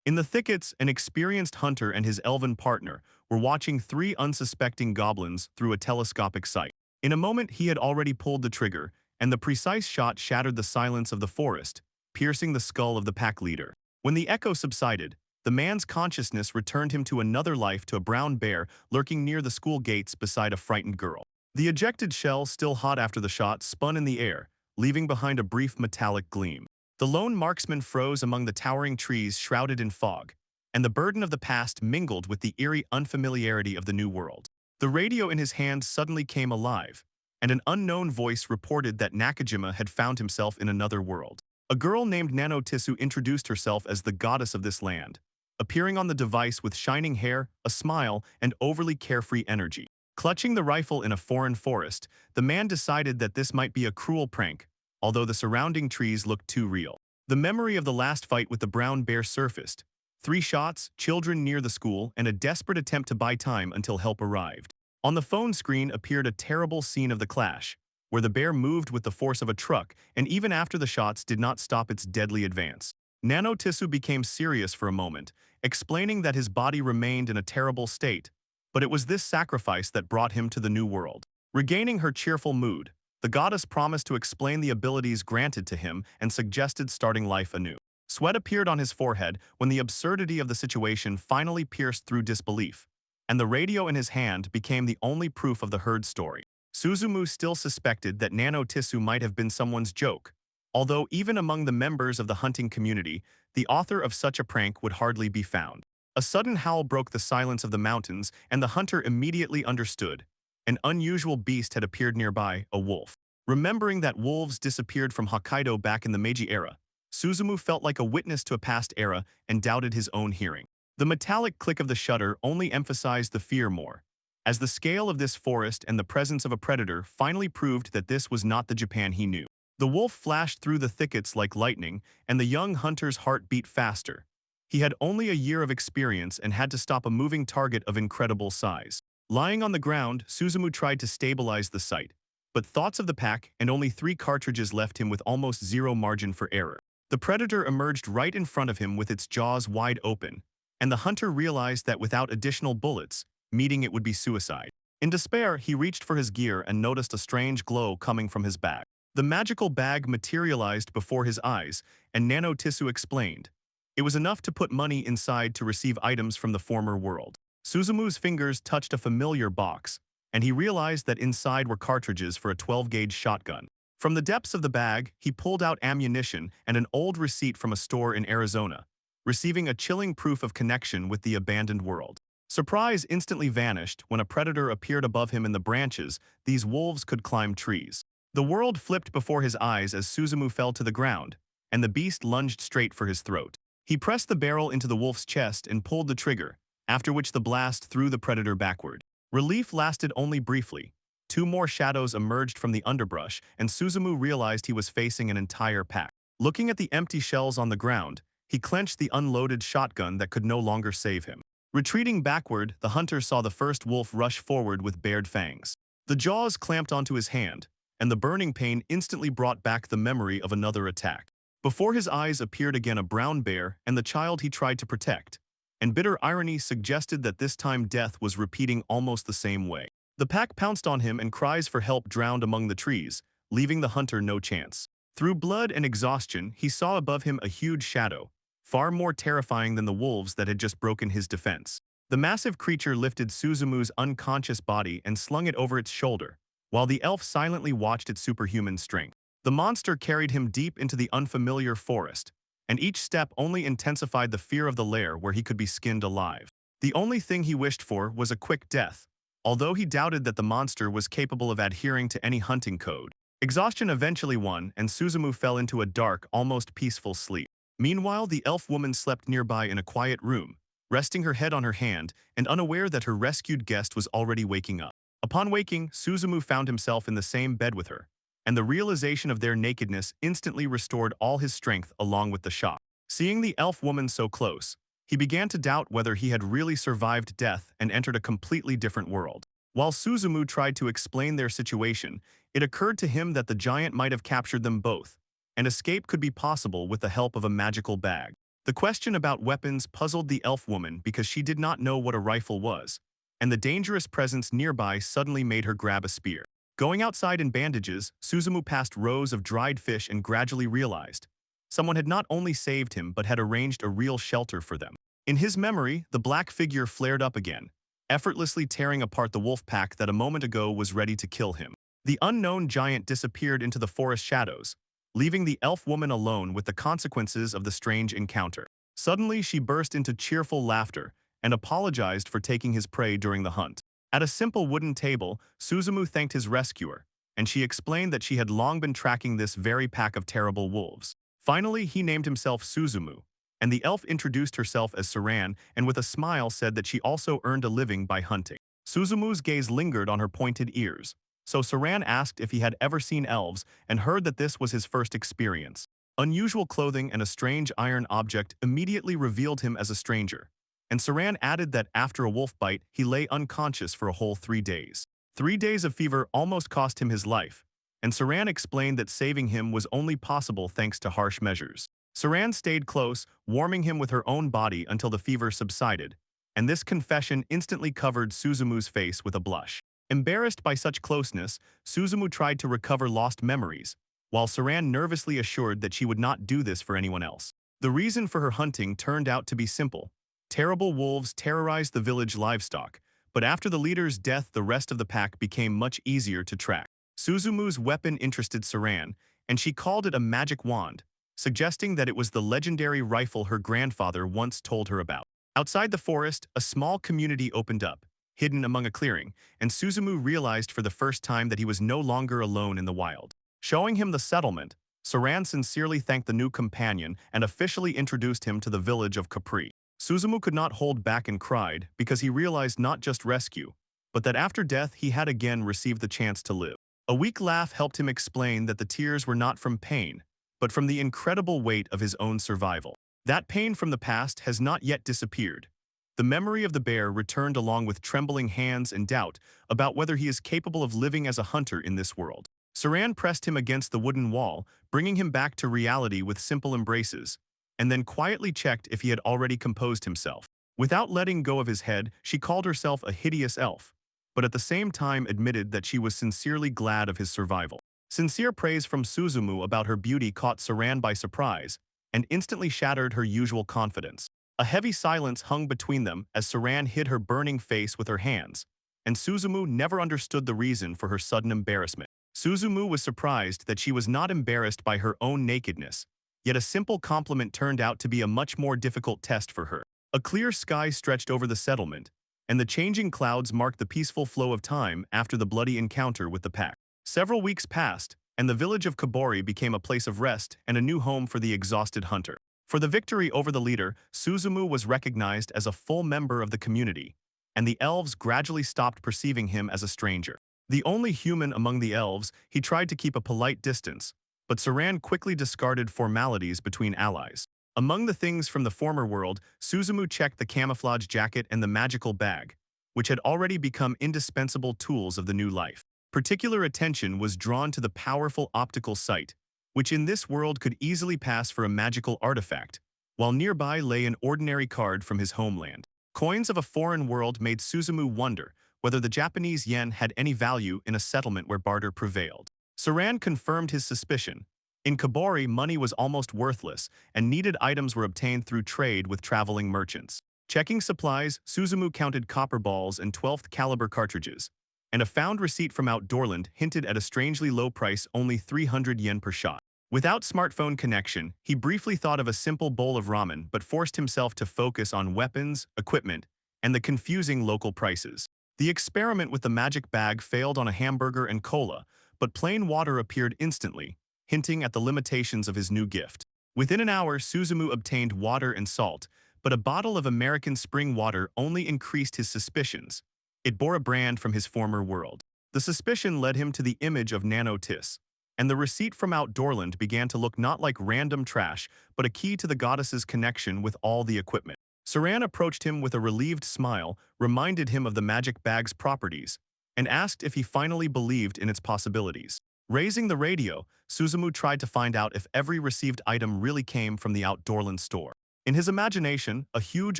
In the thickets, an experienced hunter and his elven partner were watching three unsuspecting goblins through a telescopic sight. In a moment, he had already pulled the trigger, and the precise shot shattered the silence of the forest, piercing the skull of the pack leader. When the echo subsided, the man's consciousness returned him to another life, to a brown bear lurking near the school gates beside a frightened girl. The ejected shell, still hot after the shot, spun in the air, leaving behind a brief metallic gleam. The lone marksman froze among the towering trees shrouded in fog, and the burden of the past mingled with the eerie unfamiliarity of the new world. The radio in his hand suddenly came alive, and an unknown voice reported that Nakajima had found himself in another world. A girl named Nano Tisu introduced herself as the goddess of this land, appearing on the device with shining hair, a smile, and overly carefree energy. Clutching the rifle in a foreign forest, the man decided that this might be a cruel prank, although the surrounding trees looked too real. The memory of the last fight with the brown bear surfaced: 3 shots, children near the school, and a desperate attempt to buy time until help arrived. On the phone screen appeared a terrible scene of the clash, where the bear moved with the force of a truck, and even after the shots did not stop its deadly advance. Nano Tisu became serious for a moment, explaining that his body remained in a terrible state, but it was this sacrifice that brought him to the new world. Regaining her cheerful mood, the goddess promised to explain the abilities granted to him and suggested starting life anew. Sweat appeared on his forehead when the absurdity of the situation finally pierced through disbelief, and the radio in his hand became the only proof of the heard story. Suzumu still suspected that Nano Tisu might have been someone's joke, although even among the members of the hunting community, the author of such a prank would hardly be found. A sudden howl broke the silence of the mountains, and the hunter immediately understood. An unusual beast had appeared nearby, a wolf. Remembering that wolves disappeared from Hokkaido back in the Meiji era, Suzumu felt like a witness to a past era and doubted his own hearing. The metallic click of the shutter only emphasized the fear more, as the scale of this forest and the presence of a predator finally proved that this was not the Japan he knew. The wolf flashed through the thickets like lightning, and the young hunter's heart beat faster. He had only a year of experience and had to stop a moving target of incredible size. Lying on the ground, Suzumu tried to stabilize the sight, but thoughts of the pack and only 3 cartridges left him with almost zero margin for error. The predator emerged right in front of him with its jaws wide open, and the hunter realized that without additional bullets, meeting it would be suicide. In despair, he reached for his gear and noticed a strange glow coming from his bag. The magical bag materialized before his eyes, and Nano Tisu explained. It was enough to put money inside to receive items from the former world. Suzumu's fingers touched a familiar box, and he realized that inside were cartridges for a 12-gauge shotgun. From the depths of the bag, he pulled out ammunition and an old receipt from a store in Arizona, receiving a chilling proof of connection with the abandoned world. Surprise instantly vanished when a predator appeared above him in the branches. These wolves could climb trees. The world flipped before his eyes as Suzumu fell to the ground, and the beast lunged straight for his throat. He pressed the barrel into the wolf's chest and pulled the trigger, after which the blast threw the predator backward. Relief lasted only briefly. 2 more shadows emerged from the underbrush, and Suzumu realized he was facing an entire pack. Looking at the empty shells on the ground, he clenched the unloaded shotgun that could no longer save him. Retreating backward, the hunter saw the first wolf rush forward with bared fangs. The jaws clamped onto his hand, and the burning pain instantly brought back the memory of another attack. Before his eyes appeared again a brown bear and the child he tried to protect, and bitter irony suggested that this time death was repeating almost the same way. The pack pounced on him and cries for help drowned among the trees, leaving the hunter no chance. Through blood and exhaustion, he saw above him a huge shadow, far more terrifying than the wolves that had just broken his defense. The massive creature lifted Suzumu's unconscious body and slung it over its shoulder, while the elf silently watched its superhuman strength. The monster carried him deep into the unfamiliar forest, and each step only intensified the fear of the lair where he could be skinned alive. The only thing he wished for was a quick death, although he doubted that the monster was capable of adhering to any hunting code. Exhaustion eventually won, and Suzumu fell into a dark, almost peaceful sleep. Meanwhile, the elf woman slept nearby in a quiet room, resting her head on her hand and unaware that her rescued guest was already waking up. Upon waking, Suzumu found himself in the same bed with her, and the realization of their nakedness instantly restored all his strength along with the shock. Seeing the elf woman so close, he began to doubt whether he had really survived death and entered a completely different world. While Suzumu tried to explain their situation, it occurred to him that the giant might have captured them both, and escape could be possible with the help of a magical bag. The question about weapons puzzled the elf woman because she did not know what a rifle was, and the dangerous presence nearby suddenly made her grab a spear. Going outside in bandages, Suzumu passed rows of dried fish and gradually realized someone had not only saved him but had arranged a real shelter for them. In his memory, the black figure flared up again, effortlessly tearing apart the wolf pack that a moment ago was ready to kill him. The unknown giant disappeared into the forest shadows, leaving the elf woman alone with the consequences of the strange encounter. Suddenly, she burst into cheerful laughter and apologized for taking his prey during the hunt. At a simple wooden table, Suzumu thanked his rescuer, and she explained that she had long been tracking this very pack of terrible wolves. Finally, he named himself Suzumu, and the elf introduced herself as Saran and with a smile said that she also earned a living by hunting. Suzumu's gaze lingered on her pointed ears, so Saran asked if he had ever seen elves and heard that this was his first experience. Unusual clothing and a strange iron object immediately revealed him as a stranger, and Saran added that after a wolf bite, he lay unconscious for a whole 3 days. 3 days of fever almost cost him his life, and Saran explained that saving him was only possible thanks to harsh measures. Saran stayed close, warming him with her own body until the fever subsided, and this confession instantly covered Suzumu's face with a blush. Embarrassed by such closeness, Suzumu tried to recover lost memories, while Saran nervously assured that she would not do this for anyone else. The reason for her hunting turned out to be simple. Terrible wolves terrorized the village livestock, but after the leader's death the rest of the pack became much easier to track. Suzumu's weapon interested Saran, and she called it a magic wand, suggesting that it was the legendary rifle her grandfather once told her about. Outside the forest, a small community opened up, hidden among a clearing, and Suzumu realized for the first time that he was no longer alone in the wild. Showing him the settlement, Saran sincerely thanked the new companion and officially introduced him to the village of Capri. Suzumu could not hold back and cried because he realized not just rescue, but that after death he had again received the chance to live. A weak laugh helped him explain that the tears were not from pain, but from the incredible weight of his own survival. That pain from the past has not yet disappeared. The memory of the bear returned along with trembling hands and doubt about whether he is capable of living as a hunter in this world. Saran pressed him against the wooden wall, bringing him back to reality with simple embraces, and then quietly checked if he had already composed himself. Without letting go of his head, she called herself a hideous elf, but at the same time admitted that she was sincerely glad of his survival. Sincere praise from Suzumu about her beauty caught Saran by surprise and instantly shattered her usual confidence. A heavy silence hung between them as Saran hid her burning face with her hands, and Suzumu never understood the reason for her sudden embarrassment. Suzumu was surprised that she was not embarrassed by her own nakedness, yet a simple compliment turned out to be a much more difficult test for her. A clear sky stretched over the settlement, and the changing clouds marked the peaceful flow of time after the bloody encounter with the pack. Several weeks passed, and the village of Kobori became a place of rest and a new home for the exhausted hunter. For the victory over the leader, Suzumu was recognized as a full member of the community, and the elves gradually stopped perceiving him as a stranger. The only human among the elves, he tried to keep a polite distance, but Saran quickly discarded formalities between allies. Among the things from the former world, Suzumu checked the camouflage jacket and the magical bag, which had already become indispensable tools of the new life. Particular attention was drawn to the powerful optical sight, which in this world could easily pass for a magical artifact, while nearby lay an ordinary card from his homeland. Coins of a foreign world made Suzumu wonder whether the Japanese yen had any value in a settlement where barter prevailed. Saran confirmed his suspicion. In Kobori, money was almost worthless, and needed items were obtained through trade with traveling merchants. Checking supplies, Suzumu counted copper balls and 12th caliber cartridges, and a found receipt from Outdoorland hinted at a strangely low price, only 300 yen per shot. Without smartphone connection, he briefly thought of a simple bowl of ramen but forced himself to focus on weapons, equipment, and the confusing local prices. The experiment with the magic bag failed on a hamburger and cola, but plain water appeared instantly, hinting at the limitations of his new gift. Within an hour, Suzumu obtained water and salt, but a bottle of American spring water only increased his suspicions. It bore a brand from his former world. The suspicion led him to the image of Nano Tis, and the receipt from Outdoorland began to look not like random trash, but a key to the goddess's connection with all the equipment. Saran approached him with a relieved smile, reminded him of the magic bag's properties, and asked if he finally believed in its possibilities. Raising the radio, Suzumu tried to find out if every received item really came from the Outdoorland store. In his imagination, a huge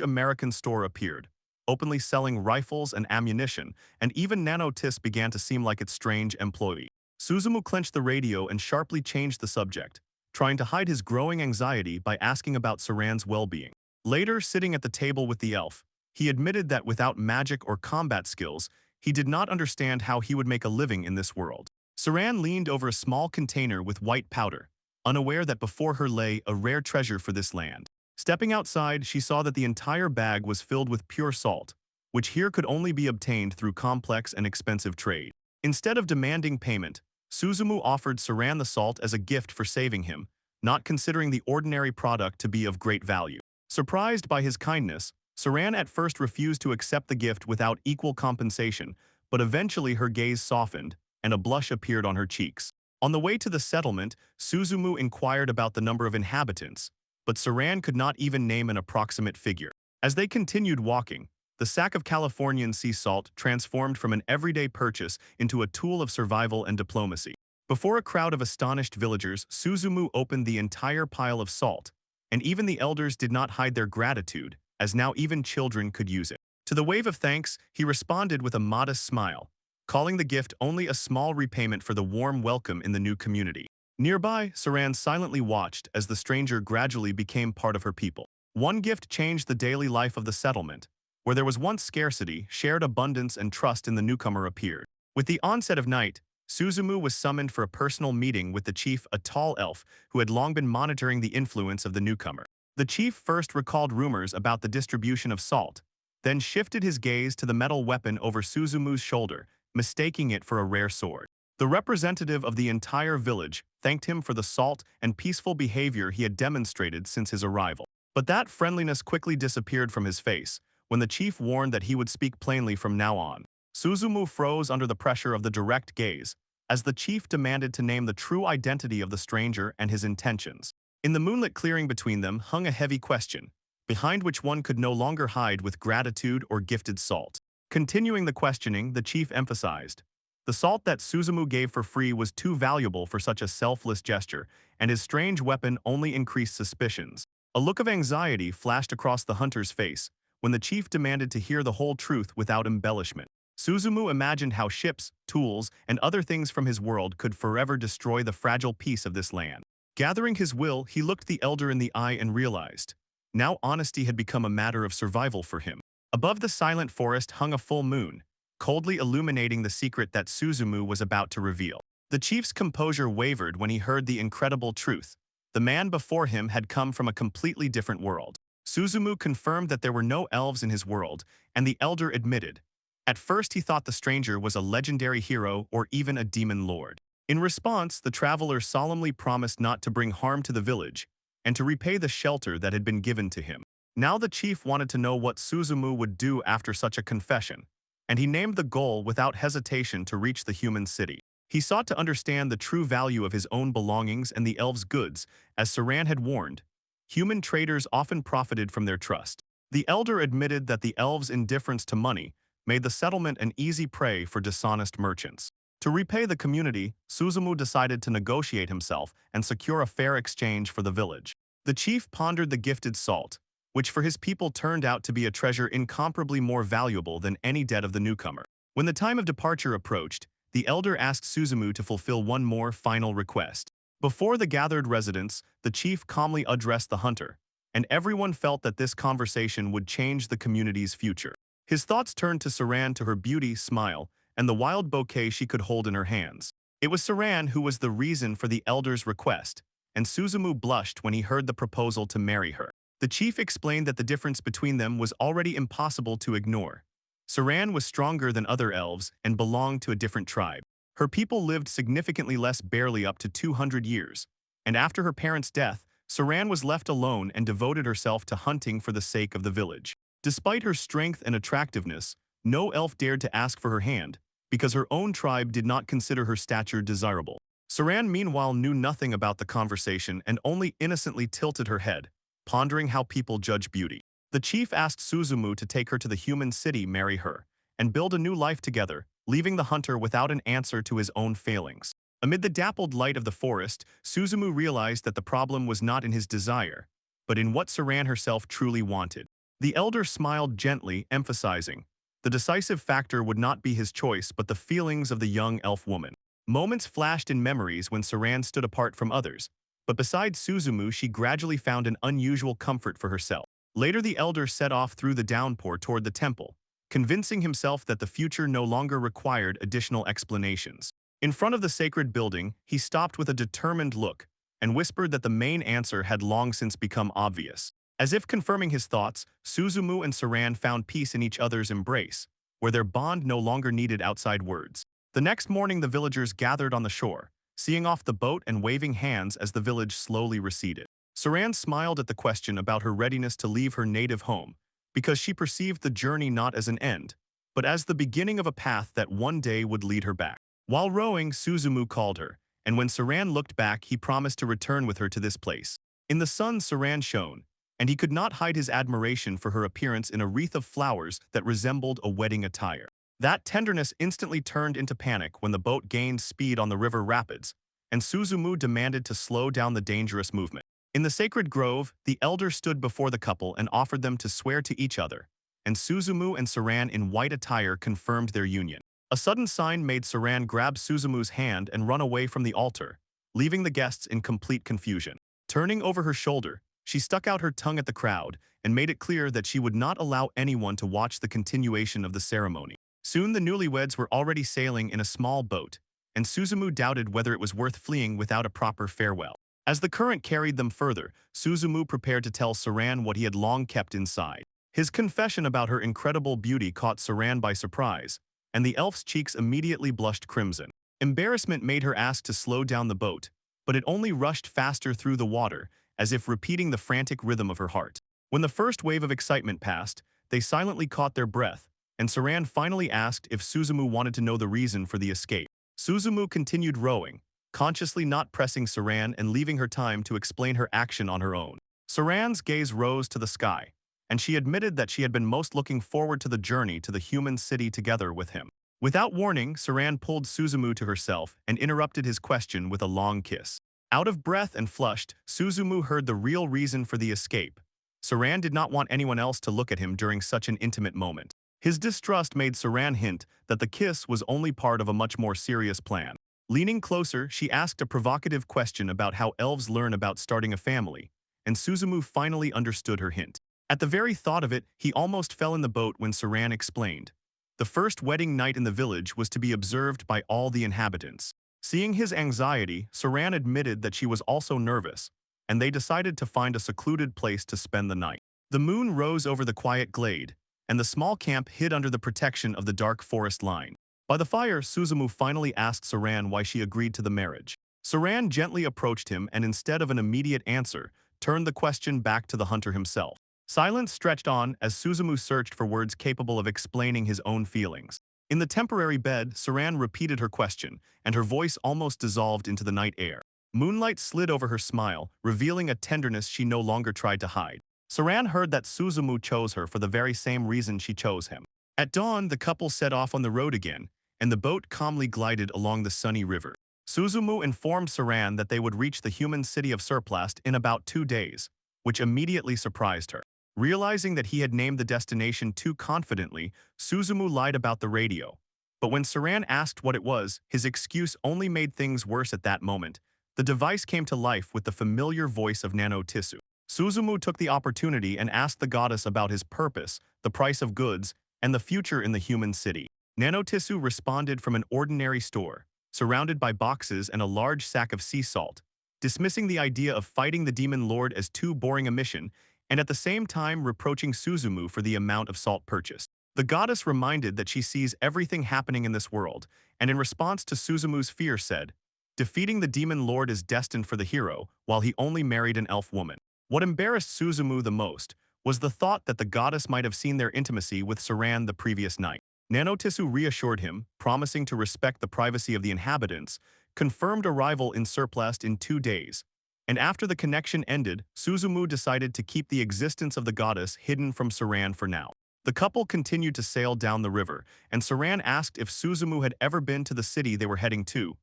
American store appeared, openly selling rifles and ammunition, and even Nanotis began to seem like its strange employee. Suzumu clenched the radio and sharply changed the subject, trying to hide his growing anxiety by asking about Saran's well-being. Later, sitting at the table with the elf, he admitted that without magic or combat skills, he did not understand how he would make a living in this world. Saran leaned over a small container with white powder, unaware that before her lay a rare treasure for this land. Stepping outside, she saw that the entire bag was filled with pure salt, which here could only be obtained through complex and expensive trade. Instead of demanding payment, Suzumu offered Saran the salt as a gift for saving him, not considering the ordinary product to be of great value. Surprised by his kindness, Saran at first refused to accept the gift without equal compensation, but eventually her gaze softened, and a blush appeared on her cheeks. On the way to the settlement, Suzumu inquired about the number of inhabitants, but Saran could not even name an approximate figure. As they continued walking, the sack of Californian sea salt transformed from an everyday purchase into a tool of survival and diplomacy. Before a crowd of astonished villagers, Suzumu opened the entire pile of salt, and even the elders did not hide their gratitude, as now even children could use it. To the wave of thanks, he responded with a modest smile, calling the gift only a small repayment for the warm welcome in the new community. Nearby, Saran silently watched as the stranger gradually became part of her people. One gift changed the daily life of the settlement. Where there was once scarcity, shared abundance and trust in the newcomer appeared. With the onset of night, Suzumu was summoned for a personal meeting with the chief, a tall elf who had long been monitoring the influence of the newcomer. The chief first recalled rumors about the distribution of salt, then shifted his gaze to the metal weapon over Suzumu's shoulder, mistaking it for a rare sword. The representative of the entire village thanked him for the salt and peaceful behavior he had demonstrated since his arrival. But that friendliness quickly disappeared from his face when the chief warned that he would speak plainly from now on. Suzumu froze under the pressure of the direct gaze, as the chief demanded to name the true identity of the stranger and his intentions. In the moonlit clearing between them hung a heavy question, behind which one could no longer hide with gratitude or gifted salt. Continuing the questioning, the chief emphasized, the salt that Suzumu gave for free was too valuable for such a selfless gesture, and his strange weapon only increased suspicions. A look of anxiety flashed across the hunter's face when the chief demanded to hear the whole truth without embellishment. Suzumu imagined how ships, tools, and other things from his world could forever destroy the fragile peace of this land. Gathering his will, he looked the elder in the eye and realized, now honesty had become a matter of survival for him. Above the silent forest hung a full moon, coldly illuminating the secret that Suzumu was about to reveal. The chief's composure wavered when he heard the incredible truth. The man before him had come from a completely different world. Suzumu confirmed that there were no elves in his world, and the elder admitted. At first he thought the stranger was a legendary hero or even a demon lord. In response, the traveler solemnly promised not to bring harm to the village, and to repay the shelter that had been given to him. Now the chief wanted to know what Suzumu would do after such a confession, and he named the goal without hesitation to reach the human city. He sought to understand the true value of his own belongings and the elves' goods, as Saran had warned. Human traders often profited from their trust. The elder admitted that the elves' indifference to money made the settlement an easy prey for dishonest merchants. To repay the community, Suzumu decided to negotiate himself and secure a fair exchange for the village. The chief pondered the gifted salt, which for his people turned out to be a treasure incomparably more valuable than any debt of the newcomer. When the time of departure approached, the elder asked Suzumu to fulfill one more final request. Before the gathered residents, the chief calmly addressed the hunter, and everyone felt that this conversation would change the community's future. His thoughts turned to Saran, to her beauty, smile, and the wild bouquet she could hold in her hands. It was Saran who was the reason for the elder's request, and Suzumu blushed when he heard the proposal to marry her. The chief explained that the difference between them was already impossible to ignore. Saran was stronger than other elves and belonged to a different tribe. Her people lived significantly less, barely up to 200 years, and after her parents' death, Saran was left alone and devoted herself to hunting for the sake of the village. Despite her strength and attractiveness, no elf dared to ask for her hand, because her own tribe did not consider her stature desirable. Saran meanwhile knew nothing about the conversation and only innocently tilted her head, pondering how people judge beauty. The chief asked Suzumu to take her to the human city, marry her, and build a new life together, leaving the hunter without an answer to his own failings. Amid the dappled light of the forest, Suzumu realized that the problem was not in his desire, but in what Saran herself truly wanted. The elder smiled gently, emphasizing, the decisive factor would not be his choice but the feelings of the young elf woman. Moments flashed in memories when Saran stood apart from others, but beside Suzumu she gradually found an unusual comfort for herself. Later the elder set off through the downpour toward the temple, convincing himself that the future no longer required additional explanations. In front of the sacred building, he stopped with a determined look and whispered that the main answer had long since become obvious. As if confirming his thoughts, Suzumu and Saran found peace in each other's embrace, where their bond no longer needed outside words. The next morning the villagers gathered on the shore, seeing off the boat and waving hands as the village slowly receded. Saran smiled at the question about her readiness to leave her native home, because she perceived the journey not as an end, but as the beginning of a path that one day would lead her back. While rowing, Suzumu called her, and when Saran looked back he promised to return with her to this place. In the sun Saran shone, and he could not hide his admiration for her appearance in a wreath of flowers that resembled a wedding attire. That tenderness instantly turned into panic when the boat gained speed on the river rapids, and Suzumu demanded to slow down the dangerous movement. In the sacred grove, the elder stood before the couple and offered them to swear to each other, and Suzumu and Saran in white attire confirmed their union. A sudden sign made Saran grab Suzumu's hand and run away from the altar, leaving the guests in complete confusion. Turning over her shoulder, she stuck out her tongue at the crowd and made it clear that she would not allow anyone to watch the continuation of the ceremony. Soon the newlyweds were already sailing in a small boat, and Suzumu doubted whether it was worth fleeing without a proper farewell. As the current carried them further, Suzumu prepared to tell Saran what he had long kept inside. His confession about her incredible beauty caught Saran by surprise, and the elf's cheeks immediately blushed crimson. Embarrassment made her ask to slow down the boat, but it only rushed faster through the water, as if repeating the frantic rhythm of her heart. When the first wave of excitement passed, they silently caught their breath, and Saran finally asked if Suzumu wanted to know the reason for the escape. Suzumu continued rowing, consciously not pressing Saran and leaving her time to explain her action on her own. Saran's gaze rose to the sky, and she admitted that she had been most looking forward to the journey to the human city together with him. Without warning, Saran pulled Suzumu to herself and interrupted his question with a long kiss. Out of breath and flushed, Suzumu heard the real reason for the escape. Saran did not want anyone else to look at him during such an intimate moment. His distrust made Saran hint that the kiss was only part of a much more serious plan. Leaning closer, she asked a provocative question about how elves learn about starting a family, and Suzumu finally understood her hint. At the very thought of it, he almost fell in the boat when Saran explained. The first wedding night in the village was to be observed by all the inhabitants. Seeing his anxiety, Saran admitted that she was also nervous, and they decided to find a secluded place to spend the night. The moon rose over the quiet glade, and the small camp hid under the protection of the dark forest line. By the fire, Suzumu finally asked Saran why she agreed to the marriage. Saran gently approached him and instead of an immediate answer, turned the question back to the hunter himself. Silence stretched on as Suzumu searched for words capable of explaining his own feelings. In the temporary bed, Saran repeated her question, and her voice almost dissolved into the night air. Moonlight slid over her smile, revealing a tenderness she no longer tried to hide. Saran heard that Suzumu chose her for the very same reason she chose him. At dawn, the couple set off on the road again, and the boat calmly glided along the sunny river. Suzumu informed Saran that they would reach the human city of Surplast in about 2 days, which immediately surprised her. Realizing that he had named the destination too confidently, Suzumu lied about the radio. But when Saran asked what it was, his excuse only made things worse at that moment. The device came to life with the familiar voice of Nano Tisu. Suzumu took the opportunity and asked the goddess about his purpose, the price of goods, and the future in the human city. Nano Tisu responded from an ordinary store, surrounded by boxes and a large sack of sea salt, dismissing the idea of fighting the demon lord as too boring a mission, and at the same time reproaching Suzumu for the amount of salt purchased. The goddess reminded that she sees everything happening in this world, and in response to Suzumu's fear said, defeating the demon lord is destined for the hero, while he only married an elf woman. What embarrassed Suzumu the most was the thought that the goddess might have seen their intimacy with Saran the previous night. Nanotisu reassured him, promising to respect the privacy of the inhabitants, confirmed arrival in Surplast in 2 days, and after the connection ended, Suzumu decided to keep the existence of the goddess hidden from Saran for now. The couple continued to sail down the river, and Saran asked if Suzumu had ever been to the city they were heading to.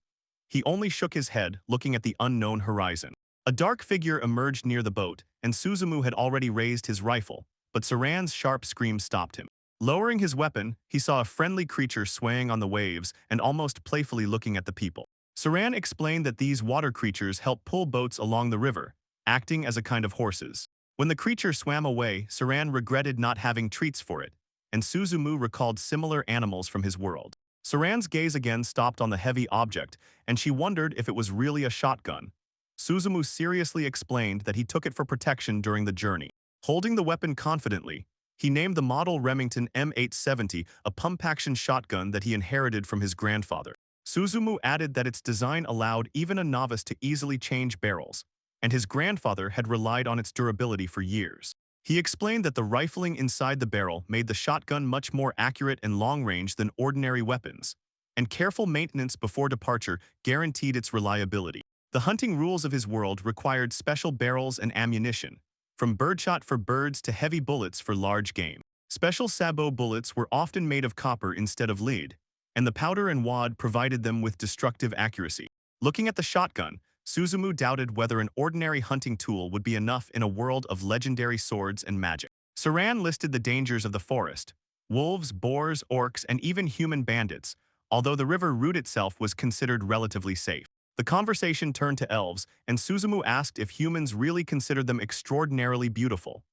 He only shook his head, looking at the unknown horizon. A dark figure emerged near the boat, and Suzumu had already raised his rifle, but Saran's sharp scream stopped him. Lowering his weapon, he saw a friendly creature swaying on the waves and almost playfully looking at the people. Saran explained that these water creatures help pull boats along the river, acting as a kind of horses. When the creature swam away, Saran regretted not having treats for it, and Suzumu recalled similar animals from his world. Saran's gaze again stopped on the heavy object, and she wondered if it was really a shotgun. Suzumu seriously explained that he took it for protection during the journey. Holding the weapon confidently, he named the model Remington M870, a pump-action shotgun that he inherited from his grandfather. Suzumu added that its design allowed even a novice to easily change barrels, and his grandfather had relied on its durability for years. He explained that the rifling inside the barrel made the shotgun much more accurate and long-range than ordinary weapons, and careful maintenance before departure guaranteed its reliability. The hunting rules of his world required special barrels and ammunition, from birdshot for birds to heavy bullets for large game. Special sabot bullets were often made of copper instead of lead, and the powder and wad provided them with destructive accuracy. Looking at the shotgun, Suzumu doubted whether an ordinary hunting tool would be enough in a world of legendary swords and magic. Saran listed the dangers of the forest: wolves, boars, orcs, and even human bandits, although the river route itself was considered relatively safe. The conversation turned to elves, and Suzumu asked if humans really considered them extraordinarily beautiful.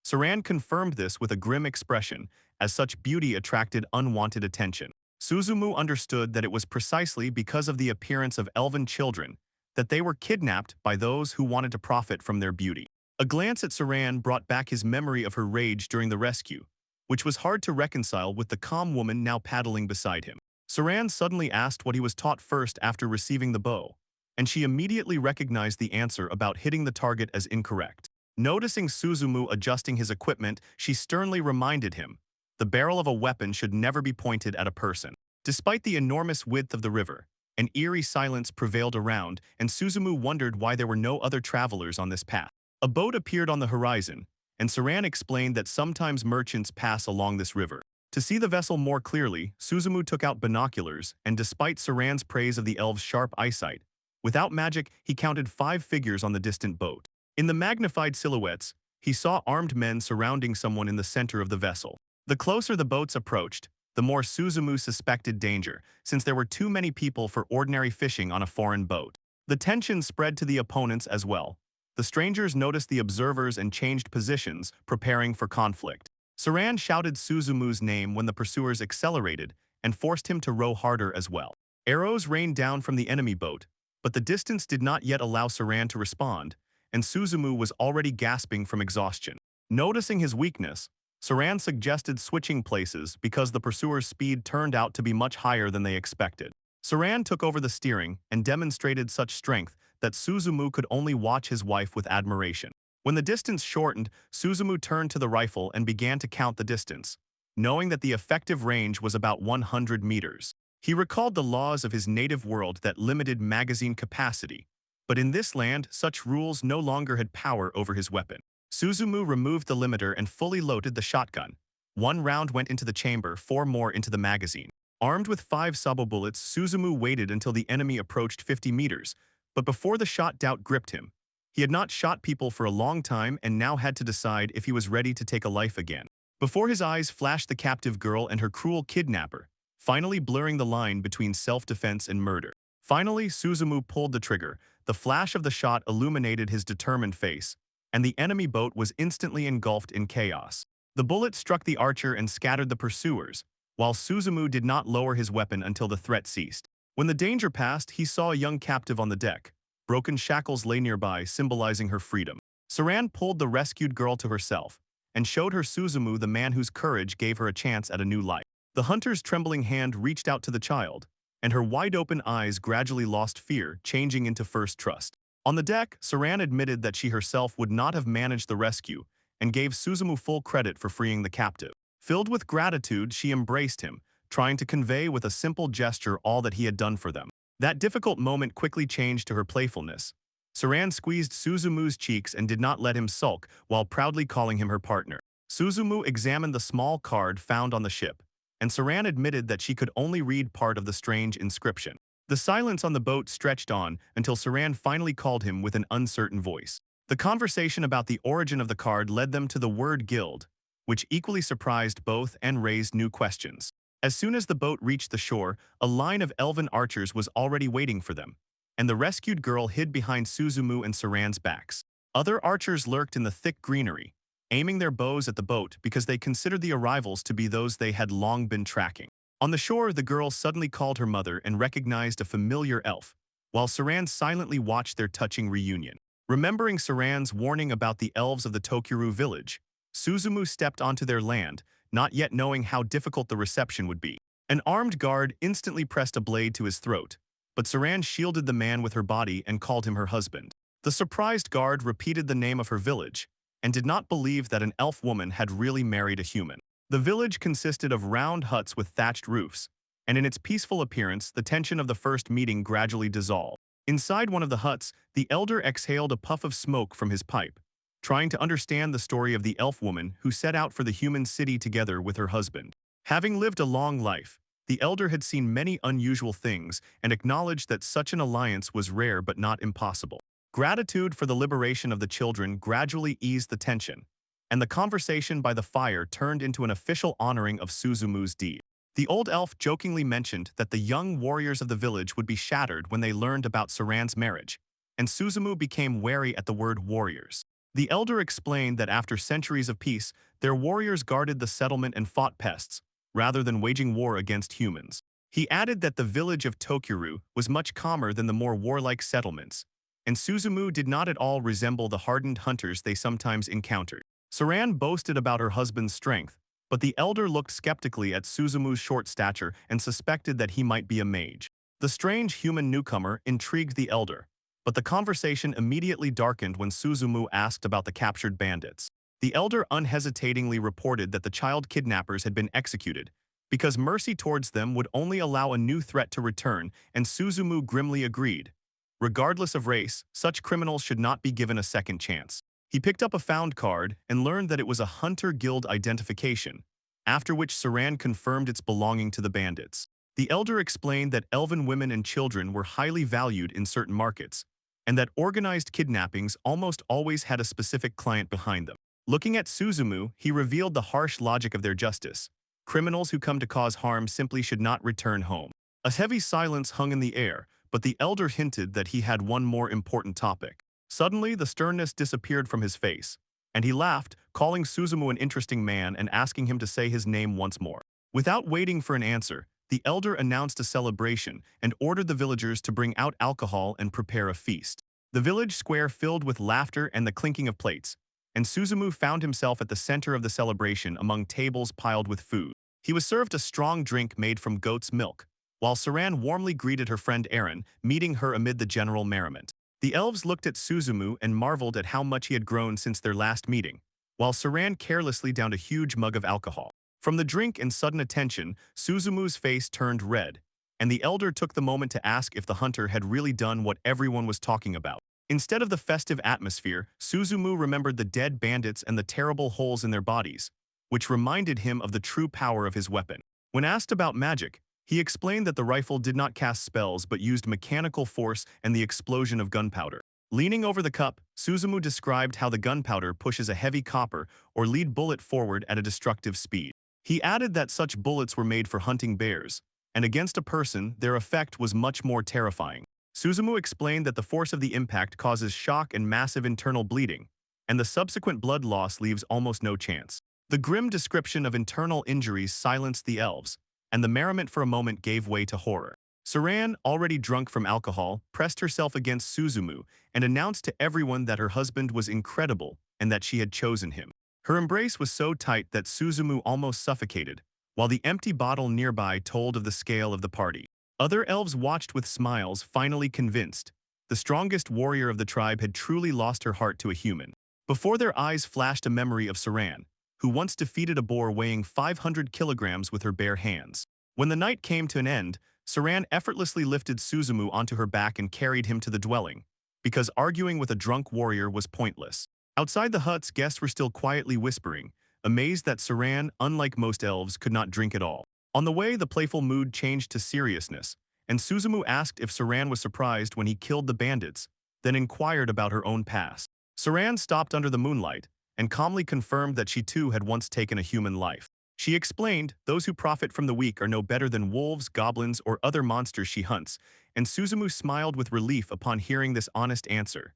Saran confirmed this with a grim expression, as such beauty attracted unwanted attention. Suzumu understood that it was precisely because of the appearance of elven children that they were kidnapped by those who wanted to profit from their beauty. A glance at Saran brought back his memory of her rage during the rescue, which was hard to reconcile with the calm woman now paddling beside him. Saran suddenly asked what he was taught first after receiving the bow, and she immediately recognized the answer about hitting the target as incorrect. Noticing Suzumu adjusting his equipment, she sternly reminded him, the barrel of a weapon should never be pointed at a person. Despite the enormous width of the river, an eerie silence prevailed around, and Suzumu wondered why there were no other travelers on this path. A boat appeared on the horizon, and Saran explained that sometimes merchants pass along this river. To see the vessel more clearly, Suzumu took out binoculars, and despite Saran's praise of the elves' sharp eyesight, without magic, he counted 5 figures on the distant boat. In the magnified silhouettes, he saw armed men surrounding someone in the center of the vessel. The closer the boats approached, the more Suzumu suspected danger, since there were too many people for ordinary fishing on a foreign boat. The tension spread to the opponents as well. The strangers noticed the observers and changed positions, preparing for conflict. Saran shouted Suzumu's name when the pursuers accelerated and forced him to row harder as well. Arrows rained down from the enemy boat, but the distance did not yet allow Saran to respond, and Suzumu was already gasping from exhaustion. Noticing his weakness, Saran suggested switching places because the pursuers' speed turned out to be much higher than they expected. Saran took over the steering and demonstrated such strength that Suzumu could only watch his wife with admiration. When the distance shortened, Suzumu turned to the rifle and began to count the distance, knowing that the effective range was about 100 meters. He recalled the laws of his native world that limited magazine capacity, but in this land, such rules no longer had power over his weapon. Suzumu removed the limiter and fully loaded the shotgun. 1 round went into the chamber, 4 more into the magazine. Armed with 5 sabot bullets, Suzumu waited until the enemy approached 50 meters, but before the shot doubt gripped him. He had not shot people for a long time and now had to decide if he was ready to take a life again. Before his eyes flashed the captive girl and her cruel kidnapper, finally blurring the line between self-defense and murder. Finally, Suzumu pulled the trigger. The flash of the shot illuminated his determined face, and the enemy boat was instantly engulfed in chaos. The bullet struck the archer and scattered the pursuers, while Suzumu did not lower his weapon until the threat ceased. When the danger passed, he saw a young captive on the deck. Broken shackles lay nearby, symbolizing her freedom. Saran pulled the rescued girl to herself and showed her Suzumu, the man whose courage gave her a chance at a new life. The hunter's trembling hand reached out to the child, and her wide-open eyes gradually lost fear, changing into first trust. On the deck, Saran admitted that she herself would not have managed the rescue and gave Suzumu full credit for freeing the captive. Filled with gratitude, she embraced him, trying to convey with a simple gesture all that he had done for them. That difficult moment quickly changed to her playfulness. Saran squeezed Suzumu's cheeks and did not let him sulk while proudly calling him her partner. Suzumu examined the small card found on the ship, and Saran admitted that she could only read part of the strange inscription. The silence on the boat stretched on until Saran finally called him with an uncertain voice. The conversation about the origin of the card led them to the word guild, which equally surprised both and raised new questions. As soon as the boat reached the shore, a line of elven archers was already waiting for them, and the rescued girl hid behind Suzumu and Saran's backs. Other archers lurked in the thick greenery, aiming their bows at the boat because they considered the arrivals to be those they had long been tracking. On the shore, the girl suddenly called her mother and recognized a familiar elf, while Saran silently watched their touching reunion. Remembering Saran's warning about the elves of the Tokuru village, Suzumu stepped onto their land, not yet knowing how difficult the reception would be. An armed guard instantly pressed a blade to his throat, but Saran shielded the man with her body and called him her husband. The surprised guard repeated the name of her village and did not believe that an elf woman had really married a human. The village consisted of round huts with thatched roofs, and in its peaceful appearance, the tension of the first meeting gradually dissolved. Inside one of the huts, the elder exhaled a puff of smoke from his pipe, trying to understand the story of the elf woman who set out for the human city together with her husband. Having lived a long life, the elder had seen many unusual things and acknowledged that such an alliance was rare but not impossible. Gratitude for the liberation of the children gradually eased the tension, and the conversation by the fire turned into an official honoring of Suzumu's deed. The old elf jokingly mentioned that the young warriors of the village would be shattered when they learned about Saran's marriage, and Suzumu became wary at the word warriors. The elder explained that after centuries of peace, their warriors guarded the settlement and fought pests, rather than waging war against humans. He added that the village of Tokuru was much calmer than the more warlike settlements, and Suzumu did not at all resemble the hardened hunters they sometimes encountered. Saran boasted about her husband's strength, but the elder looked skeptically at Suzumu's short stature and suspected that he might be a mage. The strange human newcomer intrigued the elder, but the conversation immediately darkened when Suzumu asked about the captured bandits. The elder unhesitatingly reported that the child kidnappers had been executed, because mercy towards them would only allow a new threat to return, and Suzumu grimly agreed. Regardless of race, such criminals should not be given a second chance. He picked up a found card and learned that it was a Hunter Guild identification, after which Saran confirmed its belonging to the bandits. The elder explained that elven women and children were highly valued in certain markets, and that organized kidnappings almost always had a specific client behind them. Looking at Suzumu, he revealed the harsh logic of their justice. Criminals who come to cause harm simply should not return home. A heavy silence hung in the air, but the elder hinted that he had one more important topic. Suddenly, the sternness disappeared from his face, and he laughed, calling Suzumu an interesting man and asking him to say his name once more. Without waiting for an answer, the elder announced a celebration and ordered the villagers to bring out alcohol and prepare a feast. The village square filled with laughter and the clinking of plates, and Suzumu found himself at the center of the celebration among tables piled with food. He was served a strong drink made from goat's milk, while Saran warmly greeted her friend Aaron, meeting her amid the general merriment. The elves looked at Suzumu and marveled at how much he had grown since their last meeting, while Saran carelessly downed a huge mug of alcohol. From the drink and sudden attention, Suzumu's face turned red, and the elder took the moment to ask if the hunter had really done what everyone was talking about. Instead of the festive atmosphere, Suzumu remembered the dead bandits and the terrible holes in their bodies, which reminded him of the true power of his weapon. When asked about magic, he explained that the rifle did not cast spells but used mechanical force and the explosion of gunpowder. Leaning over the cup, Suzumu described how the gunpowder pushes a heavy copper or lead bullet forward at a destructive speed. He added that such bullets were made for hunting bears, and against a person, their effect was much more terrifying. Suzumu explained that the force of the impact causes shock and massive internal bleeding, and the subsequent blood loss leaves almost no chance. The grim description of internal injuries silenced the elves, and the merriment for a moment gave way to horror. Saran, already drunk from alcohol, pressed herself against Suzumu and announced to everyone that her husband was incredible and that she had chosen him. Her embrace was so tight that Suzumu almost suffocated, while the empty bottle nearby told of the scale of the party. Other elves watched with smiles, finally convinced. The strongest warrior of the tribe had truly lost her heart to a human. Before their eyes flashed a memory of Saran, who once defeated a boar weighing 500 kilograms with her bare hands. When the night came to an end, Saran effortlessly lifted Suzumu onto her back and carried him to the dwelling, because arguing with a drunk warrior was pointless. Outside the huts, guests were still quietly whispering, amazed that Saran, unlike most elves, could not drink at all. On the way, the playful mood changed to seriousness, and Suzumu asked if Saran was surprised when he killed the bandits, then inquired about her own past. Saran stopped under the moonlight and calmly confirmed that she too had once taken a human life. She explained, those who profit from the weak are no better than wolves, goblins, or other monsters she hunts, and Suzumu smiled with relief upon hearing this honest answer.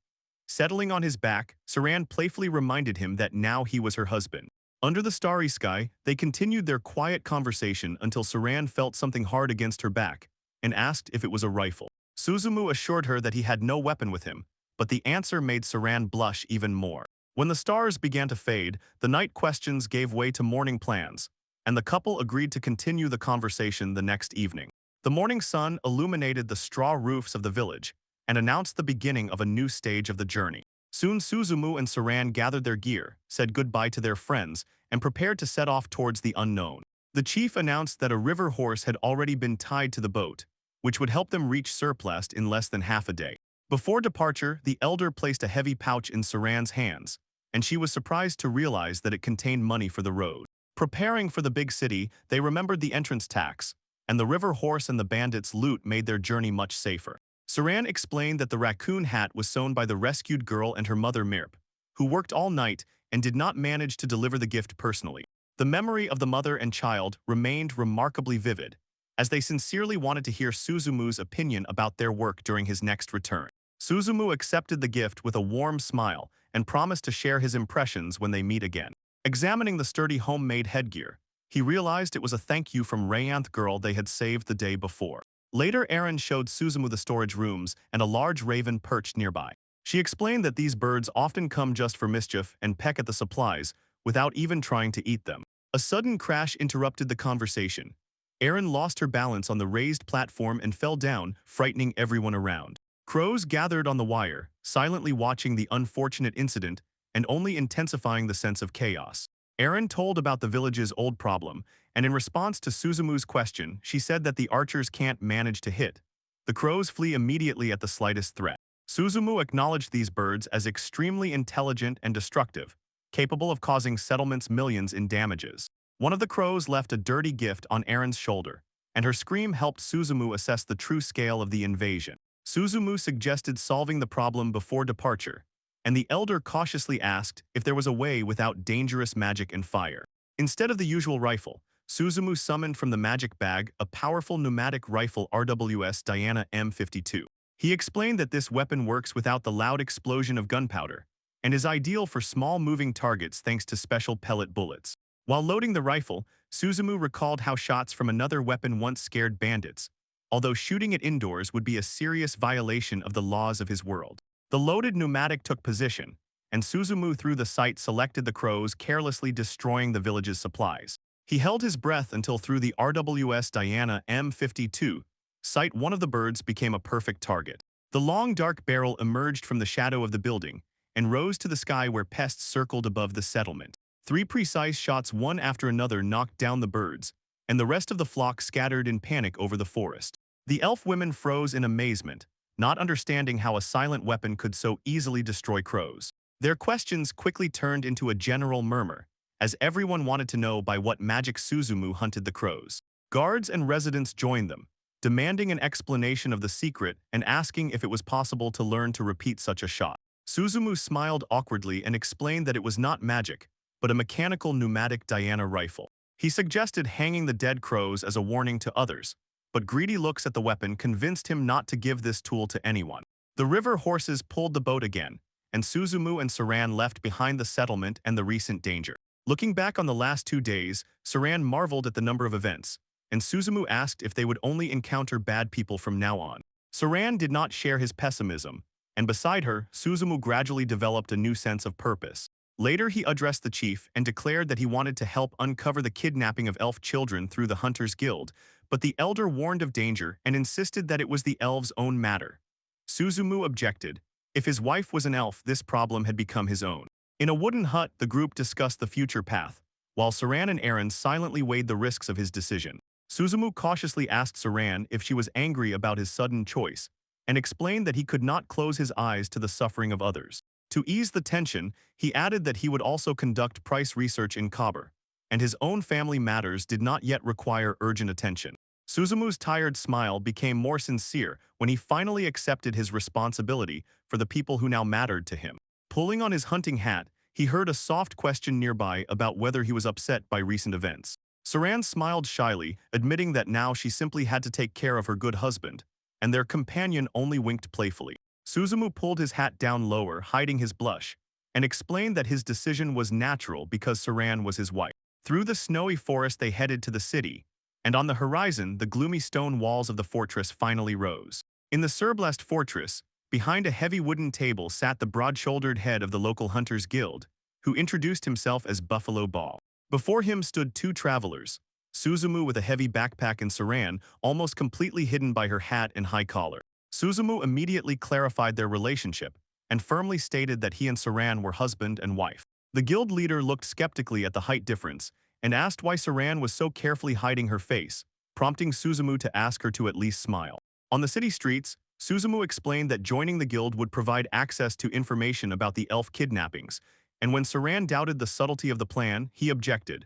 Settling on his back, Saran playfully reminded him that now he was her husband. Under the starry sky, they continued their quiet conversation until Saran felt something hard against her back and asked if it was a rifle. Suzumu assured her that he had no weapon with him, but the answer made Saran blush even more. When the stars began to fade, the night questions gave way to morning plans, and the couple agreed to continue the conversation the next evening. The morning sun illuminated the straw roofs of the village and announced the beginning of a new stage of the journey. Soon Suzumu and Saran gathered their gear, said goodbye to their friends, and prepared to set off towards the unknown. The chief announced that a river horse had already been tied to the boat, which would help them reach Surplast in less than half a day. Before departure, the elder placed a heavy pouch in Saran's hands, and she was surprised to realize that it contained money for the road. Preparing for the big city, they remembered the entrance tax, and the river horse and the bandits' loot made their journey much safer. Saran explained that the raccoon hat was sewn by the rescued girl and her mother Mirp, who worked all night and did not manage to deliver the gift personally. The memory of the mother and child remained remarkably vivid, as they sincerely wanted to hear Suzumu's opinion about their work during his next return. Suzumu accepted the gift with a warm smile and promised to share his impressions when they meet again. Examining the sturdy homemade headgear, he realized it was a thank you from Rayanth girl they had saved the day before. Later, Aaron showed Suzumu the storage rooms and a large raven perched nearby. She explained that these birds often come just for mischief and peck at the supplies without even trying to eat them. A sudden crash interrupted the conversation. Aaron lost her balance on the raised platform and fell down, frightening everyone around. Crows gathered on the wire, silently watching the unfortunate incident and only intensifying the sense of chaos. Aaron told about the village's old problem, and in response to Suzumu's question, she said that the archers can't manage to hit. The crows flee immediately at the slightest threat. Suzumu acknowledged these birds as extremely intelligent and destructive, capable of causing settlements millions in damages. One of the crows left a dirty gift on Aaron's shoulder, and her scream helped Suzumu assess the true scale of the invasion. Suzumu suggested solving the problem before departure, and the elder cautiously asked if there was a way without dangerous magic and fire. Instead of the usual rifle, Suzumu summoned from the magic bag a powerful pneumatic rifle RWS Diana M52. He explained that this weapon works without the loud explosion of gunpowder, and is ideal for small moving targets thanks to special pellet bullets. While loading the rifle, Suzumu recalled how shots from another weapon once scared bandits, although shooting it indoors would be a serious violation of the laws of his world. The loaded pneumatic took position, and Suzumu through the sight selected the crows, carelessly destroying the village's supplies. He held his breath until through the RWS Diana M52 sight one of the birds became a perfect target. The long dark barrel emerged from the shadow of the building and rose to the sky where pests circled above the settlement. 3 precise shots one after another knocked down the birds, and the rest of the flock scattered in panic over the forest. The elf women froze in amazement, not understanding how a silent weapon could so easily destroy crows. Their questions quickly turned into a general murmur, as everyone wanted to know by what magic Suzumu hunted the crows. Guards and residents joined them, demanding an explanation of the secret and asking if it was possible to learn to repeat such a shot. Suzumu smiled awkwardly and explained that it was not magic, but a mechanical pneumatic Diana rifle. He suggested hanging the dead crows as a warning to others, but greedy looks at the weapon convinced him not to give this tool to anyone. The river horses pulled the boat again, and Suzumu and Saran left behind the settlement and the recent danger. Looking back on the last 2 days, Saran marveled at the number of events, and Suzumu asked if they would only encounter bad people from now on. Saran did not share his pessimism, and beside her, Suzumu gradually developed a new sense of purpose. Later, he addressed the chief and declared that he wanted to help uncover the kidnapping of elf children through the Hunters Guild, but the elder warned of danger and insisted that it was the elves' own matter. Suzumu objected. If his wife was an elf, this problem had become his own. In a wooden hut, the group discussed the future path, while Saran and Aaron silently weighed the risks of his decision. Suzumu cautiously asked Saran if she was angry about his sudden choice, and explained that he could not close his eyes to the suffering of others. To ease the tension, he added that he would also conduct price research in Kabur, and his own family matters did not yet require urgent attention. Suzumu's tired smile became more sincere when he finally accepted his responsibility for the people who now mattered to him. Pulling on his hunting hat, he heard a soft question nearby about whether he was upset by recent events. Saran smiled shyly, admitting that now she simply had to take care of her good husband, and their companion only winked playfully. Suzumu pulled his hat down lower, hiding his blush, and explained that his decision was natural because Saran was his wife. Through the snowy forest they headed to the city, and on the horizon the gloomy stone walls of the fortress finally rose. In the Surblast fortress, behind a heavy wooden table sat the broad-shouldered head of the local Hunters Guild, who introduced himself as Buffalo Ball. Before him stood two travelers, Suzumu with a heavy backpack and Saran, almost completely hidden by her hat and high collar. Suzumu immediately clarified their relationship and firmly stated that he and Saran were husband and wife. The guild leader looked skeptically at the height difference and asked why Saran was so carefully hiding her face, prompting Suzumu to ask her to at least smile. On the city streets, Suzumu explained that joining the guild would provide access to information about the elf kidnappings, and when Saran doubted the subtlety of the plan, he objected.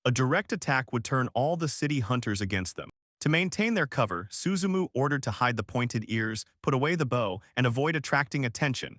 A direct attack would turn all the city hunters against them. To maintain their cover, Suzumu ordered to hide the pointed ears, put away the bow, and avoid attracting attention,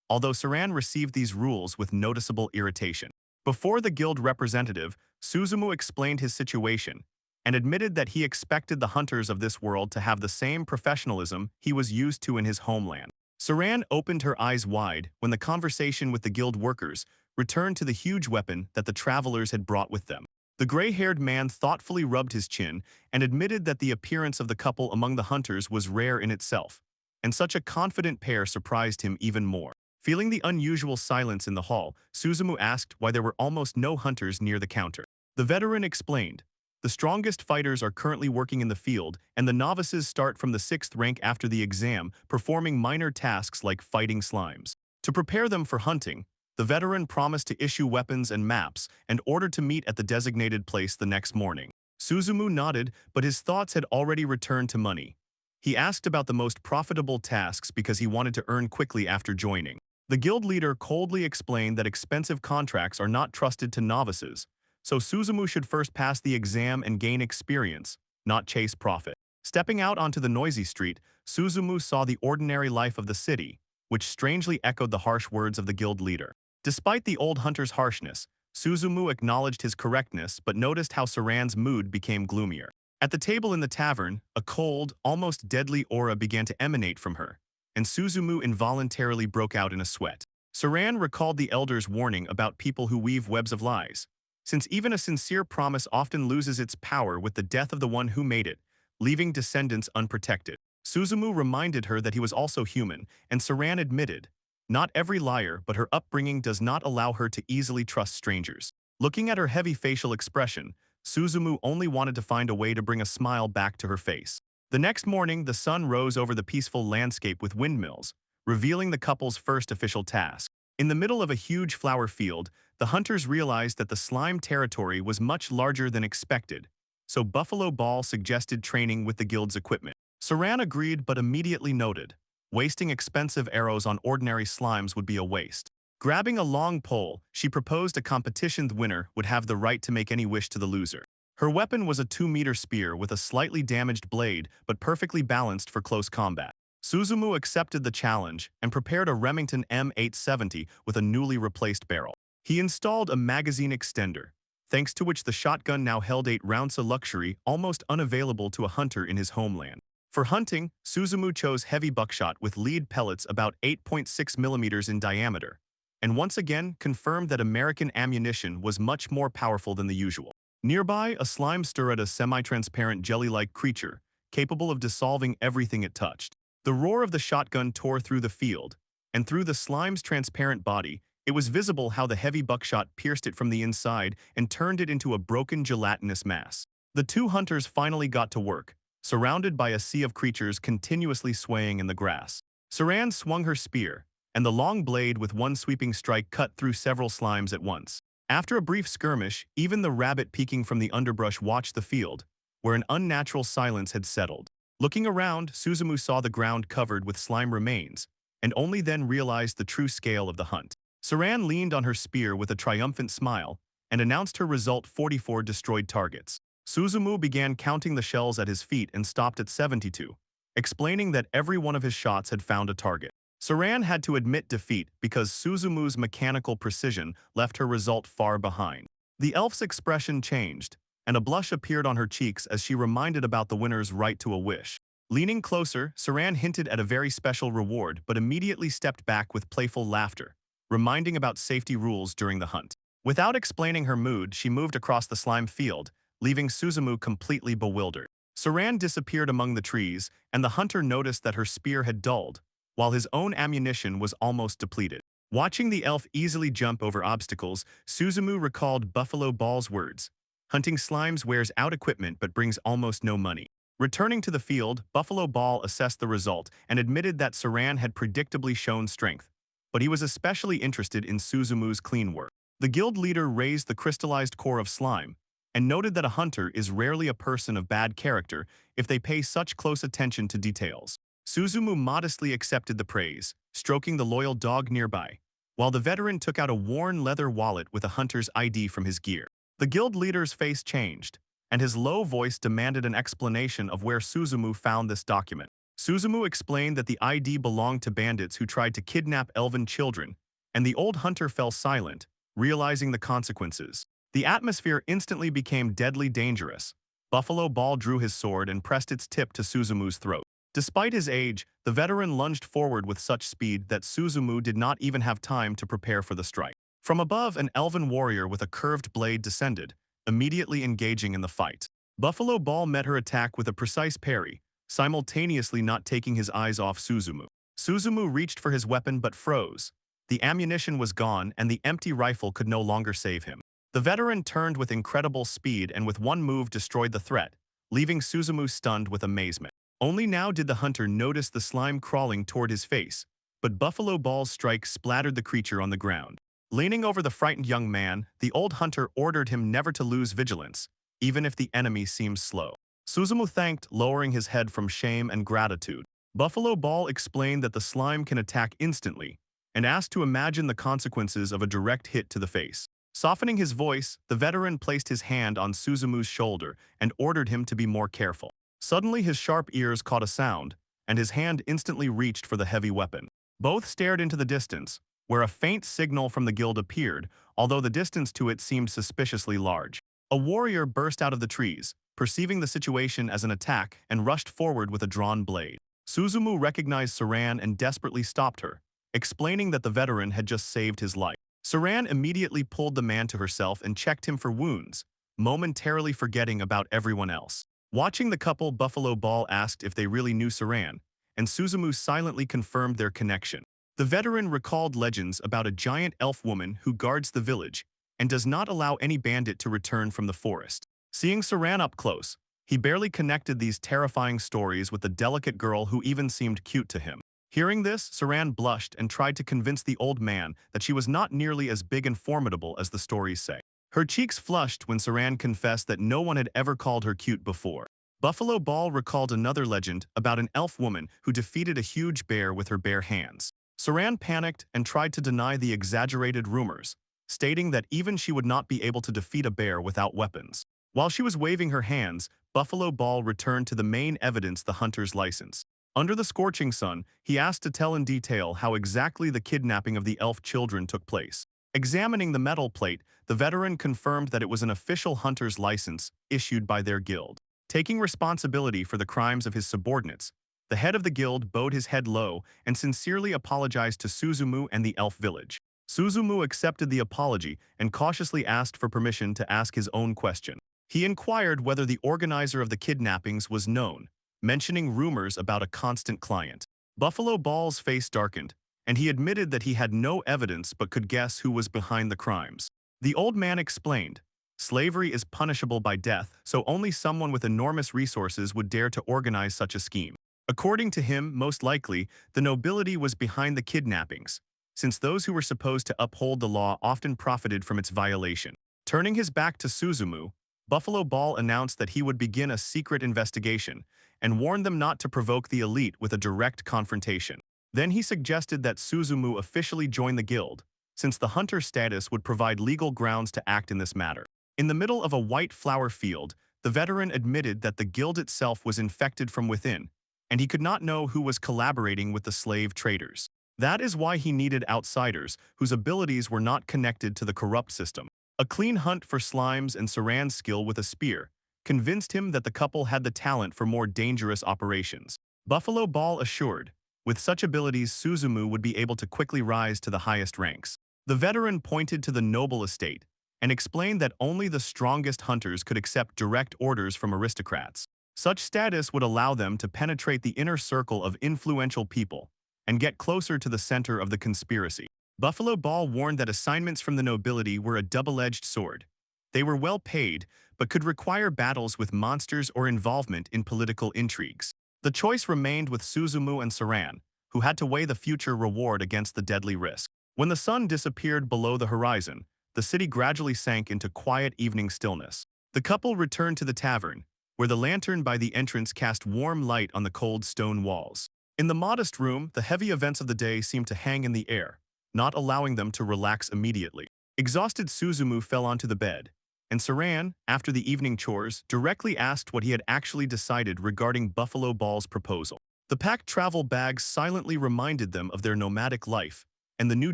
although Saran received these rules with noticeable irritation. Before the guild representative, Suzumu explained his situation and admitted that he expected the hunters of this world to have the same professionalism he was used to in his homeland. Saran opened her eyes wide when the conversation with the guild workers returned to the huge weapon that the travelers had brought with them. The gray-haired man thoughtfully rubbed his chin and admitted that the appearance of the couple among the hunters was rare in itself, and such a confident pair surprised him even more. Feeling the unusual silence in the hall, Suzumu asked why there were almost no hunters near the counter. The veteran explained, "The strongest fighters are currently working in the field, and the novices start from the 6th rank after the exam, performing minor tasks like fighting slimes. To prepare them for hunting, the veteran promised to issue weapons and maps and ordered to meet at the designated place the next morning." Suzumu nodded, but his thoughts had already returned to money. He asked about the most profitable tasks because he wanted to earn quickly after joining. The guild leader coldly explained that expensive contracts are not trusted to novices, so Suzumu should first pass the exam and gain experience, not chase profit. Stepping out onto the noisy street, Suzumu saw the ordinary life of the city, which strangely echoed the harsh words of the guild leader. Despite the old hunter's harshness, Suzumu acknowledged his correctness but noticed how Saran's mood became gloomier. At the table in the tavern, a cold, almost deadly aura began to emanate from her, and Suzumu involuntarily broke out in a sweat. Saran recalled the elder's warning about people who weave webs of lies, since even a sincere promise often loses its power with the death of the one who made it, leaving descendants unprotected. Suzumu reminded her that he was also human, and Saran admitted, not every liar, but her upbringing does not allow her to easily trust strangers. Looking at her heavy facial expression, Suzumu only wanted to find a way to bring a smile back to her face. The next morning, the sun rose over the peaceful landscape with windmills, revealing the couple's first official task. In the middle of a huge flower field, the hunters realized that the slime territory was much larger than expected, so Buffalo Ball suggested training with the guild's equipment. Saran agreed but immediately noted, wasting expensive arrows on ordinary slimes would be a waste. Grabbing a long pole, she proposed a competition the winner would have the right to make any wish to the loser. Her weapon was a 2-meter spear with a slightly damaged blade but perfectly balanced for close combat. Suzumu accepted the challenge and prepared a Remington M870 with a newly replaced barrel. He installed a magazine extender, thanks to which the shotgun now held 8 rounds, a luxury almost unavailable to a hunter in his homeland. For hunting, Suzumu chose heavy buckshot with lead pellets about 8.6 millimeters in diameter, and once again confirmed that American ammunition was much more powerful than the usual. Nearby, a slime stirred a semi-transparent jelly-like creature, capable of dissolving everything it touched. The roar of the shotgun tore through the field, and through the slime's transparent body, it was visible how the heavy buckshot pierced it from the inside and turned it into a broken gelatinous mass. The two hunters finally got to work, surrounded by a sea of creatures continuously swaying in the grass. Saran swung her spear, and the long blade with one sweeping strike cut through several slimes at once. After a brief skirmish, even the rabbit peeking from the underbrush watched the field, where an unnatural silence had settled. Looking around, Suzumu saw the ground covered with slime remains, and only then realized the true scale of the hunt. Saran leaned on her spear with a triumphant smile and announced her result: 44 destroyed targets. Suzumu began counting the shells at his feet and stopped at 72, explaining that every one of his shots had found a target. Saran had to admit defeat because Suzumu's mechanical precision left her result far behind. The elf's expression changed, and a blush appeared on her cheeks as she reminded about the winner's right to a wish. Leaning closer, Saran hinted at a very special reward but immediately stepped back with playful laughter, reminding about safety rules during the hunt. Without explaining her mood, she moved across the slime field, leaving Suzumu completely bewildered. Saran disappeared among the trees, and the hunter noticed that her spear had dulled, while his own ammunition was almost depleted. Watching the elf easily jump over obstacles, Suzumu recalled Buffalo Ball's words. Hunting slimes wears out equipment but brings almost no money. Returning to the field, Buffalo Ball assessed the result and admitted that Saran had predictably shown strength, but he was especially interested in Suzumu's clean work. The guild leader raised the crystallized core of slime and noted that a hunter is rarely a person of bad character if they pay such close attention to details. Suzumu modestly accepted the praise, stroking the loyal dog nearby, while the veteran took out a worn leather wallet with a hunter's ID from his gear. The guild leader's face changed, and his low voice demanded an explanation of where Suzumu found this document. Suzumu explained that the ID belonged to bandits who tried to kidnap elven children, and the old hunter fell silent, realizing the consequences. The atmosphere instantly became deadly dangerous. Buffalo Ball drew his sword and pressed its tip to Suzumu's throat. Despite his age, the veteran lunged forward with such speed that Suzumu did not even have time to prepare for the strike. From above, an elven warrior with a curved blade descended, immediately engaging in the fight. Buffalo Ball met her attack with a precise parry, simultaneously not taking his eyes off Suzumu. Suzumu reached for his weapon but froze. The ammunition was gone and the empty rifle could no longer save him. The veteran turned with incredible speed and with one move destroyed the threat, leaving Suzumu stunned with amazement. Only now did the hunter notice the slime crawling toward his face, but Buffalo Ball's strike splattered the creature on the ground. Leaning over the frightened young man, the old hunter ordered him never to lose vigilance, even if the enemy seemed slow. Suzumu thanked, lowering his head from shame and gratitude. Buffalo Ball explained that the slime can attack instantly, and asked to imagine the consequences of a direct hit to the face. Softening his voice, the veteran placed his hand on Suzumu's shoulder and ordered him to be more careful. Suddenly his sharp ears caught a sound, and his hand instantly reached for the heavy weapon. Both stared into the distance, where a faint signal from the guild appeared, although the distance to it seemed suspiciously large. A warrior burst out of the trees, perceiving the situation as an attack, and rushed forward with a drawn blade. Suzumu recognized Saran and desperately stopped her, explaining that the veteran had just saved his life. Saran immediately pulled the man to herself and checked him for wounds, momentarily forgetting about everyone else. Watching the couple, Buffalo Ball asked if they really knew Saran, and Suzumu silently confirmed their connection. The veteran recalled legends about a giant elf woman who guards the village and does not allow any bandit to return from the forest. Seeing Saran up close, he barely connected these terrifying stories with the delicate girl who even seemed cute to him. Hearing this, Saran blushed and tried to convince the old man that she was not nearly as big and formidable as the stories say. Her cheeks flushed when Saran confessed that no one had ever called her cute before. Buffalo Ball recalled another legend about an elf woman who defeated a huge bear with her bare hands. Saran panicked and tried to deny the exaggerated rumors, stating that even she would not be able to defeat a bear without weapons. While she was waving her hands, Buffalo Ball returned to the main evidence, the hunter's license. Under the scorching sun, he asked to tell in detail how exactly the kidnapping of the elf children took place. Examining the metal plate, the veteran confirmed that it was an official hunter's license issued by their guild. Taking responsibility for the crimes of his subordinates, the head of the guild bowed his head low and sincerely apologized to Suzumu and the elf village. Suzumu accepted the apology and cautiously asked for permission to ask his own question. He inquired whether the organizer of the kidnappings was known, mentioning rumors about a constant client. Buffalo Ball's face darkened, and he admitted that he had no evidence but could guess who was behind the crimes. The old man explained, slavery is punishable by death, so only someone with enormous resources would dare to organize such a scheme. According to him, most likely, the nobility was behind the kidnappings, since those who were supposed to uphold the law often profited from its violation. Turning his back to Suzumu, Buffalo Ball announced that he would begin a secret investigation and warned them not to provoke the elite with a direct confrontation. Then he suggested that Suzumu officially join the guild, since the hunter status would provide legal grounds to act in this matter. In the middle of a white flower field, the veteran admitted that the guild itself was infected from within, and he could not know who was collaborating with the slave traders. That is why he needed outsiders whose abilities were not connected to the corrupt system. A clean hunt for Slime's and Saran's skill with a spear convinced him that the couple had the talent for more dangerous operations. Buffalo Ball assured, with such abilities Suzumu would be able to quickly rise to the highest ranks. The veteran pointed to the noble estate and explained that only the strongest hunters could accept direct orders from aristocrats. Such status would allow them to penetrate the inner circle of influential people and get closer to the center of the conspiracy. Buffalo Ball warned that assignments from the nobility were a double-edged sword. They were well paid, but could require battles with monsters or involvement in political intrigues. The choice remained with Suzumu and Saran, who had to weigh the future reward against the deadly risk. When the sun disappeared below the horizon, the city gradually sank into quiet evening stillness. The couple returned to the tavern, where the lantern by the entrance cast warm light on the cold stone walls. In the modest room, the heavy events of the day seemed to hang in the air, not allowing them to relax immediately. Exhausted Suzumu fell onto the bed, and Saran, after the evening chores, directly asked what he had actually decided regarding Buffalo Ball's proposal. The packed travel bags silently reminded them of their nomadic life and the new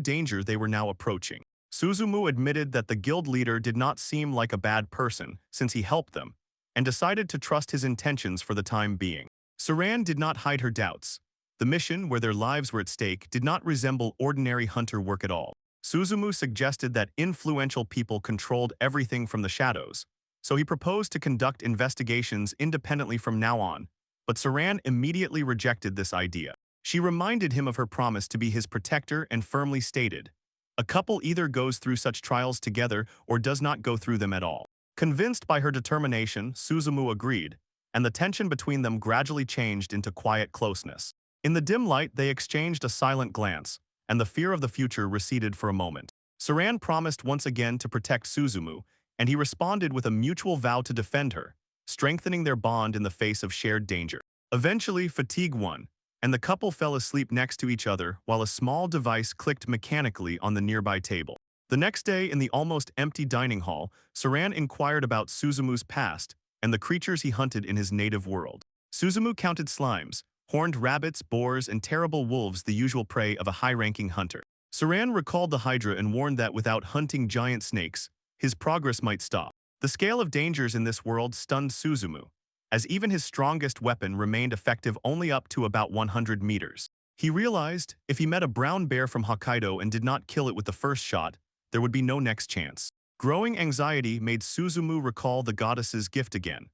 danger they were now approaching. Suzumu admitted that the guild leader did not seem like a bad person since he helped them, and decided to trust his intentions for the time being. Saran did not hide her doubts. The mission, where their lives were at stake, did not resemble ordinary hunter work at all. Suzumu suggested that influential people controlled everything from the shadows, so he proposed to conduct investigations independently from now on, but Saran immediately rejected this idea. She reminded him of her promise to be his protector and firmly stated, "A couple either goes through such trials together or does not go through them at all." Convinced by her determination, Suzumu agreed, and the tension between them gradually changed into quiet closeness. In the dim light, they exchanged a silent glance, and the fear of the future receded for a moment. Saran promised once again to protect Suzumu, and he responded with a mutual vow to defend her, strengthening their bond in the face of shared danger. Eventually, fatigue won, and the couple fell asleep next to each other while a small device clicked mechanically on the nearby table. The next day, in the almost empty dining hall, Saran inquired about Suzumu's past and the creatures he hunted in his native world. Suzumu counted slimes, horned rabbits, boars, and terrible wolves, the usual prey of a high-ranking hunter. Saran recalled the Hydra and warned that without hunting giant snakes, his progress might stop. The scale of dangers in this world stunned Suzumu, as even his strongest weapon remained effective only up to about 100 meters. He realized if he met a brown bear from Hokkaido and did not kill it with the first shot, there would be no next chance. Growing anxiety made Suzumu recall the goddess's gift again.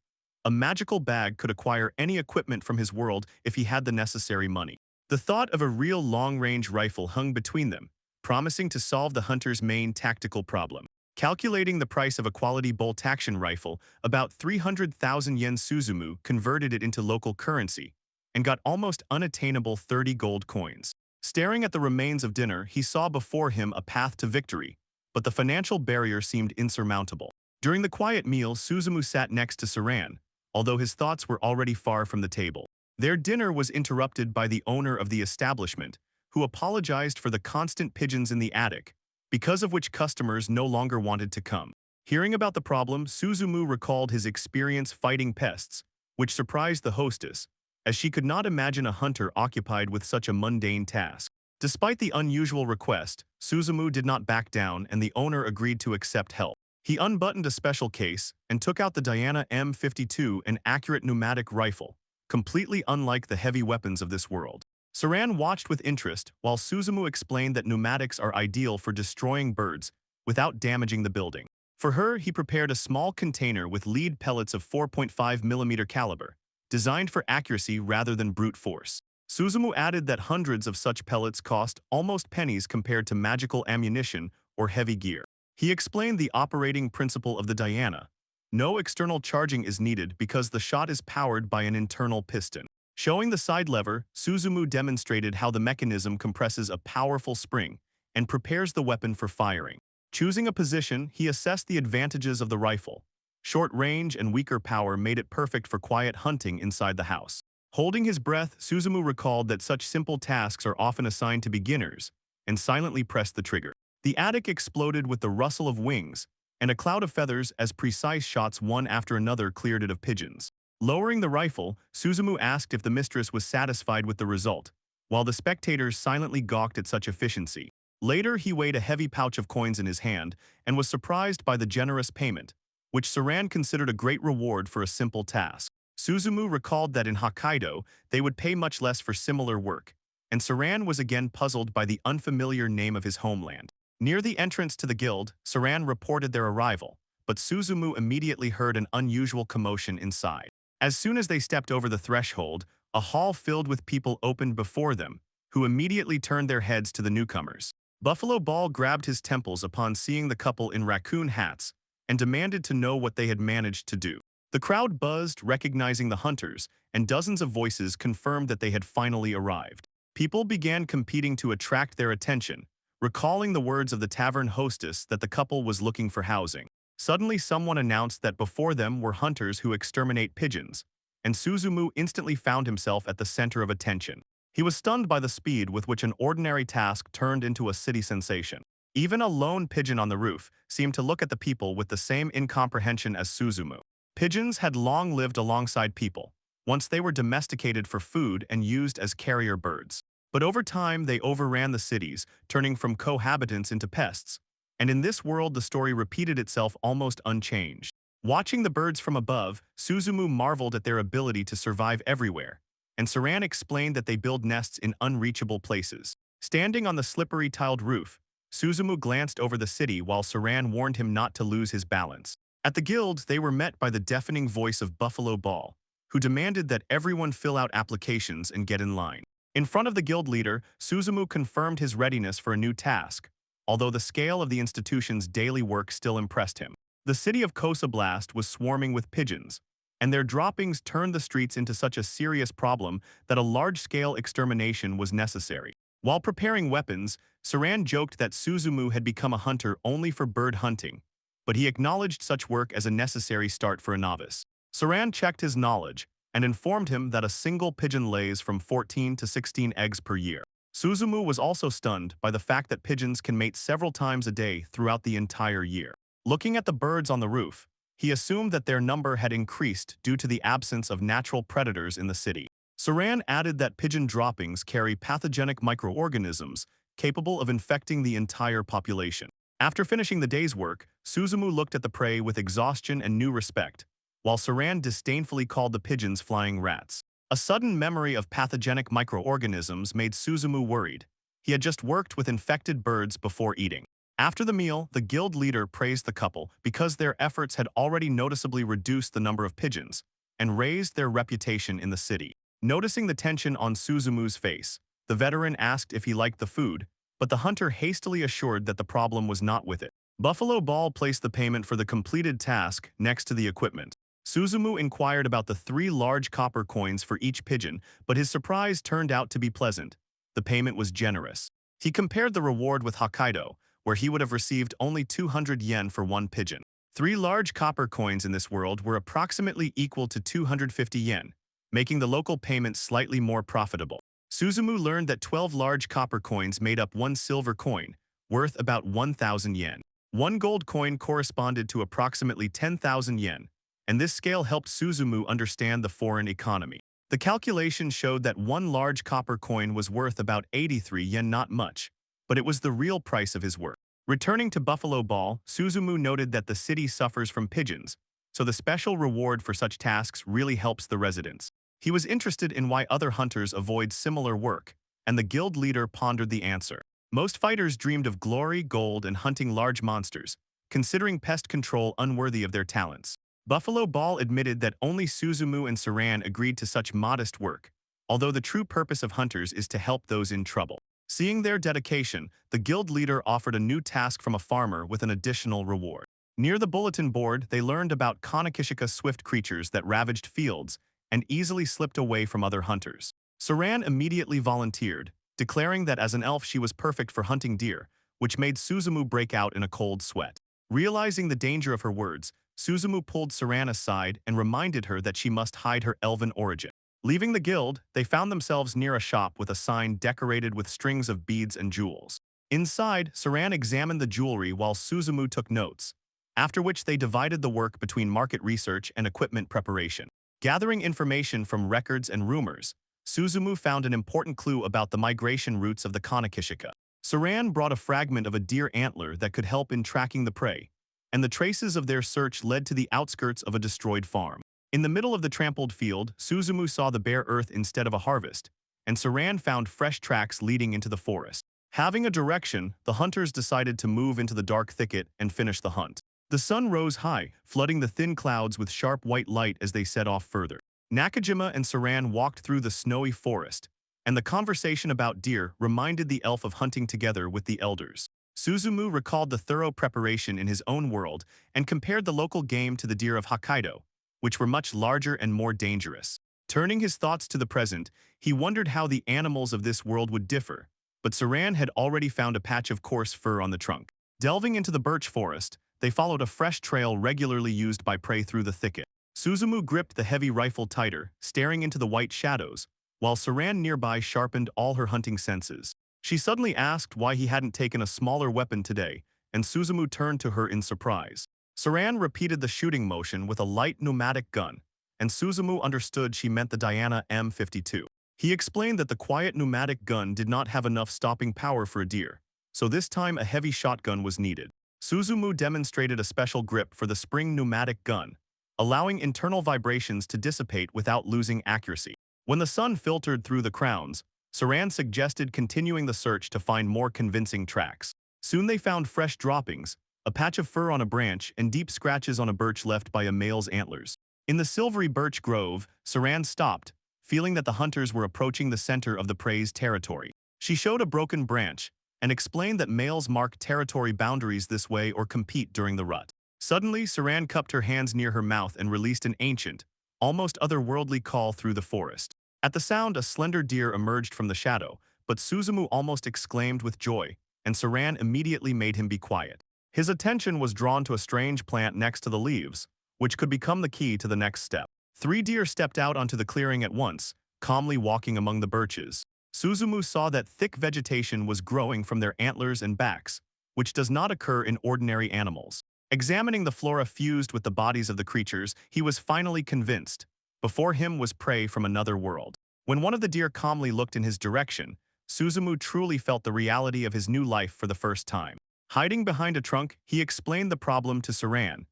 A magical bag could acquire any equipment from his world if he had the necessary money. The thought of a real long-range rifle hung between them, promising to solve the hunter's main tactical problem. Calculating the price of a quality bolt-action rifle, about 300,000 yen, Suzumu converted it into local currency and got almost unattainable 30 gold coins. Staring at the remains of dinner, he saw before him a path to victory, but the financial barrier seemed insurmountable. During the quiet meal, Suzumu sat next to Saran, although his thoughts were already far from the table. Their dinner was interrupted by the owner of the establishment, who apologized for the constant pigeons in the attic, because of which customers no longer wanted to come. Hearing about the problem, Suzumu recalled his experience fighting pests, which surprised the hostess, as she could not imagine a hunter occupied with such a mundane task. Despite the unusual request, Suzumu did not back down and the owner agreed to accept help. He unbuttoned a special case and took out the Diana M870, an accurate pneumatic rifle, completely unlike the heavy weapons of this world. Saran watched with interest while Suzumu explained that pneumatics are ideal for destroying birds without damaging the building. For her, he prepared a small container with lead pellets of 4.5mm caliber, designed for accuracy rather than brute force. Suzumu added that hundreds of such pellets cost almost pennies compared to magical ammunition or heavy gear. He explained the operating principle of the Diana. No external charging is needed because the shot is powered by an internal piston. Showing the side lever, Suzumu demonstrated how the mechanism compresses a powerful spring and prepares the weapon for firing. Choosing a position, he assessed the advantages of the rifle. Short range and weaker power made it perfect for quiet hunting inside the house. Holding his breath, Suzumu recalled that such simple tasks are often assigned to beginners and silently pressed the trigger. The attic exploded with the rustle of wings, and a cloud of feathers as precise shots one after another cleared it of pigeons. Lowering the rifle, Suzumu asked if the mistress was satisfied with the result, while the spectators silently gawked at such efficiency. Later, he weighed a heavy pouch of coins in his hand and was surprised by the generous payment, which Saran considered a great reward for a simple task. Suzumu recalled that in Hokkaido, they would pay much less for similar work, and Saran was again puzzled by the unfamiliar name of his homeland. Near the entrance to the guild, Saran reported their arrival, but Suzumu immediately heard an unusual commotion inside. As soon as they stepped over the threshold, a hall filled with people opened before them, who immediately turned their heads to the newcomers. Buffalo Ball grabbed his temples upon seeing the couple in raccoon hats and demanded to know what they had managed to do. The crowd buzzed, recognizing the hunters, and dozens of voices confirmed that they had finally arrived. People began competing to attract their attention, recalling the words of the tavern hostess that the couple was looking for housing. Suddenly, someone announced that before them were hunters who exterminate pigeons, and Suzumu instantly found himself at the center of attention. He was stunned by the speed with which an ordinary task turned into a city sensation. Even a lone pigeon on the roof seemed to look at the people with the same incomprehension as Suzumu. Pigeons had long lived alongside people. Once they were domesticated for food and used as carrier birds. But over time, they overran the cities, turning from cohabitants into pests. And in this world, the story repeated itself almost unchanged. Watching the birds from above, Suzumu marveled at their ability to survive everywhere, and Saran explained that they build nests in unreachable places. Standing on the slippery tiled roof, Suzumu glanced over the city while Saran warned him not to lose his balance. At the guild, they were met by the deafening voice of Buffalo Ball, who demanded that everyone fill out applications and get in line. In front of the guild leader, Suzumu confirmed his readiness for a new task, although the scale of the institution's daily work still impressed him. The city of Kosa Blast was swarming with pigeons, and their droppings turned the streets into such a serious problem that a large-scale extermination was necessary. While preparing weapons, Saran joked that Suzumu had become a hunter only for bird hunting, but he acknowledged such work as a necessary start for a novice. Saran checked his knowledge and informed him that a single pigeon lays from 14 to 16 eggs per year. Suzumu was also stunned by the fact that pigeons can mate several times a day throughout the entire year. Looking at the birds on the roof, he assumed that their number had increased due to the absence of natural predators in the city. Saran added that pigeon droppings carry pathogenic microorganisms capable of infecting the entire population. After finishing the day's work, Suzumu looked at the prey with exhaustion and new respect, while Saran disdainfully called the pigeons flying rats. A sudden memory of pathogenic microorganisms made Suzumu worried. He had just worked with infected birds before eating. After the meal, the guild leader praised the couple because their efforts had already noticeably reduced the number of pigeons and raised their reputation in the city. Noticing the tension on Suzumu's face, the veteran asked if he liked the food, but the hunter hastily assured that the problem was not with it. Buffalo Ball placed the payment for the completed task next to the equipment. Suzumu inquired about the 3 large copper coins for each pigeon, but his surprise turned out to be pleasant. The payment was generous. He compared the reward with Hokkaido, where he would have received only 200 yen for 1 pigeon. 3 large copper coins in this world were approximately equal to 250 yen, making the local payment slightly more profitable. Suzumu learned that 12 large copper coins made up 1 silver coin, worth about 1,000 yen. 1 gold coin corresponded to approximately 10,000 yen, and this scale helped Suzumu understand the foreign economy. The calculation showed that 1 large copper coin was worth about 83 yen, not much, but it was the real price of his work. Returning to Buffalo Ball, Suzumu noted that the city suffers from pigeons, so the special reward for such tasks really helps the residents. He was interested in why other hunters avoid similar work, and the guild leader pondered the answer. Most fighters dreamed of glory, gold, and hunting large monsters, considering pest control unworthy of their talents. Buffalo Ball admitted that only Suzumu and Saran agreed to such modest work, although the true purpose of hunters is to help those in trouble. Seeing their dedication, the guild leader offered a new task from a farmer with an additional reward. Near the bulletin board, they learned about Konakishika swift creatures that ravaged fields and easily slipped away from other hunters. Saran immediately volunteered, declaring that as an elf she was perfect for hunting deer, which made Suzumu break out in a cold sweat. Realizing the danger of her words, Suzumu pulled Saran aside and reminded her that she must hide her elven origin. Leaving the guild, they found themselves near a shop with a sign decorated with strings of beads and jewels. Inside, Saran examined the jewelry while Suzumu took notes, after which they divided the work between market research and equipment preparation. Gathering information from records and rumors, Suzumu found an important clue about the migration routes of the Kanekishika. Saran brought a fragment of a deer antler that could help in tracking the prey, and the traces of their search led to the outskirts of a destroyed farm. In the middle of the trampled field, Suzumu saw the bare earth instead of a harvest, and Saran found fresh tracks leading into the forest. Having a direction, the hunters decided to move into the dark thicket and finish the hunt. The sun rose high, flooding the thin clouds with sharp white light as they set off further. Nakajima and Saran walked through the snowy forest, and the conversation about deer reminded the elf of hunting together with the elders. Suzumu recalled the thorough preparation in his own world and compared the local game to the deer of Hokkaido, which were much larger and more dangerous. Turning his thoughts to the present, he wondered how the animals of this world would differ, but Saran had already found a patch of coarse fur on the trunk. Delving into the birch forest, they followed a fresh trail regularly used by prey through the thicket. Suzumu gripped the heavy rifle tighter, staring into the white shadows, while Saran nearby sharpened all her hunting senses. She suddenly asked why he hadn't taken a smaller weapon today, and Suzumu turned to her in surprise. Saran repeated the shooting motion with a light pneumatic gun, and Suzumu understood she meant the Diana M52. He explained that the quiet pneumatic gun did not have enough stopping power for a deer, so this time a heavy shotgun was needed. Suzumu demonstrated a special grip for the spring pneumatic gun, allowing internal vibrations to dissipate without losing accuracy. When the sun filtered through the crowns, Saran suggested continuing the search to find more convincing tracks. Soon they found fresh droppings, a patch of fur on a branch, and deep scratches on a birch left by a male's antlers. In the silvery birch grove, Saran stopped, feeling that the hunters were approaching the center of the prey's territory. She showed a broken branch and explained that males mark territory boundaries this way or compete during the rut. Suddenly, Saran cupped her hands near her mouth and released an ancient, almost otherworldly call through the forest. At the sound, a slender deer emerged from the shadow, but Suzumu almost exclaimed with joy, and Saran immediately made him be quiet. His attention was drawn to a strange plant next to the leaves, which could become the key to the next step. 3 deer stepped out onto the clearing at once, calmly walking among the birches. Suzumu saw that thick vegetation was growing from their antlers and backs, which does not occur in ordinary animals. Examining the flora fused with the bodies of the creatures, he was finally convinced. Before him was prey from another world. When one of the deer calmly looked in his direction, Suzumu truly felt the reality of his new life for the first time. Hiding behind a trunk, he explained the problem to Saran.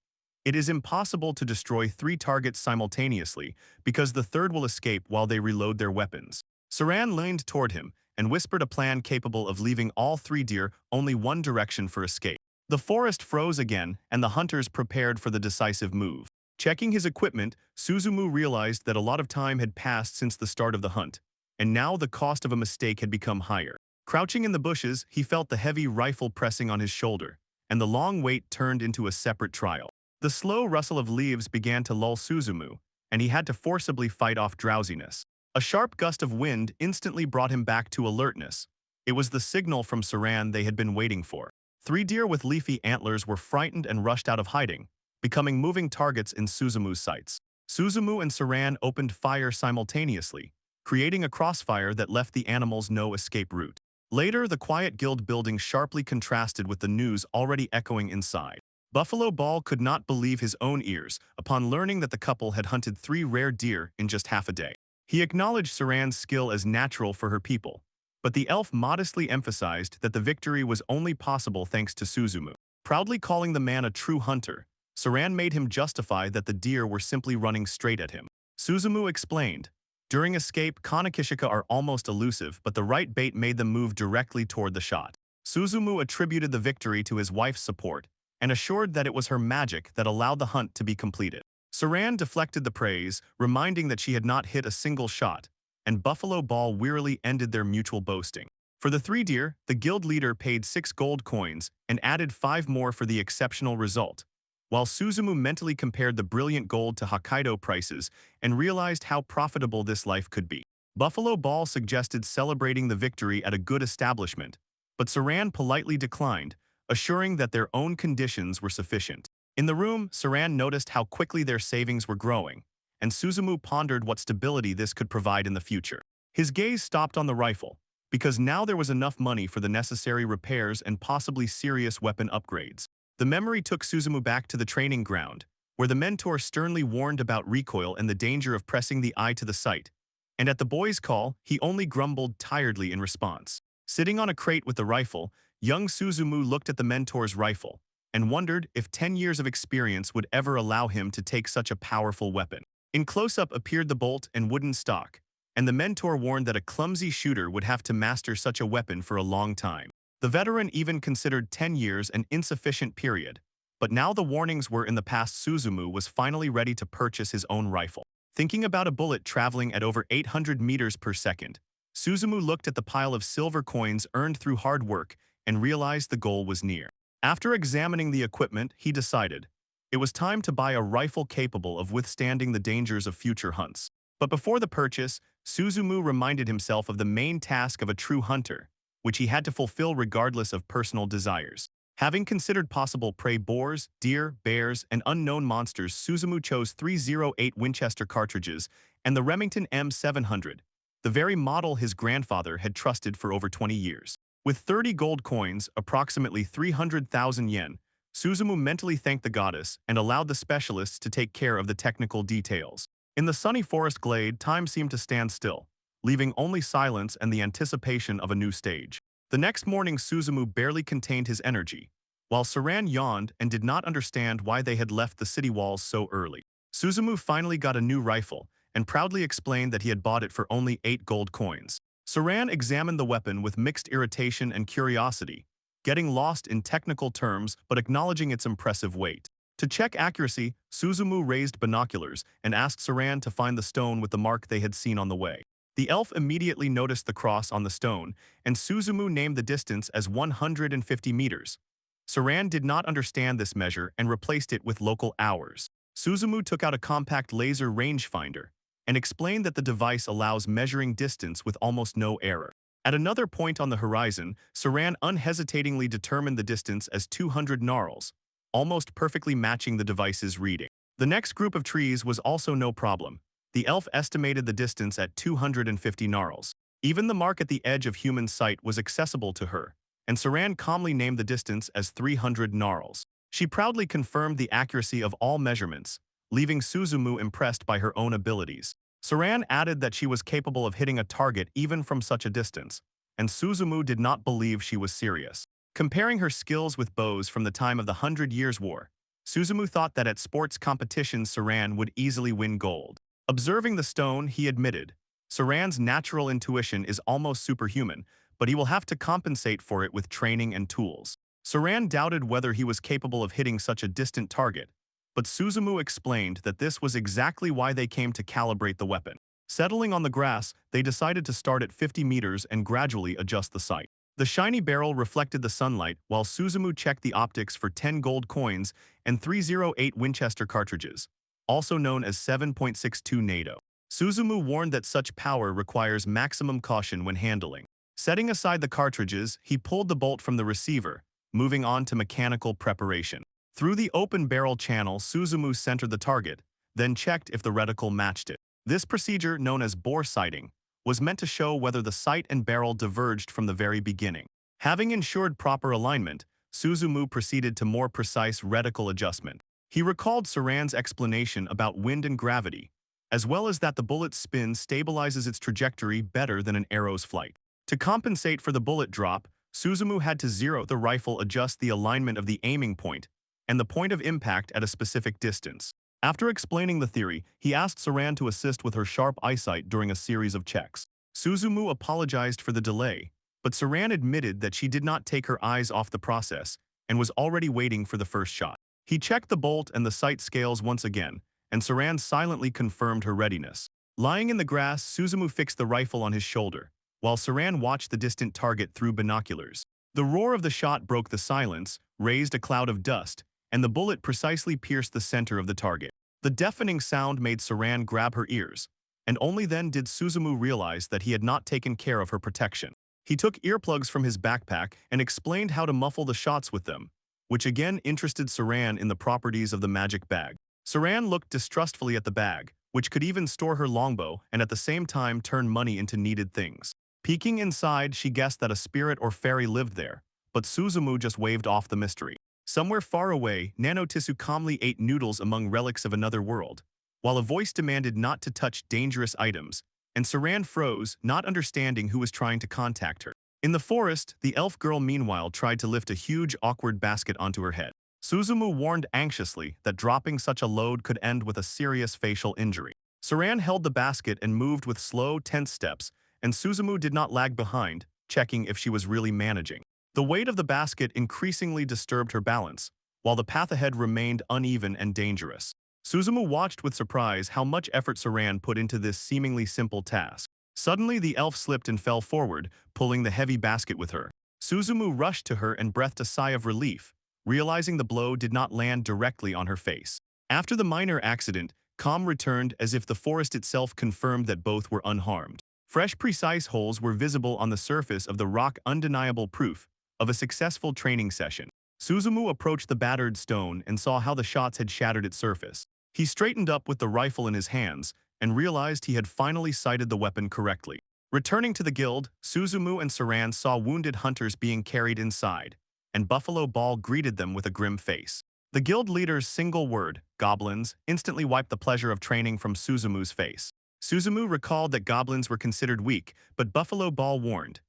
It is impossible to destroy 3 targets simultaneously because the third will escape while they reload their weapons. Saran leaned toward him and whispered a plan capable of leaving all 3 deer only one direction for escape. The forest froze again, and the hunters prepared for the decisive move. Checking his equipment, Suzumu realized that a lot of time had passed since the start of the hunt, and now the cost of a mistake had become higher. Crouching in the bushes, he felt the heavy rifle pressing on his shoulder, and the long wait turned into a separate trial. The slow rustle of leaves began to lull Suzumu, and he had to forcibly fight off drowsiness. A sharp gust of wind instantly brought him back to alertness. It was the signal from Saran they had been waiting for. 3 deer with leafy antlers were frightened and rushed out of hiding, becoming moving targets in Suzumu's sights. Suzumu and Saran opened fire simultaneously, creating a crossfire that left the animals no escape route. Later, the quiet guild building sharply contrasted with the news already echoing inside. Buffalo Ball could not believe his own ears upon learning that the couple had hunted 3 rare deer in just half a day. He acknowledged Saran's skill as natural for her people, but the elf modestly emphasized that the victory was only possible thanks to Suzumu. Proudly calling the man a true hunter, Saran made him justify that the deer were simply running straight at him. Suzumu explained, during escape, Kanekishika are almost elusive, but the right bait made them move directly toward the shot. Suzumu attributed the victory to his wife's support and assured that it was her magic that allowed the hunt to be completed. Saran deflected the praise, reminding that she had not hit a single shot, and Buffalo Ball wearily ended their mutual boasting. For the 3 deer, the guild leader paid 6 gold coins and added 5 more for the exceptional result, while Suzumu mentally compared the brilliant gold to Hokkaido prices and realized how profitable this life could be. Buffalo Ball suggested celebrating the victory at a good establishment, but Saran politely declined, assuring that their own conditions were sufficient. In the room, Saran noticed how quickly their savings were growing, and Suzumu pondered what stability this could provide in the future. His gaze stopped on the rifle, because now there was enough money for the necessary repairs and possibly serious weapon upgrades. The memory took Suzumu back to the training ground, where the mentor sternly warned about recoil and the danger of pressing the eye to the sight. And at the boy's call, he only grumbled tiredly in response. Sitting on a crate with the rifle, young Suzumu looked at the mentor's rifle and wondered if 10 years of experience would ever allow him to take such a powerful weapon. In close-up appeared the bolt and wooden stock, and the mentor warned that a clumsy shooter would have to master such a weapon for a long time. The veteran even considered 10 years an insufficient period, but now the warnings were in the past. Suzumu was finally ready to purchase his own rifle. Thinking about a bullet traveling at over 800 meters per second, Suzumu looked at the pile of silver coins earned through hard work and realized the goal was near. After examining the equipment, he decided it was time to buy a rifle capable of withstanding the dangers of future hunts. But before the purchase, Suzumu reminded himself of the main task of a true hunter, which he had to fulfill regardless of personal desires. Having considered possible prey boars, deer, bears, and unknown monsters, Suzumu chose 308 Winchester cartridges and the Remington M700, the very model his grandfather had trusted for over 20 years. With 30 gold coins, approximately 300,000 yen, Suzumu mentally thanked the goddess and allowed the specialists to take care of the technical details. In the sunny forest glade, time seemed to stand still, leaving only silence and the anticipation of a new stage. The next morning, Suzumu barely contained his energy, while Saran yawned and did not understand why they had left the city walls so early. Suzumu finally got a new rifle and proudly explained that he had bought it for only 8 gold coins. Saran examined the weapon with mixed irritation and curiosity, getting lost in technical terms but acknowledging its impressive weight. To check accuracy, Suzumu raised binoculars and asked Saran to find the stone with the mark they had seen on the way. The elf immediately noticed the cross on the stone, and Suzumu named the distance as 150 meters. Saran did not understand this measure and replaced it with local hours. Suzumu took out a compact laser rangefinder and explained that the device allows measuring distance with almost no error. At another point on the horizon, Saran unhesitatingly determined the distance as 200 gnarls, almost perfectly matching the device's reading. The next group of trees was also no problem. The elf estimated the distance at 250 gnarls. Even the mark at the edge of human sight was accessible to her, and Saran calmly named the distance as 300 gnarls. She proudly confirmed the accuracy of all measurements, leaving Suzumu impressed by her own abilities. Saran added that she was capable of hitting a target even from such a distance, and Suzumu did not believe she was serious. Comparing her skills with bows from the time of the 100 Years' War, Suzumu thought that at sports competitions Saran would easily win gold. Observing the stone, he admitted, Saran's natural intuition is almost superhuman, but he will have to compensate for it with training and tools. Saran doubted whether he was capable of hitting such a distant target, but Suzumu explained that this was exactly why they came to calibrate the weapon. Settling on the grass, they decided to start at 50 meters and gradually adjust the sight. The shiny barrel reflected the sunlight while Suzumu checked the optics for 10 gold coins and 308 Winchester cartridges, also known as 7.62 NATO. Suzumu warned that such power requires maximum caution when handling. Setting aside the cartridges, he pulled the bolt from the receiver, moving on to mechanical preparation. Through the open barrel channel, Suzumu centered the target, then checked if the reticle matched it. This procedure, known as bore sighting, was meant to show whether the sight and barrel diverged from the very beginning. Having ensured proper alignment, Suzumu proceeded to more precise reticle adjustment. He recalled Saran's explanation about wind and gravity, as well as that the bullet's spin stabilizes its trajectory better than an arrow's flight. To compensate for the bullet drop, Suzumu had to zero the rifle, adjust the alignment of the aiming point and the point of impact at a specific distance. After explaining the theory, he asked Saran to assist with her sharp eyesight during a series of checks. Suzumu apologized for the delay, but Saran admitted that she did not take her eyes off the process and was already waiting for the first shot. He checked the bolt and the sight scales once again, and Saran silently confirmed her readiness. Lying in the grass, Suzumu fixed the rifle on his shoulder, while Saran watched the distant target through binoculars. The roar of the shot broke the silence, raised a cloud of dust, and the bullet precisely pierced the center of the target. The deafening sound made Saran grab her ears, and only then did Suzumu realize that he had not taken care of her protection. He took earplugs from his backpack and explained how to muffle the shots with them, which again interested Saran in the properties of the magic bag. Saran looked distrustfully at the bag, which could even store her longbow and at the same time turn money into needed things. Peeking inside, she guessed that a spirit or fairy lived there, but Suzumu just waved off the mystery. Somewhere far away, Nanotisu calmly ate noodles among relics of another world, while a voice demanded not to touch dangerous items, and Saran froze, not understanding who was trying to contact her. In the forest, the elf girl meanwhile tried to lift a huge awkward basket onto her head. Suzumu warned anxiously that dropping such a load could end with a serious facial injury. Saran held the basket and moved with slow, tense steps, and Suzumu did not lag behind, checking if she was really managing. The weight of the basket increasingly disturbed her balance, while the path ahead remained uneven and dangerous. Suzumu watched with surprise how much effort Saran put into this seemingly simple task. Suddenly the elf slipped and fell forward, pulling the heavy basket with her. Suzumu rushed to her and breathed a sigh of relief, realizing the blow did not land directly on her face. After the minor accident, calm returned as if the forest itself confirmed that both were unharmed. Fresh precise holes were visible on the surface of the rock, undeniable proof of a successful training session. Suzumu approached the battered stone and saw how the shots had shattered its surface. He straightened up with the rifle in his hands and realized he had finally sighted the weapon correctly. Returning to the guild, Suzumu and Saran saw wounded hunters being carried inside, and Buffalo Ball greeted them with a grim face. The guild leader's single word, goblins, instantly wiped the pleasure of training from Suzumu's face. Suzumu recalled that goblins were considered weak, but Buffalo Ball warned,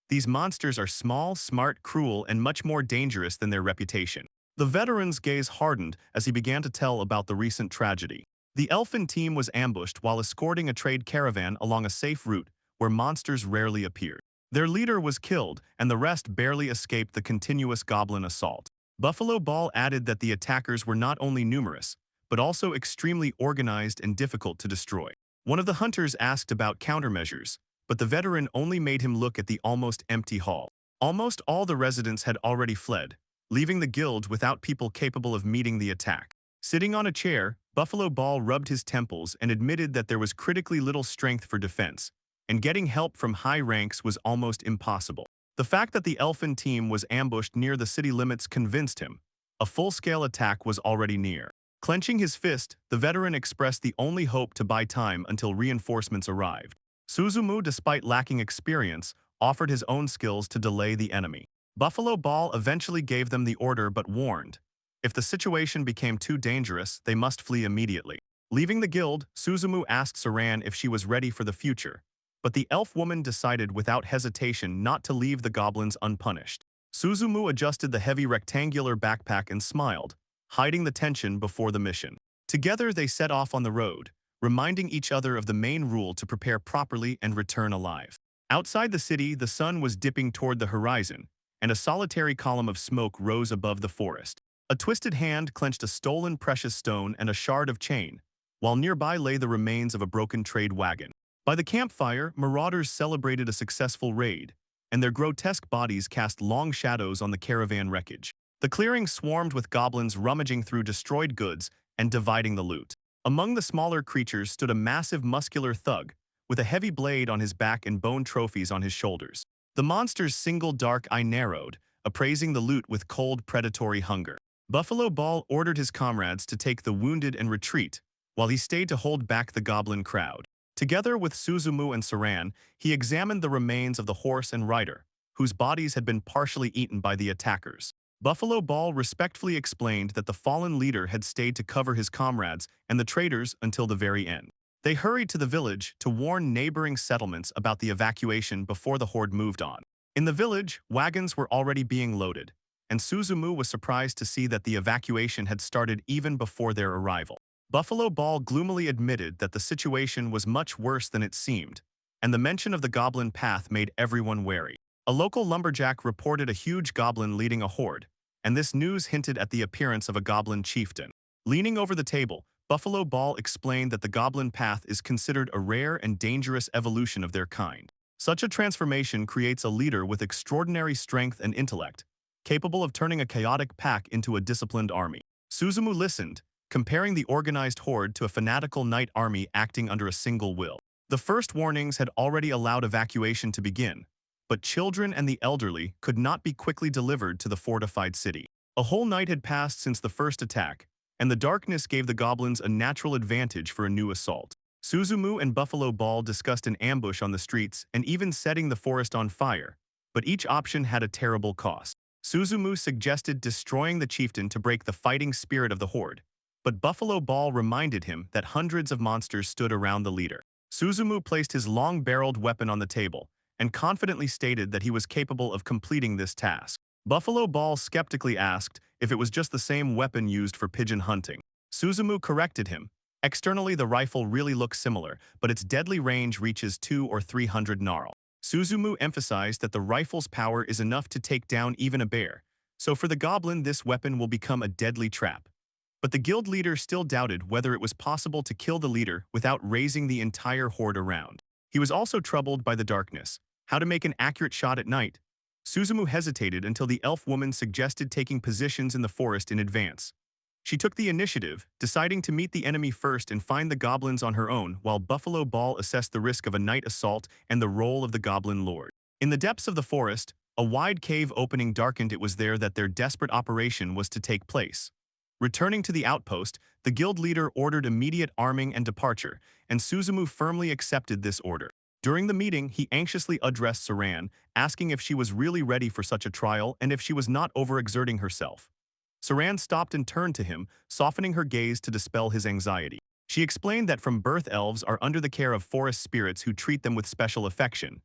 "These monsters are small, smart, cruel, and much more dangerous than their reputation." The veteran's gaze hardened as he began to tell about the recent tragedy. The elfin team was ambushed while escorting a trade caravan along a safe route where monsters rarely appeared. Their leader was killed, and the rest barely escaped the continuous goblin assault. Buffalo Ball added that the attackers were not only numerous, but also extremely organized and difficult to destroy. One of the hunters asked about countermeasures, but the veteran only made him look at the almost empty hall. Almost all the residents had already fled, leaving the guild without people capable of meeting the attack. Sitting on a chair, Buffalo Ball rubbed his temples and admitted that there was critically little strength for defense, and getting help from high ranks was almost impossible. The fact that the elfin team was ambushed near the city limits convinced him. A full-scale attack was already near. Clenching his fist, the veteran expressed the only hope to buy time until reinforcements arrived. Suzumu, despite lacking experience, offered his own skills to delay the enemy. Buffalo Ball eventually gave them the order but warned, if the situation became too dangerous, they must flee immediately. Leaving the guild, Suzumu asked Saran if she was ready for the future, but the elf woman decided without hesitation not to leave the goblins unpunished. Suzumu adjusted the heavy rectangular backpack and smiled, hiding the tension before the mission. Together they set off on the road, reminding each other of the main rule to prepare properly and return alive. Outside the city, the sun was dipping toward the horizon, and a solitary column of smoke rose above the forest. A twisted hand clenched a stolen precious stone and a shard of chain, while nearby lay the remains of a broken trade wagon. By the campfire, marauders celebrated a successful raid, and their grotesque bodies cast long shadows on the caravan wreckage. The clearing swarmed with goblins rummaging through destroyed goods and dividing the loot. Among the smaller creatures stood a massive muscular thug, with a heavy blade on his back and bone trophies on his shoulders. The monster's single dark eye narrowed, appraising the loot with cold predatory hunger. Buffalo Ball ordered his comrades to take the wounded and retreat, while he stayed to hold back the goblin crowd. Together with Suzumu and Saran, he examined the remains of the horse and rider, whose bodies had been partially eaten by the attackers. Buffalo Ball respectfully explained that the fallen leader had stayed to cover his comrades and the traders until the very end. They hurried to the village to warn neighboring settlements about the evacuation before the horde moved on. In the village, wagons were already being loaded, and Suzumu was surprised to see that the evacuation had started even before their arrival. Buffalo Ball gloomily admitted that the situation was much worse than it seemed, and the mention of the goblin path made everyone wary. A local lumberjack reported a huge goblin leading a horde, and this news hinted at the appearance of a goblin chieftain. Leaning over the table, Buffalo Ball explained that the goblin path is considered a rare and dangerous evolution of their kind. Such a transformation creates a leader with extraordinary strength and intellect, capable of turning a chaotic pack into a disciplined army. Suzumu listened, comparing the organized horde to a fanatical knight army acting under a single will. The first warnings had already allowed evacuation to begin, but children and the elderly could not be quickly delivered to the fortified city. A whole night had passed since the first attack, and the darkness gave the goblins a natural advantage for a new assault. Suzumu and Buffalo Ball discussed an ambush on the streets and even setting the forest on fire, but each option had a terrible cost. Suzumu suggested destroying the chieftain to break the fighting spirit of the horde, but Buffalo Ball reminded him that hundreds of monsters stood around the leader. Suzumu placed his long-barreled weapon on the table and confidently stated that he was capable of completing this task. Buffalo Ball skeptically asked if it was just the same weapon used for pigeon hunting. Suzumu corrected him. Externally, the rifle really looks similar, but its deadly range reaches 200 or 300 gnarl. Suzumu emphasized that the rifle's power is enough to take down even a bear, so for the goblin this weapon will become a deadly trap. But the guild leader still doubted whether it was possible to kill the leader without raising the entire horde around. He was also troubled by the darkness. How to make an accurate shot at night? Suzumu hesitated until the elf woman suggested taking positions in the forest in advance. She took the initiative, deciding to meet the enemy first and find the goblins on her own, while Buffalo Ball assessed the risk of a night assault and the role of the goblin lord. In the depths of the forest, a wide cave opening darkened. It was there that their desperate operation was to take place. Returning to the outpost, the guild leader ordered immediate arming and departure, and Suzumu firmly accepted this order. During the meeting, he anxiously addressed Saran, asking if she was really ready for such a trial and if she was not overexerting herself. Saran stopped and turned to him, softening her gaze to dispel his anxiety. She explained that from birth elves are under the care of forest spirits who treat them with special affection.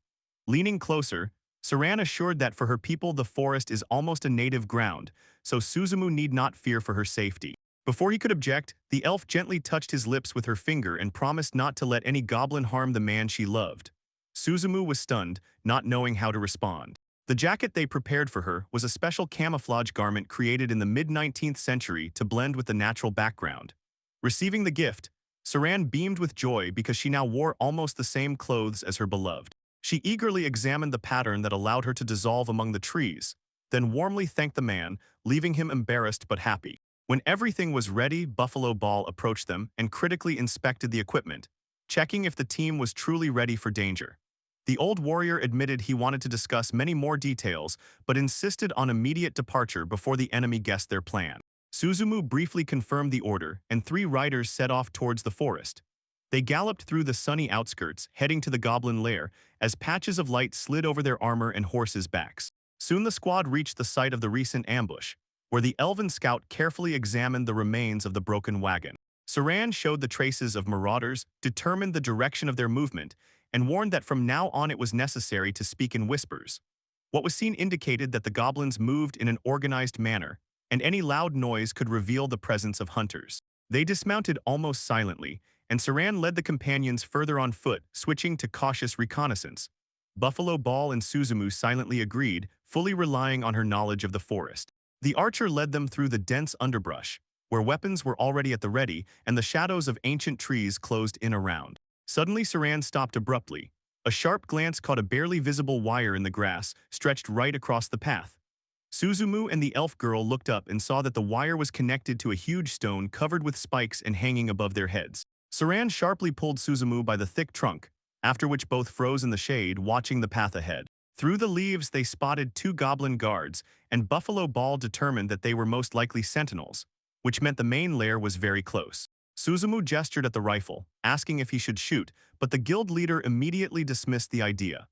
Leaning closer, Saran assured that for her people the forest is almost a native ground, so Suzumu need not fear for her safety. Before he could object, the elf gently touched his lips with her finger and promised not to let any goblin harm the man she loved. Suzumu was stunned, not knowing how to respond. The jacket they prepared for her was a special camouflage garment created in the mid-19th century to blend with the natural background. Receiving the gift, Saran beamed with joy because she now wore almost the same clothes as her beloved. She eagerly examined the pattern that allowed her to dissolve among the trees, then warmly thanked the man, leaving him embarrassed but happy. When everything was ready, Buffalo Ball approached them and critically inspected the equipment, checking if the team was truly ready for danger. The old warrior admitted he wanted to discuss many more details, but insisted on immediate departure before the enemy guessed their plan. Suzumu briefly confirmed the order, and 3 riders set off towards the forest. They galloped through the sunny outskirts, heading to the goblin lair, as patches of light slid over their armor and horses' backs. Soon the squad reached the site of the recent ambush, where the elven scout carefully examined the remains of the broken wagon. Saran showed the traces of marauders, determined the direction of their movement, and warned that from now on it was necessary to speak in whispers. What was seen indicated that the goblins moved in an organized manner, and any loud noise could reveal the presence of hunters. They dismounted almost silently, and Saran led the companions further on foot, switching to cautious reconnaissance. Buffalo Ball and Suzumu silently agreed, fully relying on her knowledge of the forest. The archer led them through the dense underbrush, where weapons were already at the ready and the shadows of ancient trees closed in around. Suddenly Saran stopped abruptly. A sharp glance caught a barely visible wire in the grass, stretched right across the path. Suzumu and the elf girl looked up and saw that the wire was connected to a huge stone covered with spikes and hanging above their heads. Saran sharply pulled Suzumu by the thick trunk, after which both froze in the shade, watching the path ahead. Through the leaves they spotted 2 goblin guards, and Buffalo Ball determined that they were most likely sentinels, which meant the main lair was very close. Suzumu gestured at the rifle, asking if he should shoot, but the guild leader immediately dismissed the idea.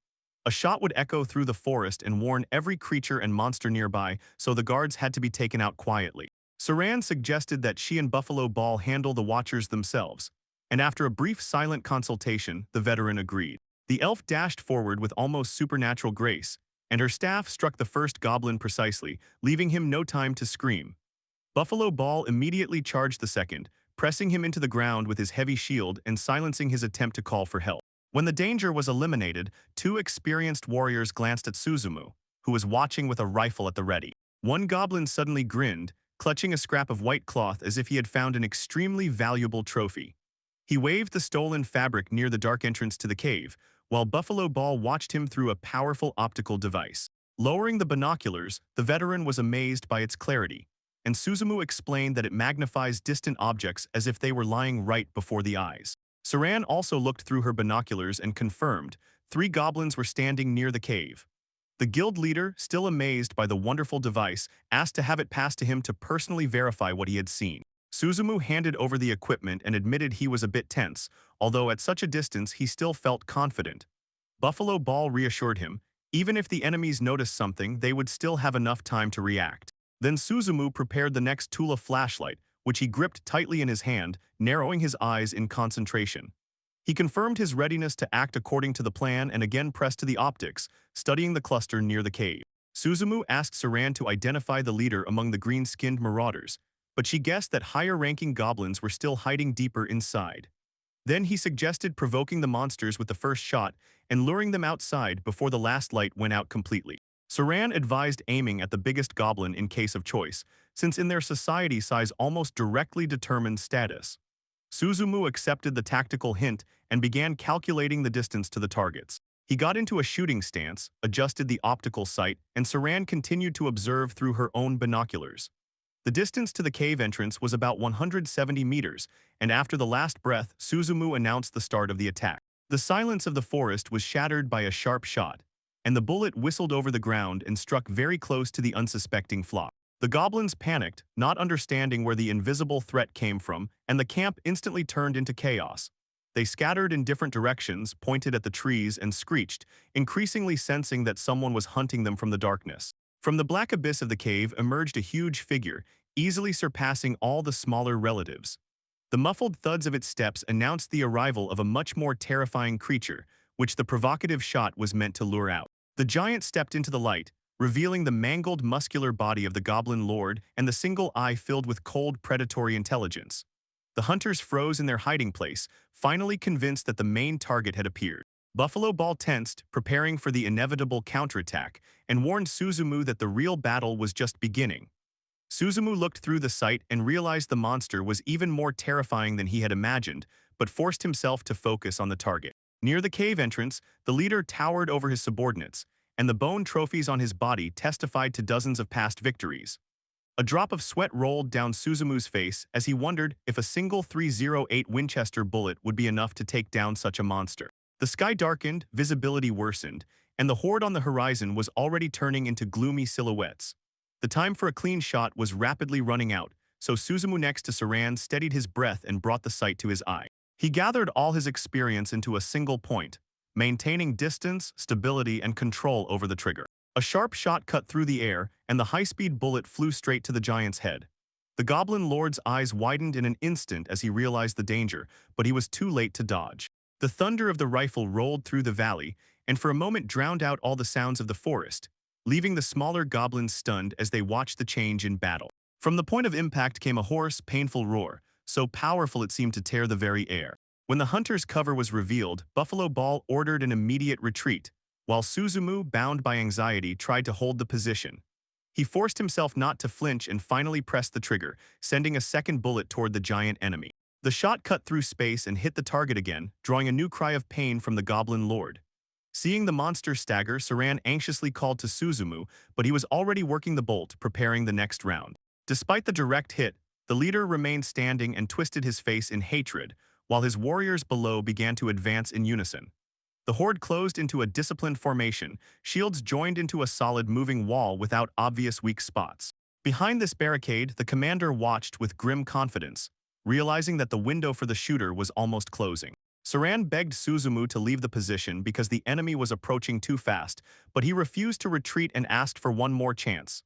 A shot would echo through the forest and warn every creature and monster nearby, so the guards had to be taken out quietly. Saran suggested that she and Buffalo Ball handle the watchers themselves, and after a brief silent consultation, the veteran agreed. The elf dashed forward with almost supernatural grace, and her staff struck the first goblin precisely, leaving him no time to scream. Buffalo Ball immediately charged the second, pressing him into the ground with his heavy shield and silencing his attempt to call for help. When the danger was eliminated, 2 experienced warriors glanced at Suzumu, who was watching with a rifle at the ready. One goblin suddenly grinned, clutching a scrap of white cloth as if he had found an extremely valuable trophy. He waved the stolen fabric near the dark entrance to the cave, while Buffalo Ball watched him through a powerful optical device. Lowering the binoculars, the veteran was amazed by its clarity, and Suzumu explained that it magnifies distant objects as if they were lying right before the eyes. Saran also looked through her binoculars and confirmed 3 goblins were standing near the cave. The guild leader, still amazed by the wonderful device, asked to have it passed to him to personally verify what he had seen. Suzumu handed over the equipment and admitted he was a bit tense, although at such a distance he still felt confident. Buffalo Ball reassured him, Even if the enemies noticed something, they would still have enough time to react. Then Suzumu prepared the next Tula flashlight, which he gripped tightly in his hand, narrowing his eyes in concentration. He confirmed his readiness to act according to the plan and again pressed to the optics, studying the cluster near the cave. Suzumu asked Saran to identify the leader among the green-skinned marauders, but she guessed that higher-ranking goblins were still hiding deeper inside. Then he suggested provoking the monsters with the first shot and luring them outside before the last light went out completely. Saran advised aiming at the biggest goblin in case of choice, since in their society size almost directly determines status. Suzumu accepted the tactical hint and began calculating the distance to the targets. He got into a shooting stance, adjusted the optical sight, and Saran continued to observe through her own binoculars. The distance to the cave entrance was about 170 meters, and after the last breath, Suzumu announced the start of the attack. The silence of the forest was shattered by a sharp shot, and the bullet whistled over the ground and struck very close to the unsuspecting flock. The goblins panicked, not understanding where the invisible threat came from, and the camp instantly turned into chaos. They scattered in different directions, pointed at the trees, and screeched, increasingly sensing that someone was hunting them from the darkness. From the black abyss of the cave emerged a huge figure, easily surpassing all the smaller relatives. The muffled thuds of its steps announced the arrival of a much more terrifying creature, which the provocative shot was meant to lure out. The giant stepped into the light, revealing the mangled muscular body of the goblin lord and the single eye filled with cold predatory intelligence. The hunters froze in their hiding place, finally convinced that the main target had appeared. Buffalo Ball tensed, preparing for the inevitable counterattack, and warned Suzumu that the real battle was just beginning. Suzumu looked through the sight and realized the monster was even more terrifying than he had imagined, but forced himself to focus on the target. Near the cave entrance, the leader towered over his subordinates, and the bone trophies on his body testified to dozens of past victories. A drop of sweat rolled down Suzumu's face as he wondered if a single .308 Winchester bullet would be enough to take down such a monster. The sky darkened, visibility worsened, and the horde on the horizon was already turning into gloomy silhouettes. The time for a clean shot was rapidly running out, so Suzumu next to Saran steadied his breath and brought the sight to his eye. He gathered all his experience into a single point, maintaining distance, stability, and control over the trigger. A sharp shot cut through the air, and the high-speed bullet flew straight to the giant's head. The goblin lord's eyes widened in an instant as he realized the danger, but he was too late to dodge. The thunder of the rifle rolled through the valley, and for a moment drowned out all the sounds of the forest, leaving the smaller goblins stunned as they watched the change in battle. From the point of impact came a hoarse, painful roar, so powerful it seemed to tear the very air. When the hunter's cover was revealed, Buffalo Ball ordered an immediate retreat, while Suzumu, bound by anxiety, tried to hold the position. He forced himself not to flinch and finally pressed the trigger, sending a second bullet toward the giant enemy. The shot cut through space and hit the target again, drawing a new cry of pain from the goblin lord. Seeing the monster stagger, Saran anxiously called to Suzumu, but he was already working the bolt, preparing the next round. Despite the direct hit, the leader remained standing and twisted his face in hatred, while his warriors below began to advance in unison. The horde closed into a disciplined formation, shields joined into a solid moving wall without obvious weak spots. Behind this barricade, the commander watched with grim confidence, realizing that the window for the shooter was almost closing. Saran begged Suzumu to leave the position because the enemy was approaching too fast, but he refused to retreat and asked for one more chance.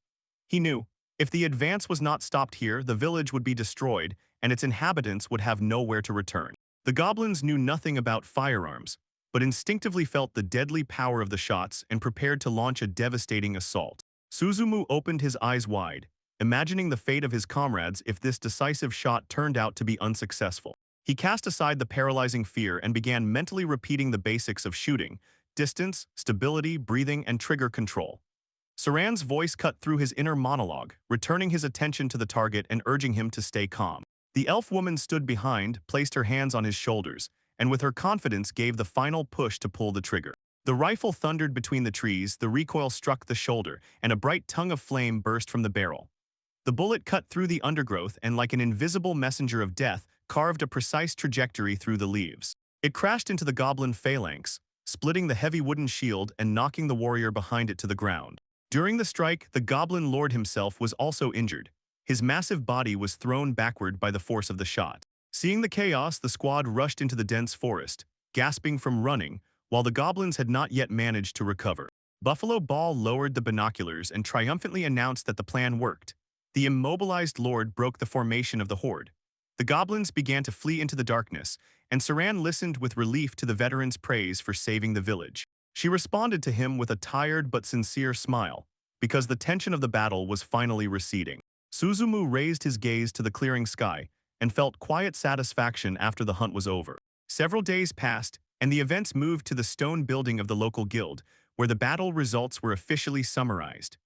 He knew, if the advance was not stopped here, the village would be destroyed, and its inhabitants would have nowhere to return. The goblins knew nothing about firearms, but instinctively felt the deadly power of the shots and prepared to launch a devastating assault. Suzumu opened his eyes wide, imagining the fate of his comrades if this decisive shot turned out to be unsuccessful. He cast aside the paralyzing fear and began mentally repeating the basics of shooting: distance, stability, breathing, and trigger control. Saran's voice cut through his inner monologue, returning his attention to the target and urging him to stay calm. The elf woman stood behind, placed her hands on his shoulders, and with her confidence gave the final push to pull the trigger. The rifle thundered between the trees, the recoil struck the shoulder, and a bright tongue of flame burst from the barrel. The bullet cut through the undergrowth and, like an invisible messenger of death, carved a precise trajectory through the leaves. It crashed into the goblin phalanx, splitting the heavy wooden shield and knocking the warrior behind it to the ground. During the strike, the goblin lord himself was also injured. His massive body was thrown backward by the force of the shot. Seeing the chaos, the squad rushed into the dense forest, gasping from running, while the goblins had not yet managed to recover. Buffalo Ball lowered the binoculars and triumphantly announced that the plan worked. The immobilized lord broke the formation of the horde. The goblins began to flee into the darkness, and Saran listened with relief to the veteran's praise for saving the village. She responded to him with a tired but sincere smile, because the tension of the battle was finally receding. Suzumu raised his gaze to the clearing sky and felt quiet satisfaction after the hunt was over. Several days passed, and the events moved to the stone building of the local guild, where the battle results were officially summarized.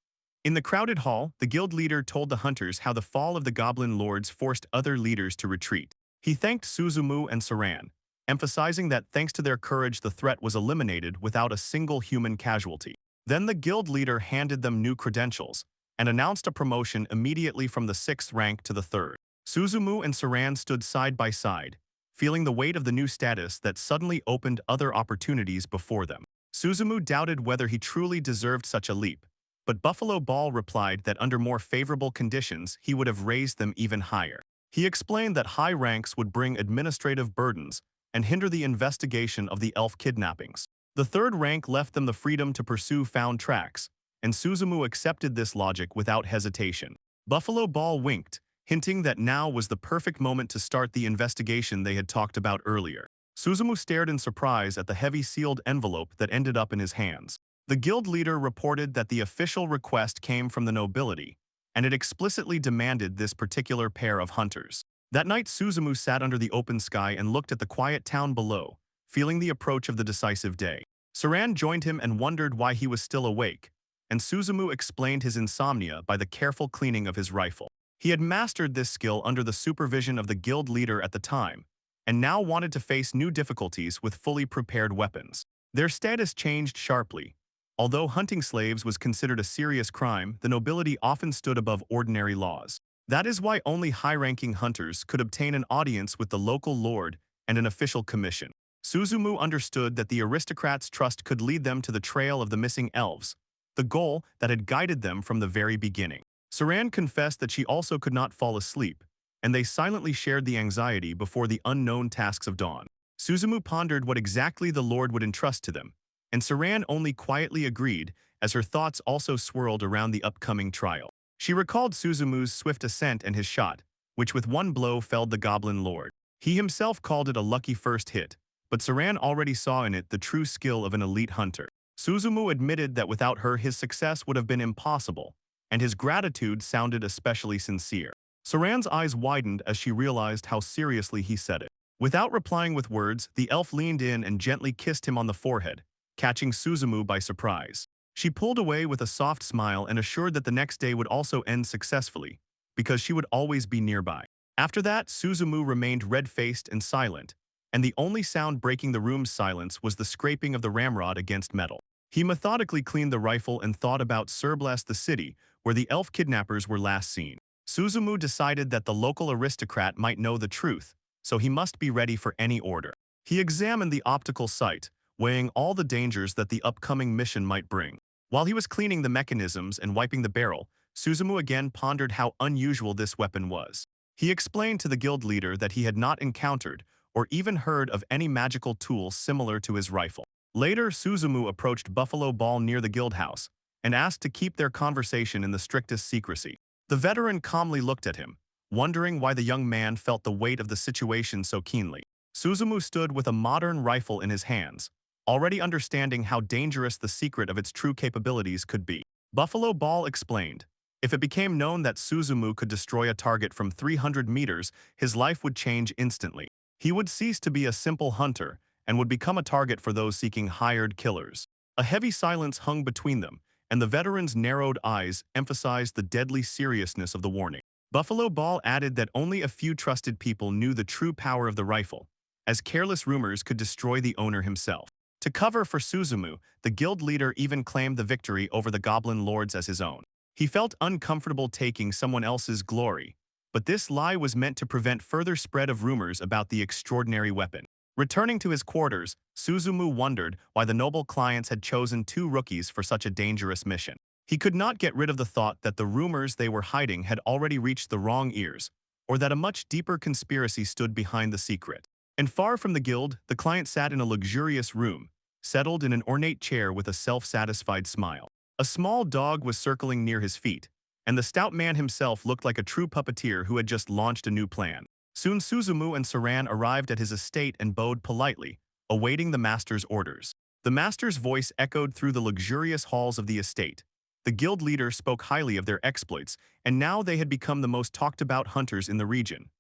In the crowded hall, the guild leader told the hunters how the fall of the goblin lords forced other leaders to retreat. He thanked Suzumu and Saran, emphasizing that thanks to their courage the threat was eliminated without a single human casualty. Then the guild leader handed them new credentials and announced a promotion immediately from the 6th rank to the 3rd. Suzumu and Saran stood side by side, feeling the weight of the new status that suddenly opened other opportunities before them. Suzumu doubted whether he truly deserved such a leap, but Buffalo Ball replied that under more favorable conditions he would have raised them even higher. He explained that high ranks would bring administrative burdens and hinder the investigation of the elf kidnappings. The 3rd rank left them the freedom to pursue found tracks, and Suzumu accepted this logic without hesitation. Buffalo Ball winked, hinting that now was the perfect moment to start the investigation they had talked about earlier. Suzumu stared in surprise at the heavy sealed envelope that ended up in his hands. The guild leader reported that the official request came from the nobility, and it explicitly demanded this particular pair of hunters. That night Suzumu sat under the open sky and looked at the quiet town below, feeling the approach of the decisive day. Saran joined him and wondered why he was still awake, and Suzumu explained his insomnia by the careful cleaning of his rifle. He had mastered this skill under the supervision of the guild leader at the time, and now wanted to face new difficulties with fully prepared weapons. Their status changed sharply. Although hunting slaves was considered a serious crime, the nobility often stood above ordinary laws. That is why only high-ranking hunters could obtain an audience with the local lord and an official commission. Suzumu understood that the aristocrats' trust could lead them to the trail of the missing elves, the goal that had guided them from the very beginning. Saran confessed that she also could not fall asleep, and they silently shared the anxiety before the unknown tasks of dawn. Suzumu pondered what exactly the lord would entrust to them, and Saran only quietly agreed as her thoughts also swirled around the upcoming trial. She recalled Suzumu's swift ascent and his shot, which with one blow felled the goblin lord. He himself called it a lucky first hit, but Saran already saw in it the true skill of an elite hunter. Suzumu admitted that without her his success would have been impossible, and his gratitude sounded especially sincere. Saran's eyes widened as she realized how seriously he said it. Without replying with words, the elf leaned in and gently kissed him on the forehead, catching Suzumu by surprise. She pulled away with a soft smile and assured that the next day would also end successfully, because she would always be nearby. After that, Suzumu remained red-faced and silent, and the only sound breaking the room's silence was the scraping of the ramrod against metal. He methodically cleaned the rifle and thought about Surblast, the city, where the elf kidnappers were last seen. Suzumu decided that the local aristocrat might know the truth, so he must be ready for any order. He examined the optical sight, weighing all the dangers that the upcoming mission might bring. While he was cleaning the mechanisms and wiping the barrel, Suzumu again pondered how unusual this weapon was. He explained to the guild leader that he had not encountered or even heard of any magical tool similar to his rifle. Later, Suzumu approached Buffalo Ball near the guild house and asked to keep their conversation in the strictest secrecy. The veteran calmly looked at him, wondering why the young man felt the weight of the situation so keenly. Suzumu stood with a modern rifle in his hands, already understanding how dangerous the secret of its true capabilities could be. Buffalo Ball explained, if it became known that Suzumu could destroy a target from 300 meters, his life would change instantly. He would cease to be a simple hunter and would become a target for those seeking hired killers. A heavy silence hung between them, and the veteran's narrowed eyes emphasized the deadly seriousness of the warning. Buffalo Ball added that only a few trusted people knew the true power of the rifle, as careless rumors could destroy the owner himself. To cover for Suzumu, the guild leader even claimed the victory over the goblin lords as his own. He felt uncomfortable taking someone else's glory, but this lie was meant to prevent further spread of rumors about the extraordinary weapon. Returning to his quarters, Suzumu wondered why the noble clients had chosen 2 rookies for such a dangerous mission. He could not get rid of the thought that the rumors they were hiding had already reached the wrong ears, or that a much deeper conspiracy stood behind the secret. And far from the guild, the client sat in a luxurious room, settled in an ornate chair with a self-satisfied smile. A small dog was circling near his feet, and the stout man himself looked like a true puppeteer who had just launched a new plan. Soon Suzumu and Saran arrived at his estate and bowed politely, awaiting the master's orders. The master's voice echoed through the luxurious halls of the estate. The guild leader spoke highly of their exploits, and now they had become the most talked-about hunters in the region.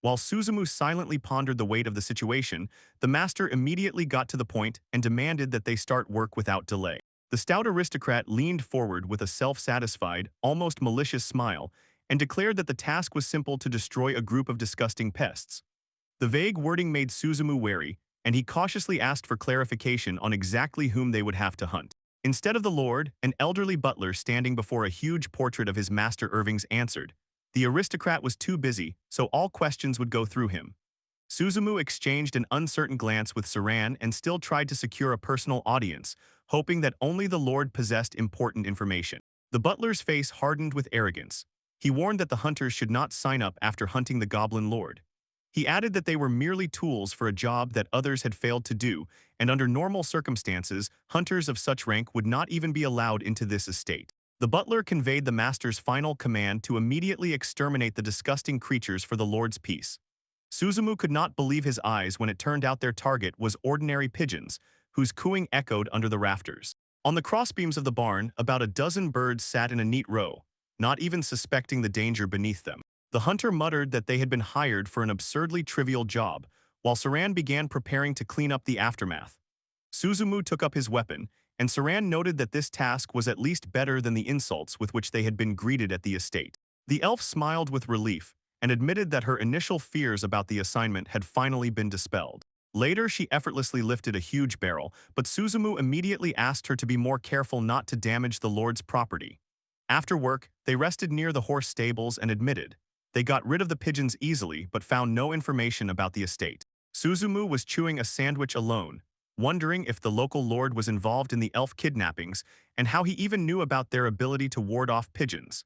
While Suzumu silently pondered the weight of the situation, the master immediately got to the point and demanded that they start work without delay. The stout aristocrat leaned forward with a self-satisfied, almost malicious smile, and declared that the task was simple: to destroy a group of disgusting pests. The vague wording made Suzumu wary, and he cautiously asked for clarification on exactly whom they would have to hunt. Instead of the lord, an elderly butler standing before a huge portrait of his master Irving's answered. The aristocrat was too busy, so all questions would go through him. Suzumu exchanged an uncertain glance with Saran and still tried to secure a personal audience, hoping that only the lord possessed important information. The butler's face hardened with arrogance. He warned that the hunters should not sign up after hunting the goblin lord. He added that they were merely tools for a job that others had failed to do, and under normal circumstances, hunters of such rank would not even be allowed into this estate. The butler conveyed the master's final command to immediately exterminate the disgusting creatures for the lord's peace. Suzumu could not believe his eyes when it turned out their target was ordinary pigeons, whose cooing echoed under the rafters. On the crossbeams of the barn, about a dozen birds sat in a neat row, not even suspecting the danger beneath them. The hunter muttered that they had been hired for an absurdly trivial job, while Saran began preparing to clean up the aftermath. Suzumu took up his weapon, and Saran noted that this task was at least better than the insults with which they had been greeted at the estate. The elf smiled with relief and admitted that her initial fears about the assignment had finally been dispelled. Later, she effortlessly lifted a huge barrel, but Suzumu immediately asked her to be more careful not to damage the lord's property. After work, they rested near the horse stables and admitted they got rid of the pigeons easily but found no information about the estate. Suzumu was chewing a sandwich alone, wondering if the local lord was involved in the elf kidnappings and how he even knew about their ability to ward off pigeons.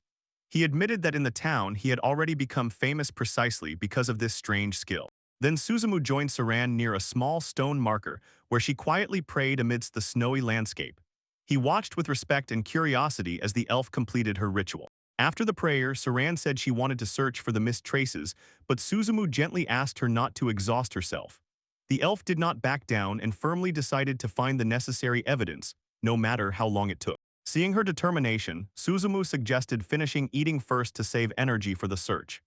He admitted that in the town he had already become famous precisely because of this strange skill. Then Suzumu joined Saran near a small stone marker where she quietly prayed amidst the snowy landscape. He watched with respect and curiosity as the elf completed her ritual. After the prayer, Saran said she wanted to search for the missed traces, but Suzumu gently asked her not to exhaust herself. The elf did not back down and firmly decided to find the necessary evidence, no matter how long it took. Seeing her determination, Suzumu suggested finishing eating first to save energy for the search.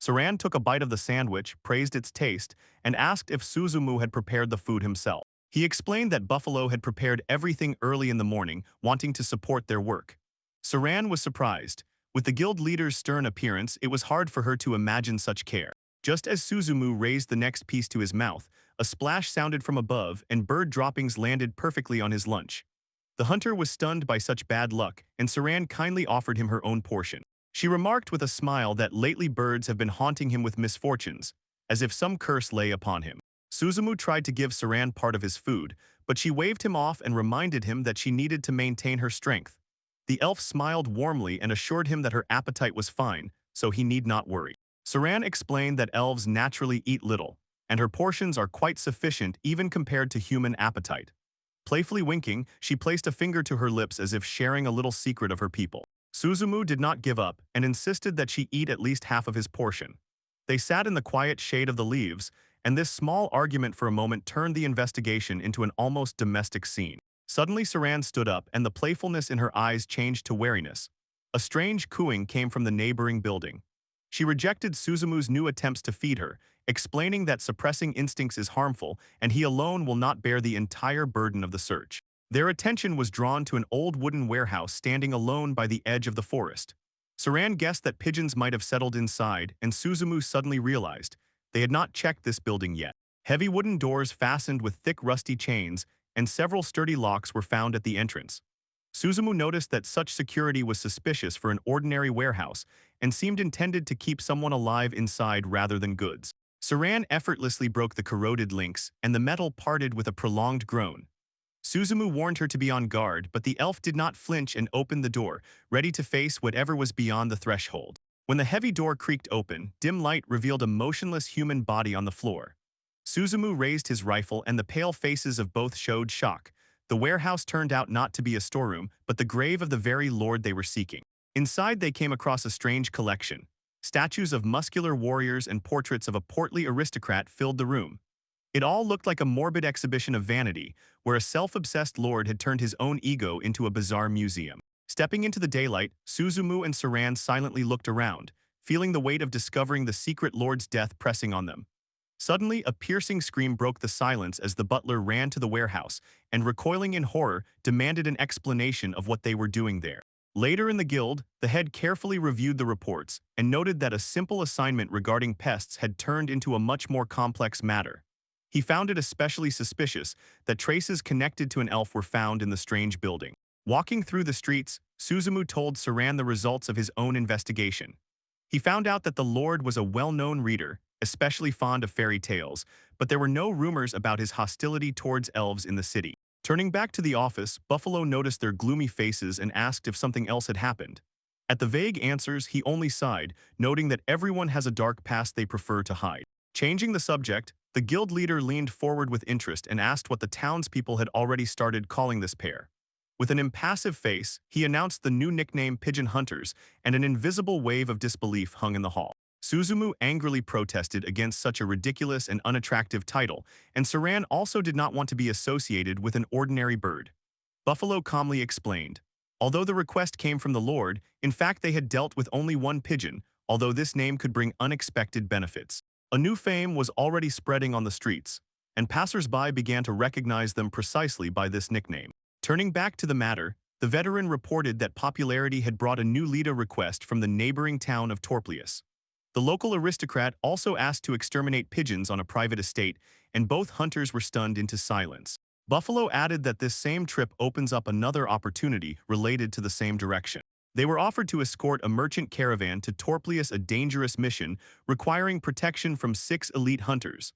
Saran took a bite of the sandwich, praised its taste, and asked if Suzumu had prepared the food himself. He explained that Buffalo had prepared everything early in the morning, wanting to support their work. Saran was surprised. With the guild leader's stern appearance, it was hard for her to imagine such care. Just as Suzumu raised the next piece to his mouth, a splash sounded from above and bird droppings landed perfectly on his lunch. The hunter was stunned by such bad luck, and Saran kindly offered him her own portion. She remarked with a smile that lately birds have been haunting him with misfortunes, as if some curse lay upon him. Suzumu tried to give Saran part of his food, but she waved him off and reminded him that she needed to maintain her strength. The elf smiled warmly and assured him that her appetite was fine, so he need not worry. Saran explained that elves naturally eat little, and her portions are quite sufficient even compared to human appetite. Playfully winking, she placed a finger to her lips as if sharing a little secret of her people. Suzumu did not give up and insisted that she eat at least half of his portion. They sat in the quiet shade of the leaves, and this small argument for a moment turned the investigation into an almost domestic scene. Suddenly Saran stood up and the playfulness in her eyes changed to wariness. A strange cooing came from the neighboring building. She rejected Suzumu's new attempts to feed her, explaining that suppressing instincts is harmful and he alone will not bear the entire burden of the search. Their attention was drawn to an old wooden warehouse standing alone by the edge of the forest. Saran guessed that pigeons might have settled inside, and Suzumu suddenly realized they had not checked this building yet. Heavy wooden doors fastened with thick rusty chains, and several sturdy locks were found at the entrance. Suzumu noticed that such security was suspicious for an ordinary warehouse and seemed intended to keep someone alive inside rather than goods. Saran effortlessly broke the corroded links, and the metal parted with a prolonged groan. Suzumu warned her to be on guard, but the elf did not flinch and opened the door, ready to face whatever was beyond the threshold. When the heavy door creaked open, dim light revealed a motionless human body on the floor. Suzumu raised his rifle and the pale faces of both showed shock, the warehouse turned out not to be a storeroom, but the grave of the very lord they were seeking. Inside, they came across a strange collection. Statues of muscular warriors and portraits of a portly aristocrat filled the room. It all looked like a morbid exhibition of vanity, where a self-obsessed lord had turned his own ego into a bizarre museum. Stepping into the daylight, Suzumu and Saran silently looked around, feeling the weight of discovering the secret lord's death pressing on them. Suddenly, a piercing scream broke the silence as the butler ran to the warehouse and, recoiling in horror, demanded an explanation of what they were doing there. Later in the guild, the head carefully reviewed the reports and noted that a simple assignment regarding pests had turned into a much more complex matter. He found it especially suspicious that traces connected to an elf were found in the strange building. Walking through the streets, Suzumu told Saran the results of his own investigation. He found out that the lord was a well-known reader, especially fond of fairy tales, but there were no rumors about his hostility towards elves in the city. Turning back to the office, Buffalo noticed their gloomy faces and asked if something else had happened. At the vague answers, he only sighed, noting that everyone has a dark past they prefer to hide. Changing the subject, the guild leader leaned forward with interest and asked what the townspeople had already started calling this pair. With an impassive face, he announced the new nickname Pigeon Hunters, and an invisible wave of disbelief hung in the hall. Suzumu angrily protested against such a ridiculous and unattractive title, and Saran also did not want to be associated with an ordinary bird. Buffalo calmly explained. Although the request came from the lord, in fact they had dealt with only one pigeon, although this name could bring unexpected benefits. A new fame was already spreading on the streets, and passers-by began to recognize them precisely by this nickname. Turning back to the matter, the veteran reported that popularity had brought a new Lita request from the neighboring town of Torplius. The local aristocrat also asked to exterminate pigeons on a private estate, and both hunters were stunned into silence. Buffalo added that this same trip opens up another opportunity related to the same direction. They were offered to escort a merchant caravan to Torplius, a dangerous mission requiring protection from 6 elite hunters.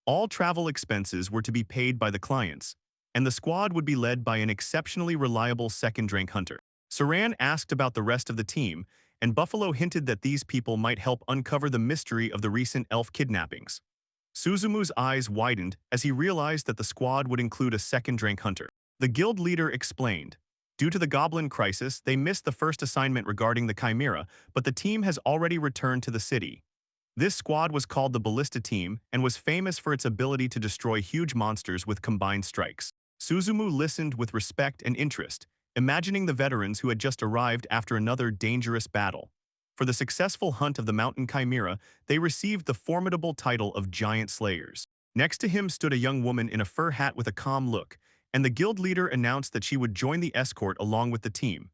All travel expenses were to be paid by the clients, and the squad would be led by an exceptionally reliable second-rank hunter. Saran asked about the rest of the team, and Buffalo hinted that these people might help uncover the mystery of the recent elf kidnappings. Suzumu's eyes widened as he realized that the squad would include a second-rank hunter. The guild leader explained. Due to the goblin crisis, they missed the first assignment regarding the Chimera, but the team has already returned to the city. This squad was called the Ballista Team and was famous for its ability to destroy huge monsters with combined strikes. Suzumu listened with respect and interest, imagining the veterans who had just arrived after another dangerous battle. For the successful hunt of the mountain chimera, they received the formidable title of Giant Slayers. Next to him stood a young woman in a fur hat with a calm look, and the guild leader announced that she would join the escort along with the team.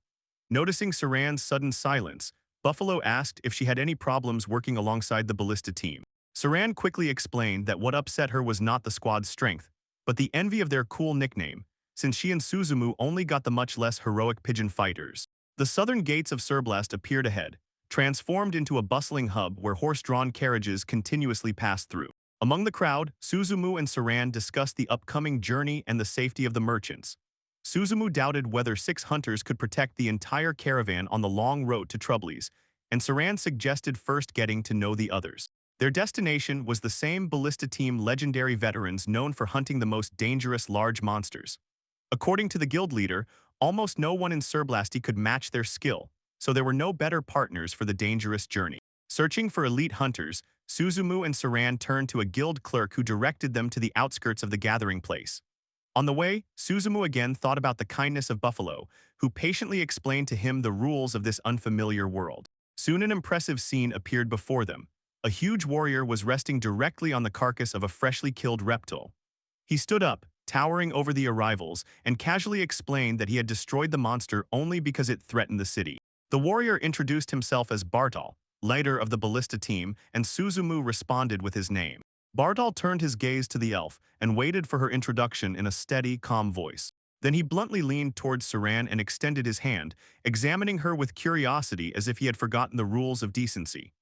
Noticing Saran's sudden silence, Buffalo asked if she had any problems working alongside the Ballista team. Saran quickly explained that what upset her was not the squad's strength, but the envy of their cool nickname, since she and Suzumu only got the much less heroic pigeon fighters. The southern gates of Surblast appeared ahead, transformed into a bustling hub where horse-drawn carriages continuously passed through. Among the crowd, Suzumu and Saran discussed the upcoming journey and the safety of the merchants. Suzumu doubted whether 6 hunters could protect the entire caravan on the long road to Troublies, and Saran suggested first getting to know the others. Their destination was the same Ballista Team legendary veterans known for hunting the most dangerous large monsters. According to the guild leader, almost no one in Surblasti could match their skill, so there were no better partners for the dangerous journey. Searching for elite hunters, Suzumu and Saran turned to a guild clerk who directed them to the outskirts of the gathering place. On the way, Suzumu again thought about the kindness of Buffalo, who patiently explained to him the rules of this unfamiliar world. Soon an impressive scene appeared before them. A huge warrior was resting directly on the carcass of a freshly killed reptile. He stood up, towering over the arrivals, and casually explained that he had destroyed the monster only because it threatened the city. The warrior introduced himself as Bartal, leader of the Ballista Team, and Suzumu responded with his name. Bartal turned his gaze to the elf and waited for her introduction in a steady, calm voice. Then he bluntly leaned towards Saran and extended his hand, examining her with curiosity as if he had forgotten the rules of decency.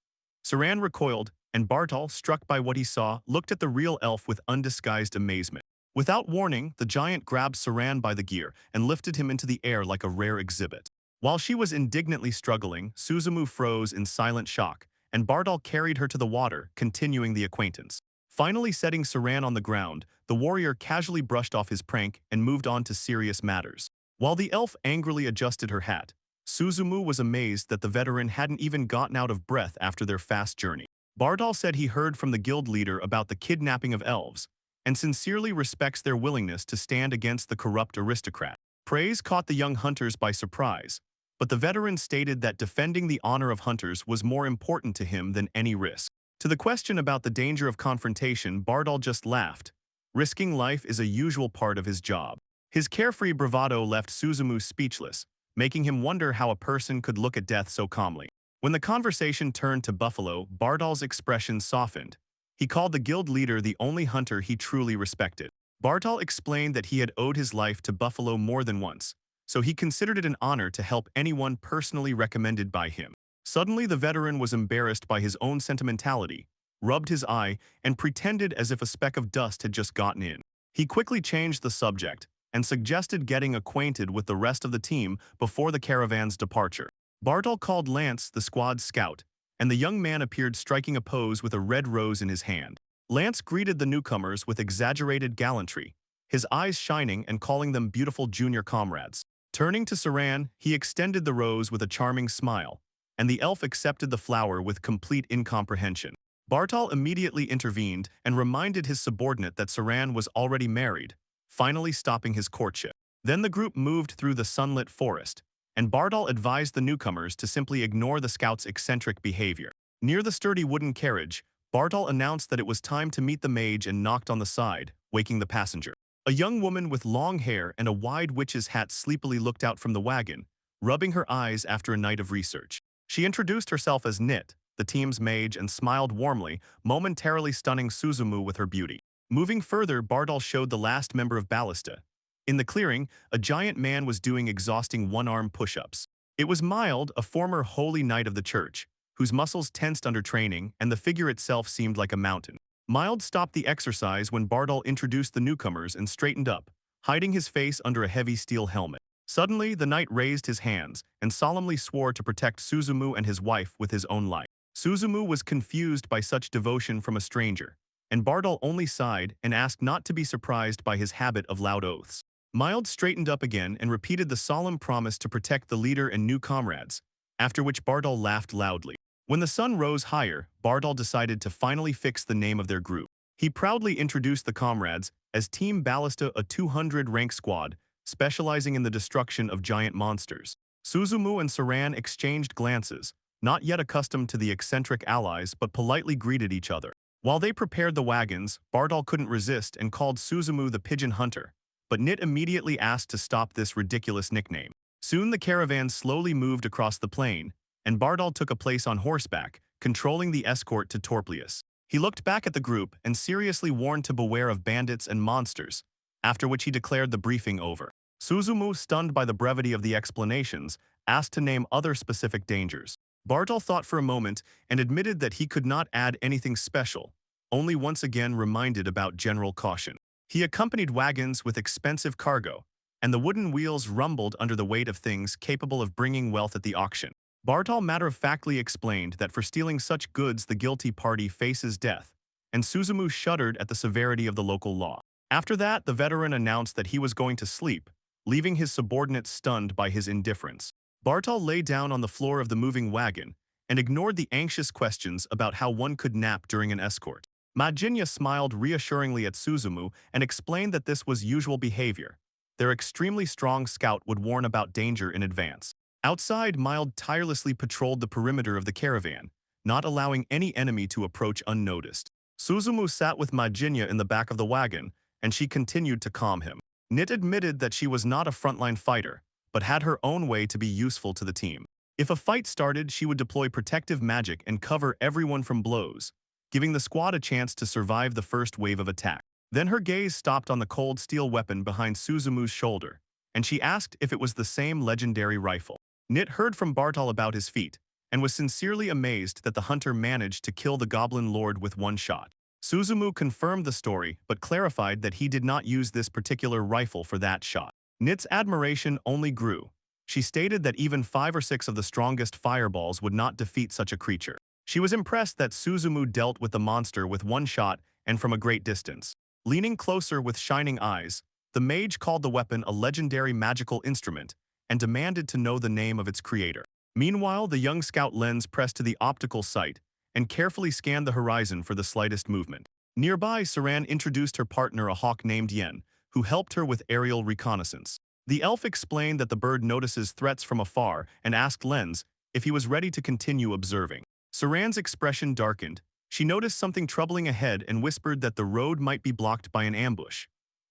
Saran recoiled, and Bartal, struck by what he saw, looked at the real elf with undisguised amazement. Without warning, the giant grabbed Saran by the gear and lifted him into the air like a rare exhibit. While she was indignantly struggling, Suzumu froze in silent shock, and Bartal carried her to the water, continuing the acquaintance. Finally setting Saran on the ground, the warrior casually brushed off his prank and moved on to serious matters. While the elf angrily adjusted her hat, Suzumu was amazed that the veteran hadn't even gotten out of breath after their fast journey. Bardal said he heard from the guild leader about the kidnapping of elves, and sincerely respects their willingness to stand against the corrupt aristocrat. Praise caught the young hunters by surprise, but the veteran stated that defending the honor of hunters was more important to him than any risk. To the question about the danger of confrontation, Bardal just laughed. Risking life is a usual part of his job. His carefree bravado left Suzumu speechless, making him wonder how a person could look at death so calmly. When the conversation turned to Buffalo, Bardal's expression softened. He called the guild leader the only hunter he truly respected. Bardal explained that he had owed his life to Buffalo more than once, so he considered it an honor to help anyone personally recommended by him. Suddenly the veteran was embarrassed by his own sentimentality, rubbed his eye, and pretended as if a speck of dust had just gotten in. He quickly changed the subject and suggested getting acquainted with the rest of the team before the caravan's departure. Bardal called Lance the squad's scout, and the young man appeared striking a pose with a red rose in his hand. Lance greeted the newcomers with exaggerated gallantry, his eyes shining and calling them beautiful junior comrades. Turning to Saran, he extended the rose with a charming smile, and the elf accepted the flower with complete incomprehension. Bardal immediately intervened and reminded his subordinate that Saran was already married, finally stopping his courtship. Then the group moved through the sunlit forest, and Bardal advised the newcomers to simply ignore the scout's eccentric behavior. Near the sturdy wooden carriage, Bardal announced that it was time to meet the mage and knocked on the side, waking the passenger. A young woman with long hair and a wide witch's hat sleepily looked out from the wagon, rubbing her eyes after a night of research. She introduced herself as Nit, the team's mage, and smiled warmly, momentarily stunning Suzumu with her beauty. Moving further, Bardal showed the last member of Ballista. In the clearing, a giant man was doing exhausting one-arm push-ups. It was Mild, a former holy knight of the church, whose muscles tensed under training, and the figure itself seemed like a mountain. Mild stopped the exercise when Bardal introduced the newcomers and straightened up, hiding his face under a heavy steel helmet. Suddenly, the knight raised his hands and solemnly swore to protect Suzumu and his wife with his own life. Suzumu was confused by such devotion from a stranger, and Bardal only sighed and asked not to be surprised by his habit of loud oaths. Mild straightened up again and repeated the solemn promise to protect the leader and new comrades, after which Bardal laughed loudly. When the sun rose higher, Bardal decided to finally fix the name of their group. He proudly introduced the comrades as Team Ballista, a 200-rank squad, specializing in the destruction of giant monsters. Suzumu and Saran exchanged glances, not yet accustomed to the eccentric allies, but politely greeted each other. While they prepared the wagons, Bardal couldn't resist and called Suzumu the Pigeon Hunter, but Nit immediately asked to stop this ridiculous nickname. Soon the caravan slowly moved across the plain, and Bardal took a place on horseback, controlling the escort to Torplius. He looked back at the group and seriously warned to beware of bandits and monsters, after which he declared the briefing over. Suzumu, stunned by the brevity of the explanations, asked to name other specific dangers. Bardal thought for a moment and admitted that he could not add anything special, only once again reminded about general caution. He accompanied wagons with expensive cargo, and the wooden wheels rumbled under the weight of things capable of bringing wealth at the auction. Bardal matter-of-factly explained that for stealing such goods the guilty party faces death, and Suzumu shuddered at the severity of the local law. After that, the veteran announced that he was going to sleep, leaving his subordinates stunned by his indifference. Bardal lay down on the floor of the moving wagon and ignored the anxious questions about how one could nap during an escort. Majinya smiled reassuringly at Suzumu and explained that this was usual behavior. Their extremely strong scout would warn about danger in advance. Outside, Mild tirelessly patrolled the perimeter of the caravan, not allowing any enemy to approach unnoticed. Suzumu sat with Majinya in the back of the wagon, and she continued to calm him. Nit admitted that she was not a frontline fighter, but had her own way to be useful to the team. If a fight started, she would deploy protective magic and cover everyone from blows, giving the squad a chance to survive the first wave of attack. Then her gaze stopped on the cold steel weapon behind Suzumu's shoulder, and she asked if it was the same legendary rifle. Nit heard from Bardal about his feat, and was sincerely amazed that the hunter managed to kill the Goblin Lord with one shot. Suzumu confirmed the story, but clarified that he did not use this particular rifle for that shot. Nit's admiration only grew. She stated that even 5 or 6 of the strongest fireballs would not defeat such a creature. She was impressed that Suzumu dealt with the monster with one shot and from a great distance. Leaning closer with shining eyes, the mage called the weapon a legendary magical instrument and demanded to know the name of its creator. Meanwhile, the young scout lens pressed to the optical sight and carefully scanned the horizon for the slightest movement. Nearby, Saran introduced her partner, a hawk named Yen, who helped her with aerial reconnaissance. The elf explained that the bird notices threats from afar and asked Lens if he was ready to continue observing. Saran's expression darkened. She noticed something troubling ahead and whispered that the road might be blocked by an ambush.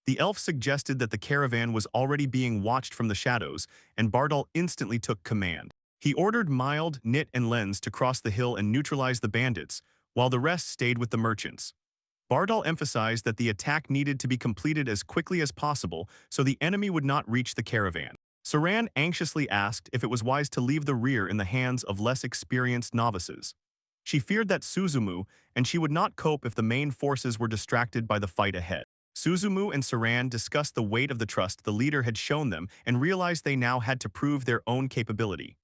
The elf suggested that the caravan was already being watched from the shadows, and Bardal instantly took command. He ordered Mild, Nit, and Lens to cross the hill and neutralize the bandits, while the rest stayed with the merchants. Bardal emphasized that the attack needed to be completed as quickly as possible so the enemy would not reach the caravan. Saran anxiously asked if it was wise to leave the rear in the hands of less experienced novices. She feared that Suzumu and she would not cope if the main forces were distracted by the fight ahead. Suzumu and Saran discussed the weight of the trust the leader had shown them and realized they now had to prove their own capability.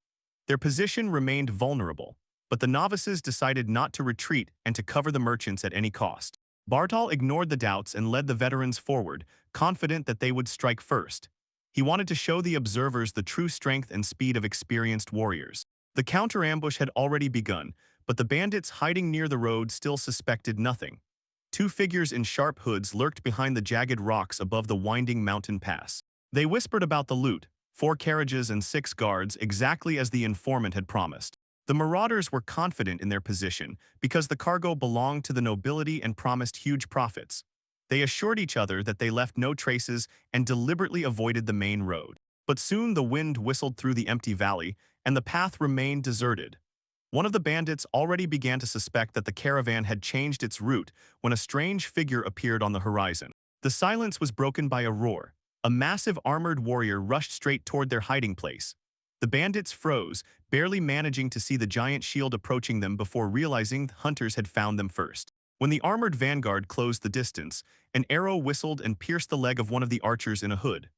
Their position remained vulnerable, but the novices decided not to retreat and to cover the merchants at any cost. Bartal ignored the doubts and led the veterans forward, confident that they would strike first. He wanted to show the observers the true strength and speed of experienced warriors. The counter-ambush had already begun, but the bandits hiding near the road still suspected nothing. Two figures in sharp hoods lurked behind the jagged rocks above the winding mountain pass. They whispered about the loot, 4 carriages and 6 guards, exactly as the informant had promised. The marauders were confident in their position because the cargo belonged to the nobility and promised huge profits. They assured each other that they left no traces and deliberately avoided the main road. But soon the wind whistled through the empty valley, and the path remained deserted. One of the bandits already began to suspect that the caravan had changed its route when a strange figure appeared on the horizon. The silence was broken by a roar. A massive armored warrior rushed straight toward their hiding place. The bandits froze, barely managing to see the giant shield approaching them before realizing hunters had found them first. When the armored vanguard closed the distance, an arrow whistled and pierced the leg of one of the archers in a hood.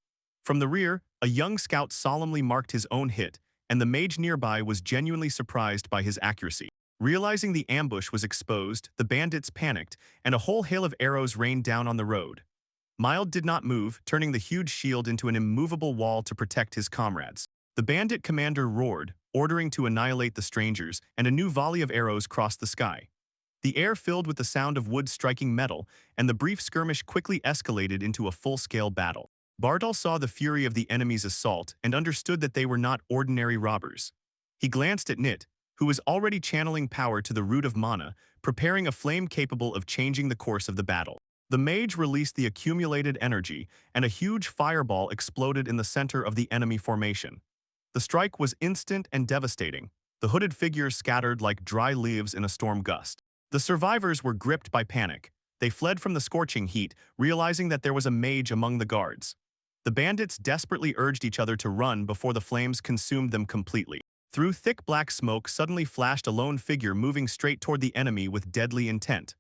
From the rear, a young scout solemnly marked his own hit, and the mage nearby was genuinely surprised by his accuracy. Realizing the ambush was exposed, the bandits panicked, and a whole hail of arrows rained down on the road. Mild did not move, turning the huge shield into an immovable wall to protect his comrades. The bandit commander roared, ordering to annihilate the strangers, and a new volley of arrows crossed the sky. The air filled with the sound of wood striking metal, and the brief skirmish quickly escalated into a full-scale battle. Bardal saw the fury of the enemy's assault and understood that they were not ordinary robbers. He glanced at Nit, who was already channeling power to the root of mana, preparing a flame capable of changing the course of the battle. The mage released the accumulated energy, and a huge fireball exploded in the center of the enemy formation. The strike was instant and devastating. The hooded figures scattered like dry leaves in a storm gust. The survivors were gripped by panic. They fled from the scorching heat, realizing that there was a mage among the guards. The bandits desperately urged each other to run before the flames consumed them completely. Through thick black smoke suddenly flashed a lone figure moving straight toward the enemy with deadly intent.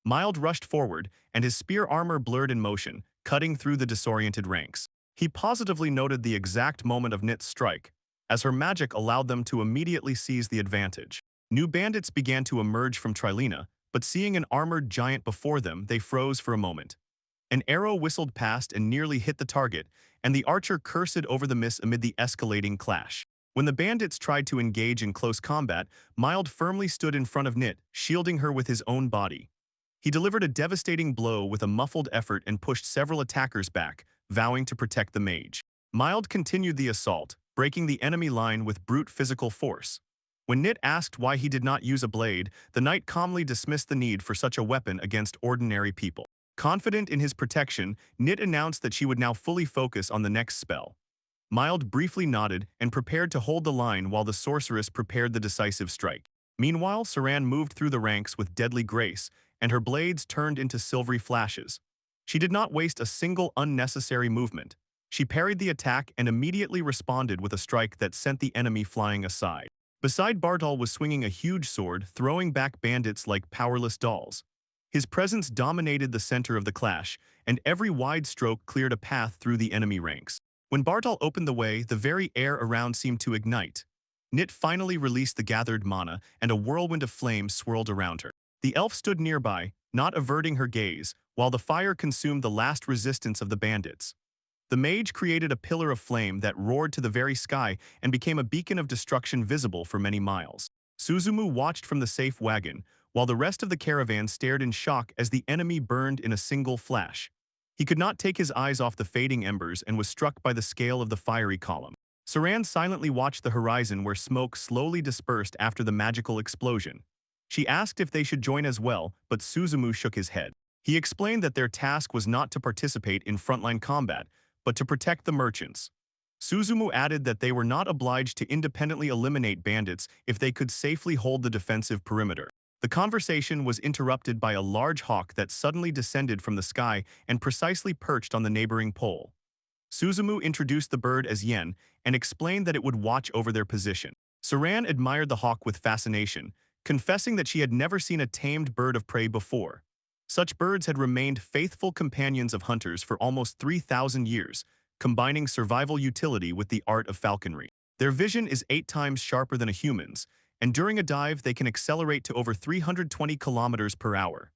Mild rushed forward, and his spear armor blurred in motion, cutting through the disoriented ranks. He positively noted the exact moment of Nit's strike, as her magic allowed them to immediately seize the advantage. New bandits began to emerge from Trilina, but seeing an armored giant before them, they froze for a moment. An arrow whistled past and nearly hit the target, and the archer cursed over the miss amid the escalating clash. When the bandits tried to engage in close combat, Mild firmly stood in front of Nit, shielding her with his own body. He delivered a devastating blow with a muffled effort and pushed several attackers back, vowing to protect the mage. Mild continued the assault, breaking the enemy line with brute physical force. When Nit asked why he did not use a blade, the knight calmly dismissed the need for such a weapon against ordinary people. Confident in his protection, Nit announced that she would now fully focus on the next spell. Mild briefly nodded and prepared to hold the line while the sorceress prepared the decisive strike. Meanwhile, Saran moved through the ranks with deadly grace, and her blades turned into silvery flashes. She did not waste a single unnecessary movement. She parried the attack and immediately responded with a strike that sent the enemy flying aside. Beside Bartal was swinging a huge sword, throwing back bandits like powerless dolls. His presence dominated the center of the clash, and every wide stroke cleared a path through the enemy ranks. When Bartal opened the way, the very air around seemed to ignite. Nit finally released the gathered mana, and a whirlwind of flame swirled around her. The elf stood nearby, not averting her gaze, while the fire consumed the last resistance of the bandits. The mage created a pillar of flame that roared to the very sky and became a beacon of destruction visible for many miles. Suzumu watched from the safe wagon, while the rest of the caravan stared in shock as the enemy burned in a single flash. He could not take his eyes off the fading embers and was struck by the scale of the fiery column. Saran silently watched the horizon where smoke slowly dispersed after the magical explosion. She asked if they should join as well, but Suzumu shook his head. He explained that their task was not to participate in frontline combat, but to protect the merchants. Suzumu added that they were not obliged to independently eliminate bandits if they could safely hold the defensive perimeter. The conversation was interrupted by a large hawk that suddenly descended from the sky and precisely perched on the neighboring pole. Suzumu introduced the bird as Yen and explained that it would watch over their position. Saran admired the hawk with fascination, confessing that she had never seen a tamed bird of prey before. Such birds had remained faithful companions of hunters for almost 3,000 years, combining survival utility with the art of falconry. Their vision is 8 times sharper than a human's, and during a dive they can accelerate to over 320 kilometers per hour.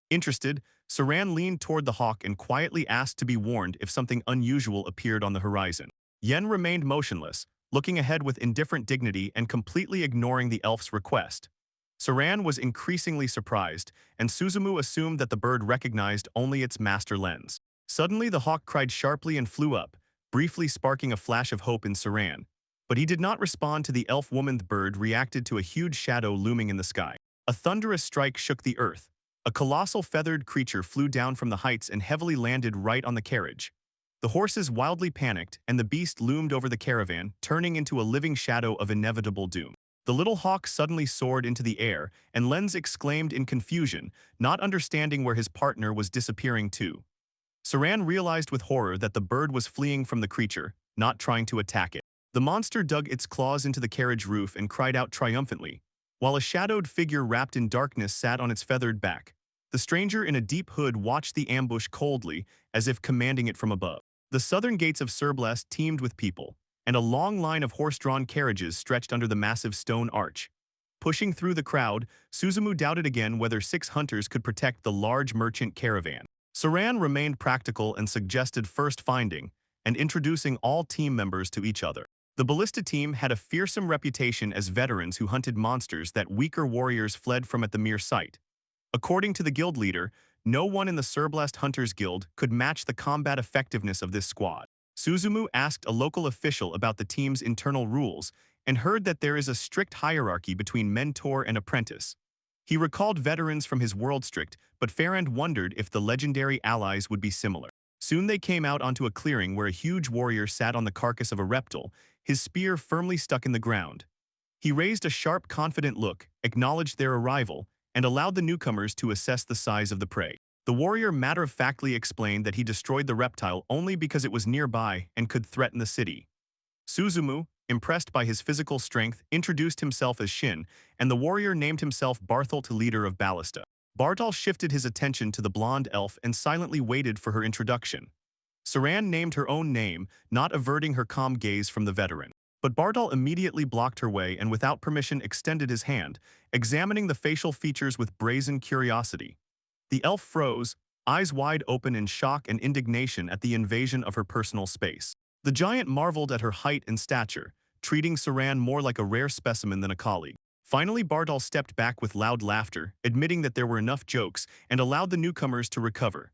Interested, Saran leaned toward the hawk and quietly asked to be warned if something unusual appeared on the horizon. Yen remained motionless, looking ahead with indifferent dignity and completely ignoring the elf's request. Saran was increasingly surprised, and Suzumu assumed that the bird recognized only its master lens. Suddenly the hawk cried sharply and flew up, briefly sparking a flash of hope in Saran. But he did not respond to the elf-woman. The bird reacted to a huge shadow looming in the sky. A thunderous strike shook the earth. A colossal feathered creature flew down from the heights and heavily landed right on the carriage. The horses wildly panicked, and the beast loomed over the caravan, turning into a living shadow of inevitable doom. The little hawk suddenly soared into the air, and Lenz exclaimed in confusion, not understanding where his partner was disappearing to. Saran realized with horror that the bird was fleeing from the creature, not trying to attack it. The monster dug its claws into the carriage roof and cried out triumphantly, while a shadowed figure wrapped in darkness sat on its feathered back. The stranger in a deep hood watched the ambush coldly, as if commanding it from above. The southern gates of Surblast teemed with people, and a long line of horse-drawn carriages stretched under the massive stone arch. Pushing through the crowd, Suzumu doubted again whether 6 hunters could protect the large merchant caravan. Saran remained practical and suggested first finding and introducing all team members to each other. The ballista team had a fearsome reputation as veterans who hunted monsters that weaker warriors fled from at the mere sight. According to the guild leader, no one in the Surblast Hunters Guild could match the combat effectiveness of this squad. Suzumu asked a local official about the team's internal rules and heard that there is a strict hierarchy between mentor and apprentice. He recalled veterans from his world strict, but Farrand wondered if the legendary allies would be similar. Soon they came out onto a clearing where a huge warrior sat on the carcass of a reptile, his spear firmly stuck in the ground. He raised a sharp, confident look, acknowledged their arrival, and allowed the newcomers to assess the size of the prey. The warrior matter-of-factly explained that he destroyed the reptile only because it was nearby and could threaten the city. Suzumu, impressed by his physical strength, introduced himself as Shin, and the warrior named himself Barthol, leader of Ballista. Bartol shifted his attention to the blonde elf and silently waited for her introduction. Saran named her own name, not averting her calm gaze from the veteran. But Bartol immediately blocked her way and without permission extended his hand, examining the facial features with brazen curiosity. The elf froze, eyes wide open in shock and indignation at the invasion of her personal space. The giant marveled at her height and stature, treating Saran more like a rare specimen than a colleague. Finally, Bartol stepped back with loud laughter, admitting that there were enough jokes, and allowed the newcomers to recover.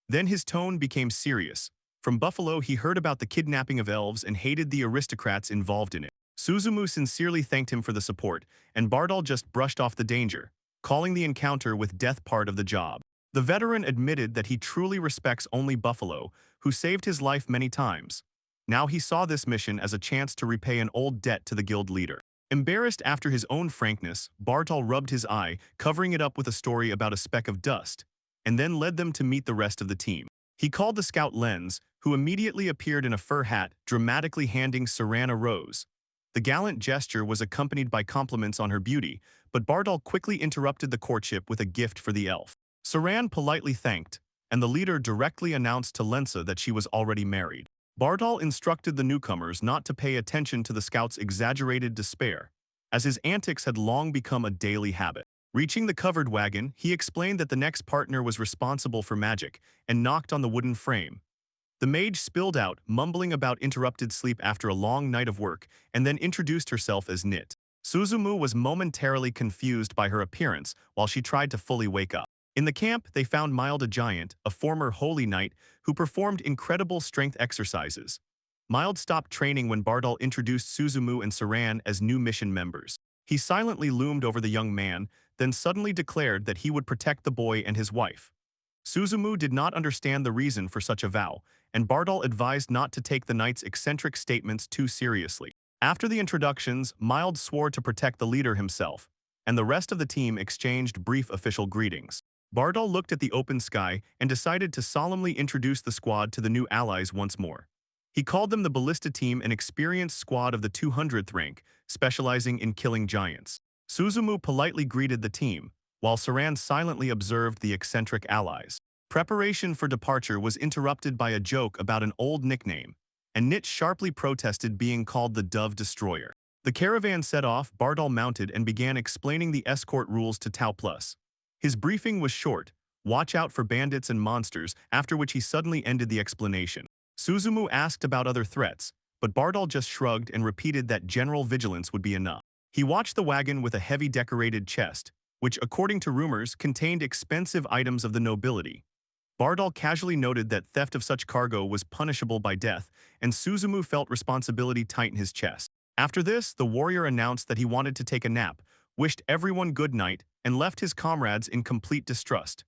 Then his tone became serious. From Buffalo, he heard about the kidnapping of elves and hated the aristocrats involved in it. Suzumu sincerely thanked him for the support, and Bartol just brushed off the danger, calling the encounter with death part of the job. The veteran admitted that he truly respects only Buffalo, who saved his life many times. Now he saw this mission as a chance to repay an old debt to the guild leader. Embarrassed after his own frankness, Bartol rubbed his eye, covering it up with a story about a speck of dust, and then led them to meet the rest of the team. He called the scout Lenz, who immediately appeared in a fur hat, dramatically handing Saran a rose. The gallant gesture was accompanied by compliments on her beauty, but Bartol quickly interrupted the courtship with a gift for the elf. Saran politely thanked, and the leader directly announced to Lenza that she was already married. Bartol instructed the newcomers not to pay attention to the scout's exaggerated despair, as his antics had long become a daily habit. Reaching the covered wagon, he explained that the next partner was responsible for magic and knocked on the wooden frame. The mage spilled out, mumbling about interrupted sleep after a long night of work, and then introduced herself as Nit. Suzumu was momentarily confused by her appearance while she tried to fully wake up. In the camp, they found Mild a giant, a former holy knight, who performed incredible strength exercises. Mild stopped training when Bardal introduced Suzumu and Saran as new mission members. He silently loomed over the young man, then suddenly declared that he would protect the boy and his wife. Suzumu did not understand the reason for such a vow, and Bardal advised not to take the knight's eccentric statements too seriously. After the introductions, Mild swore to protect the leader himself, and the rest of the team exchanged brief official greetings. Bardal looked at the open sky and decided to solemnly introduce the squad to the new allies once more. He called them the Ballista Team, an experienced squad of the 200th rank, specializing in killing giants. Suzumu politely greeted the team, while Saran silently observed the eccentric allies. Preparation for departure was interrupted by a joke about an old nickname, and Nit sharply protested being called the Dove Destroyer. The caravan set off. Bardal mounted and began explaining the escort rules to Tau Plus. His briefing was short: watch out for bandits and monsters, after which he suddenly ended the explanation. Suzumu asked about other threats, but Bardal just shrugged and repeated that general vigilance would be enough. He watched the wagon with a heavy decorated chest, which, according to rumors, contained expensive items of the nobility. Bardal casually noted that theft of such cargo was punishable by death, and Suzumu felt responsibility tighten his chest. After this, the warrior announced that he wanted to take a nap, wished everyone good night, and left his comrades in complete distrust.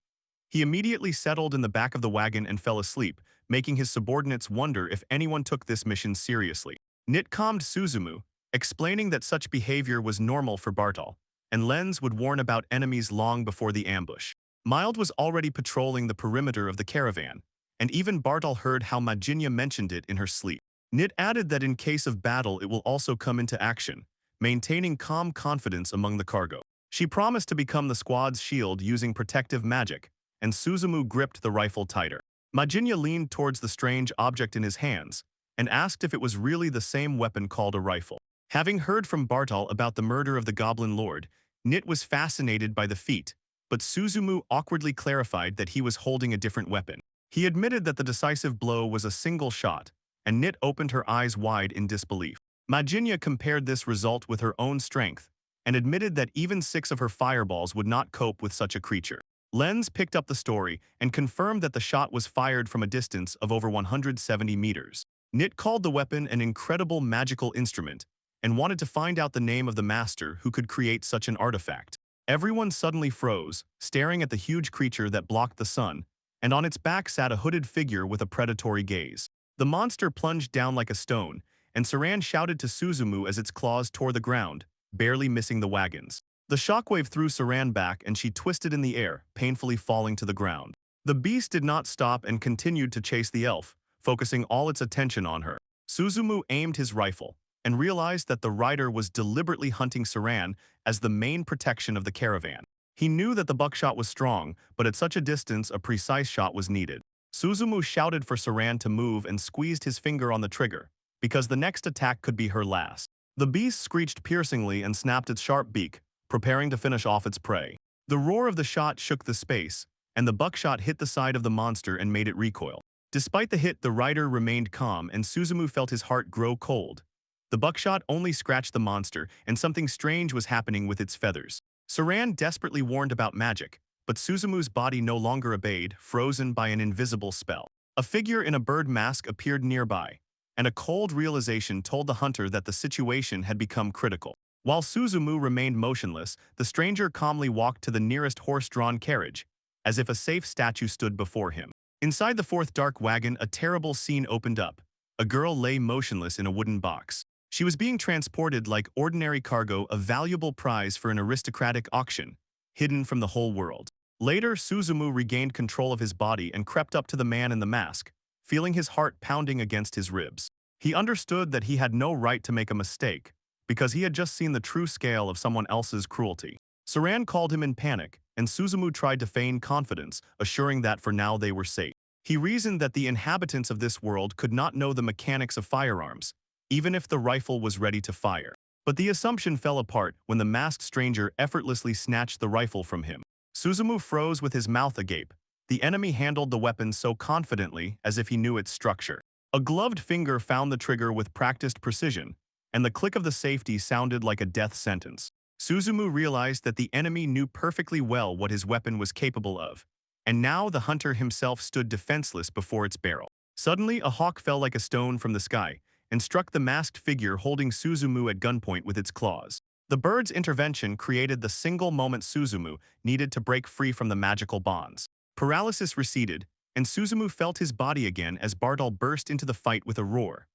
He immediately settled in the back of the wagon and fell asleep, making his subordinates wonder if anyone took this mission seriously. Nit calmed Suzumu, explaining that such behavior was normal for Bardal, and Lenz would warn about enemies long before the ambush. Mild was already patrolling the perimeter of the caravan, and even Bardal heard how Majinya mentioned it in her sleep. Nit added that in case of battle it will also come into action, maintaining calm confidence among the cargo. She promised to become the squad's shield using protective magic, and Suzumu gripped the rifle tighter. Majinya leaned towards the strange object in his hands and asked if it was really the same weapon called a rifle. Having heard from Bardal about the murder of the Goblin Lord, Nit was fascinated by the feat, but Suzumu awkwardly clarified that he was holding a different weapon. He admitted that the decisive blow was a single shot, and Nit opened her eyes wide in disbelief. Majinya compared this result with her own strength, and admitted that even 6 of her fireballs would not cope with such a creature. Lenz picked up the story and confirmed that the shot was fired from a distance of over 170 meters. Nit called the weapon an incredible magical instrument, and wanted to find out the name of the master who could create such an artifact. Everyone suddenly froze, staring at the huge creature that blocked the sun, and on its back sat a hooded figure with a predatory gaze. The monster plunged down like a stone, and Saran shouted to Suzumu as its claws tore the ground, barely missing the wagons. The shockwave threw Saran back and she twisted in the air, painfully falling to the ground. The beast did not stop and continued to chase the elf, focusing all its attention on her. Suzumu aimed his rifle, and realized that the rider was deliberately hunting Saran as the main protection of the caravan. He knew that the buckshot was strong, but at such a distance a precise shot was needed. Suzumu shouted for Saran to move and squeezed his finger on the trigger, because the next attack could be her last. The beast screeched piercingly and snapped its sharp beak, preparing to finish off its prey. The roar of the shot shook the space, and the buckshot hit the side of the monster and made it recoil. Despite the hit, the rider remained calm, and Suzumu felt his heart grow cold. The buckshot only scratched the monster, and something strange was happening with its feathers. Saran desperately warned about magic, but Suzumu's body no longer obeyed, frozen by an invisible spell. A figure in a bird mask appeared nearby, and a cold realization told the hunter that the situation had become critical. While Suzumu remained motionless, the stranger calmly walked to the nearest horse-drawn carriage, as if a safe statue stood before him. Inside the 4th dark wagon, a terrible scene opened up. A girl lay motionless in a wooden box. She was being transported like ordinary cargo, a valuable prize for an aristocratic auction, hidden from the whole world. Later, Suzumu regained control of his body and crept up to the man in the mask, feeling his heart pounding against his ribs. He understood that he had no right to make a mistake, because he had just seen the true scale of someone else's cruelty. Saran called him in panic, and Suzumu tried to feign confidence, assuring that for now they were safe. He reasoned that the inhabitants of this world could not know the mechanics of firearms, even if the rifle was ready to fire. But the assumption fell apart when the masked stranger effortlessly snatched the rifle from him. Suzumu froze with his mouth agape. The enemy handled the weapon so confidently as if he knew its structure. A gloved finger found the trigger with practiced precision, and the click of the safety sounded like a death sentence. Suzumu realized that the enemy knew perfectly well what his weapon was capable of, and now the hunter himself stood defenseless before its barrel. Suddenly, a hawk fell like a stone from the sky and struck the masked figure holding Suzumu at gunpoint with its claws. The bird's intervention created the single moment Suzumu needed to break free from the magical bonds. Paralysis receded, and Suzumu felt his body again as Bartol burst into the fight with a roar.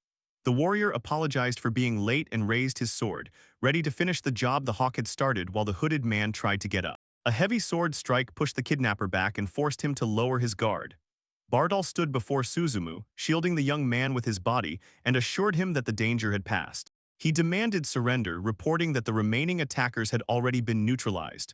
The warrior apologized for being late and raised his sword, ready to finish the job the hawk had started while the hooded man tried to get up. A heavy sword strike pushed the kidnapper back and forced him to lower his guard. Bartol stood before Suzumu, shielding the young man with his body, and assured him that the danger had passed. He demanded surrender, reporting that the remaining attackers had already been neutralized.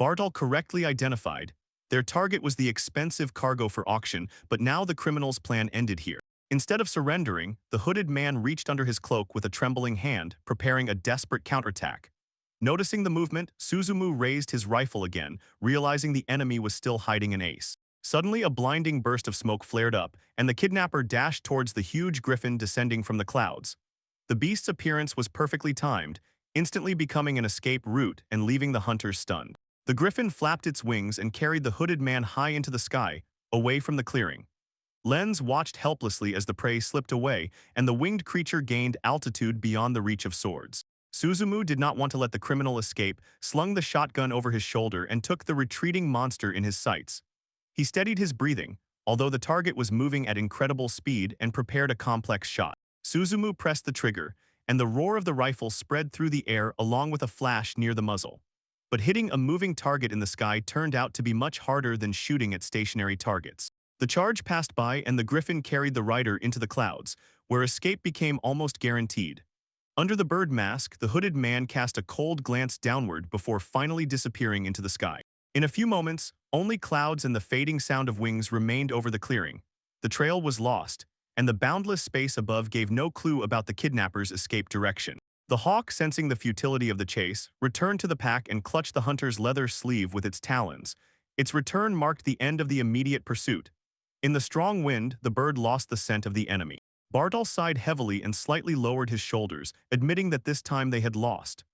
Bartol correctly identified. Their target was the expensive cargo for auction, but now the criminal's plan ended here. Instead of surrendering, the hooded man reached under his cloak with a trembling hand, preparing a desperate counterattack. Noticing the movement, Suzumu raised his rifle again, realizing the enemy was still hiding an ace. Suddenly, a blinding burst of smoke flared up, and the kidnapper dashed towards the huge griffin descending from the clouds. The beast's appearance was perfectly timed, instantly becoming an escape route and leaving the hunters stunned. The griffin flapped its wings and carried the hooded man high into the sky, away from the clearing. Lenz watched helplessly as the prey slipped away, and the winged creature gained altitude beyond the reach of swords. Suzumu did not want to let the criminal escape, slung the shotgun over his shoulder, and took the retreating monster in his sights. He steadied his breathing, although the target was moving at incredible speed, and prepared a complex shot. Suzumu pressed the trigger, and the roar of the rifle spread through the air along with a flash near the muzzle. But hitting a moving target in the sky turned out to be much harder than shooting at stationary targets. The charge passed by, and the griffin carried the rider into the clouds, where escape became almost guaranteed. Under the bird mask, the hooded man cast a cold glance downward before finally disappearing into the sky. In a few moments, only clouds and the fading sound of wings remained over the clearing. The trail was lost, and the boundless space above gave no clue about the kidnapper's escape direction. The hawk, sensing the futility of the chase, returned to the pack and clutched the hunter's leather sleeve with its talons. Its return marked the end of the immediate pursuit. In the strong wind, the bird lost the scent of the enemy. Bartol sighed heavily and slightly lowered his shoulders, admitting that this time they had lost.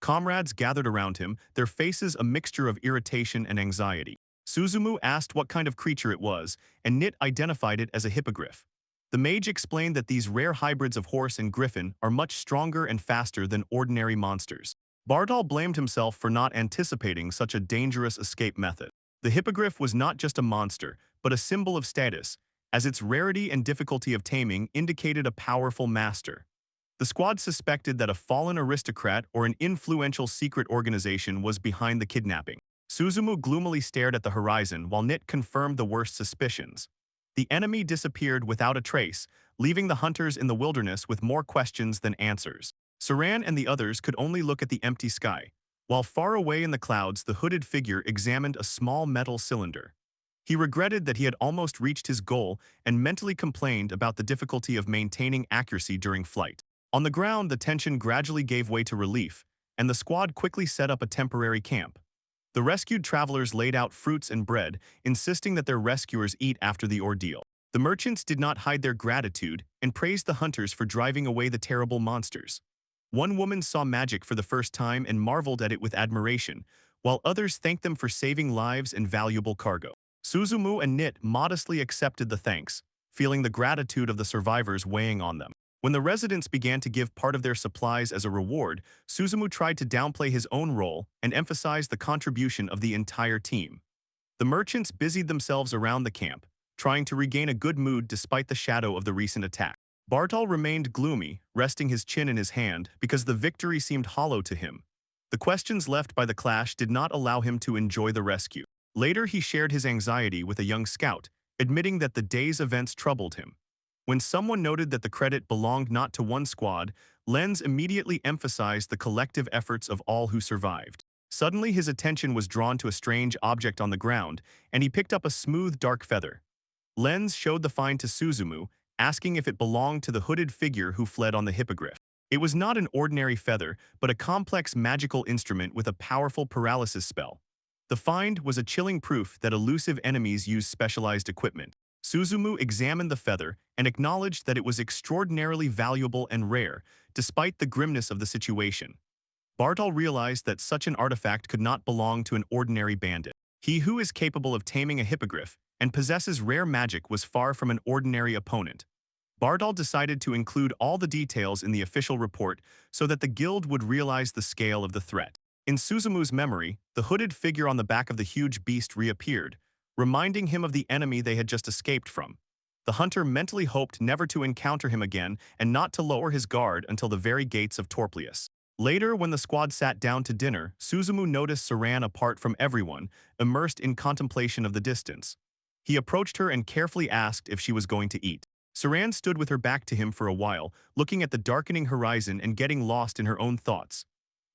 Comrades gathered around him, their faces a mixture of irritation and anxiety. Suzumu asked what kind of creature it was, and Nit identified it as a hippogriff. The mage explained that these rare hybrids of horse and griffin are much stronger and faster than ordinary monsters. Bartol blamed himself for not anticipating such a dangerous escape method. The hippogriff was not just a monster, but a symbol of status, as its rarity and difficulty of taming indicated a powerful master. The squad suspected that a fallen aristocrat or an influential secret organization was behind the kidnapping. Suzumu gloomily stared at the horizon while Nit confirmed the worst suspicions. The enemy disappeared without a trace, leaving the hunters in the wilderness with more questions than answers. Saran and the others could only look at the empty sky, while far away in the clouds the hooded figure examined a small metal cylinder. He regretted that he had almost reached his goal and mentally complained about the difficulty of maintaining accuracy during flight. On the ground, the tension gradually gave way to relief, and the squad quickly set up a temporary camp. The rescued travelers laid out fruits and bread, insisting that their rescuers eat after the ordeal. The merchants did not hide their gratitude and praised the hunters for driving away the terrible monsters. One woman saw magic for the first time and marveled at it with admiration, while others thanked them for saving lives and valuable cargo. Suzumu and Nit modestly accepted the thanks, feeling the gratitude of the survivors weighing on them. When the residents began to give part of their supplies as a reward, Suzumu tried to downplay his own role and emphasize the contribution of the entire team. The merchants busied themselves around the camp, trying to regain a good mood despite the shadow of the recent attack. Bartol remained gloomy, resting his chin in his hand because the victory seemed hollow to him. The questions left by the clash did not allow him to enjoy the rescue. Later, he shared his anxiety with a young scout, admitting that the day's events troubled him. When someone noted that the credit belonged not to one squad, Lenz immediately emphasized the collective efforts of all who survived. Suddenly, his attention was drawn to a strange object on the ground, and he picked up a smooth, dark feather. Lenz showed the find to Suzumu, asking if it belonged to the hooded figure who fled on the hippogriff. It was not an ordinary feather, but a complex magical instrument with a powerful paralysis spell. The find was a chilling proof that elusive enemies use specialized equipment. Suzumu examined the feather and acknowledged that it was extraordinarily valuable and rare, despite the grimness of the situation. Bartol realized that such an artifact could not belong to an ordinary bandit. He who is capable of taming a hippogriff and possesses rare magic was far from an ordinary opponent. Bartol decided to include all the details in the official report so that the guild would realize the scale of the threat. In Suzumu's memory, the hooded figure on the back of the huge beast reappeared, reminding him of the enemy they had just escaped from. The hunter mentally hoped never to encounter him again and not to lower his guard until the very gates of Torplius. Later, when the squad sat down to dinner, Suzumu noticed Saran apart from everyone, immersed in contemplation of the distance. He approached her and carefully asked if she was going to eat. Saran stood with her back to him for a while, looking at the darkening horizon and getting lost in her own thoughts.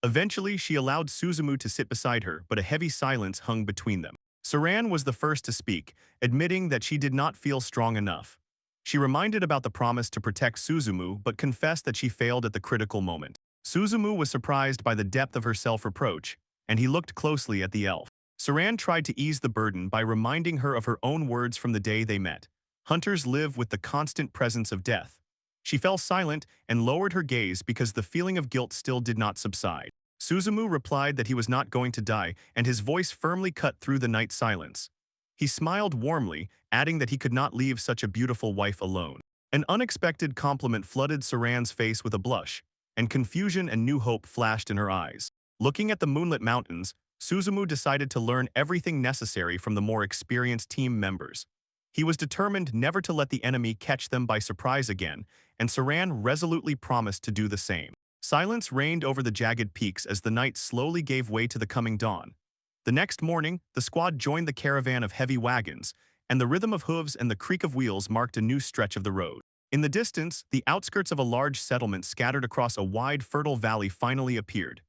Eventually, she allowed Suzumu to sit beside her, but a heavy silence hung between them. Saran was the first to speak, admitting that she did not feel strong enough. She reminded about the promise to protect Suzumu but confessed that she failed at the critical moment. Suzumu was surprised by the depth of her self-reproach, and he looked closely at the elf. Saran tried to ease the burden by reminding her of her own words from the day they met. Hunters live with the constant presence of death. She fell silent and lowered her gaze because the feeling of guilt still did not subside. Suzumu replied that he was not going to die, and his voice firmly cut through the night silence. He smiled warmly, adding that he could not leave such a beautiful wife alone. An unexpected compliment flooded Saran's face with a blush, and confusion and new hope flashed in her eyes. Looking at the moonlit mountains, Suzumu decided to learn everything necessary from the more experienced team members. He was determined never to let the enemy catch them by surprise again, and Saran resolutely promised to do the same. Silence reigned over the jagged peaks as the night slowly gave way to the coming dawn. The next morning, the squad joined the caravan of heavy wagons, and the rhythm of hooves and the creak of wheels marked a new stretch of the road. In the distance, the outskirts of a large settlement scattered across a wide, fertile valley finally appeared.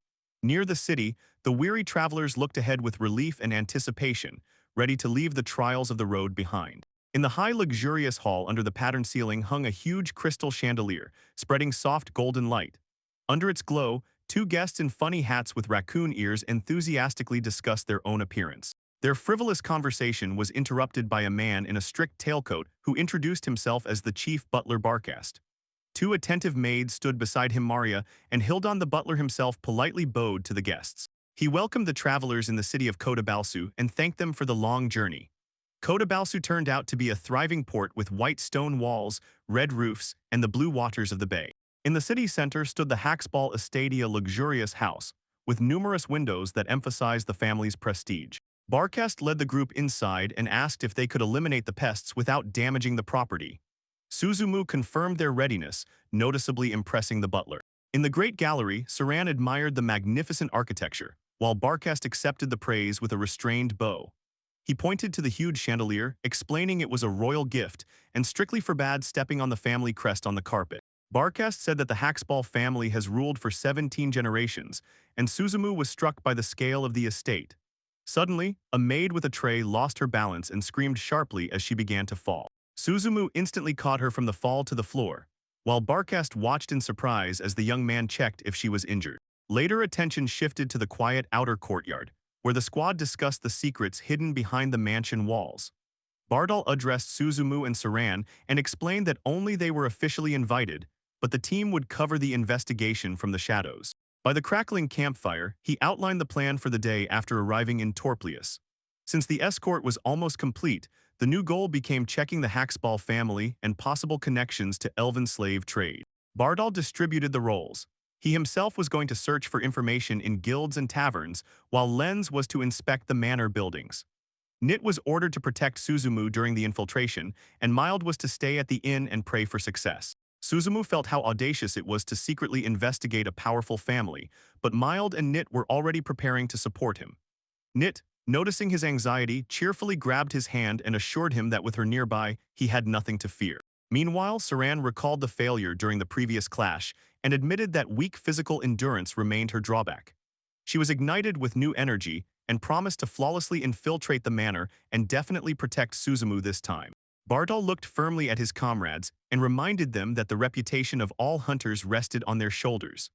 Near the city, the weary travelers looked ahead with relief and anticipation, ready to leave the trials of the road behind. In the high, luxurious hall under the patterned ceiling hung a huge crystal chandelier, spreading soft golden light. Under its glow, two guests in funny hats with raccoon ears enthusiastically discussed their own appearance. Their frivolous conversation was interrupted by a man in a strict tailcoat who introduced himself as the chief butler Barkast. Two attentive maids stood beside him, Maria, and Hildon the butler himself politely bowed to the guests. He welcomed the travelers in the city of Kotabalsu and thanked them for the long journey. Kotabalsu turned out to be a thriving port with white stone walls, red roofs, and the blue waters of the bay. In the city center stood the Haxball Estate, a luxurious house, with numerous windows that emphasized the family's prestige. Barkast led the group inside and asked if they could eliminate the pests without damaging the property. Suzumu confirmed their readiness, noticeably impressing the butler. In the great gallery, Saran admired the magnificent architecture, while Barkast accepted the praise with a restrained bow. He pointed to the huge chandelier, explaining it was a royal gift, and strictly forbade stepping on the family crest on the carpet. Barkast said that the Haxball family has ruled for 17 generations, and Suzumu was struck by the scale of the estate. Suddenly, a maid with a tray lost her balance and screamed sharply as she began to fall. Suzumu instantly caught her from the fall to the floor, while Barkast watched in surprise as the young man checked if she was injured. Later, attention shifted to the quiet outer courtyard, where the squad discussed the secrets hidden behind the mansion walls. Bardal addressed Suzumu and Saran and explained that only they were officially invited, but the team would cover the investigation from the shadows. By the crackling campfire, he outlined the plan for the day after arriving in Torplius. Since the escort was almost complete, the new goal became checking the Haxball family and possible connections to elven slave trade. Bardal distributed the roles. He himself was going to search for information in guilds and taverns, while Lenz was to inspect the manor buildings. Nit was ordered to protect Suzumu during the infiltration, and Mild was to stay at the inn and pray for success. Suzumu felt how audacious it was to secretly investigate a powerful family, but Mild and Nit were already preparing to support him. Nit, noticing his anxiety, cheerfully grabbed his hand and assured him that with her nearby, he had nothing to fear. Meanwhile, Saran recalled the failure during the previous clash and admitted that weak physical endurance remained her drawback. She was ignited with new energy and promised to flawlessly infiltrate the manor and definitely protect Suzumu this time. Bartol looked firmly at his comrades and reminded them that the reputation of all hunters rested on their shoulders.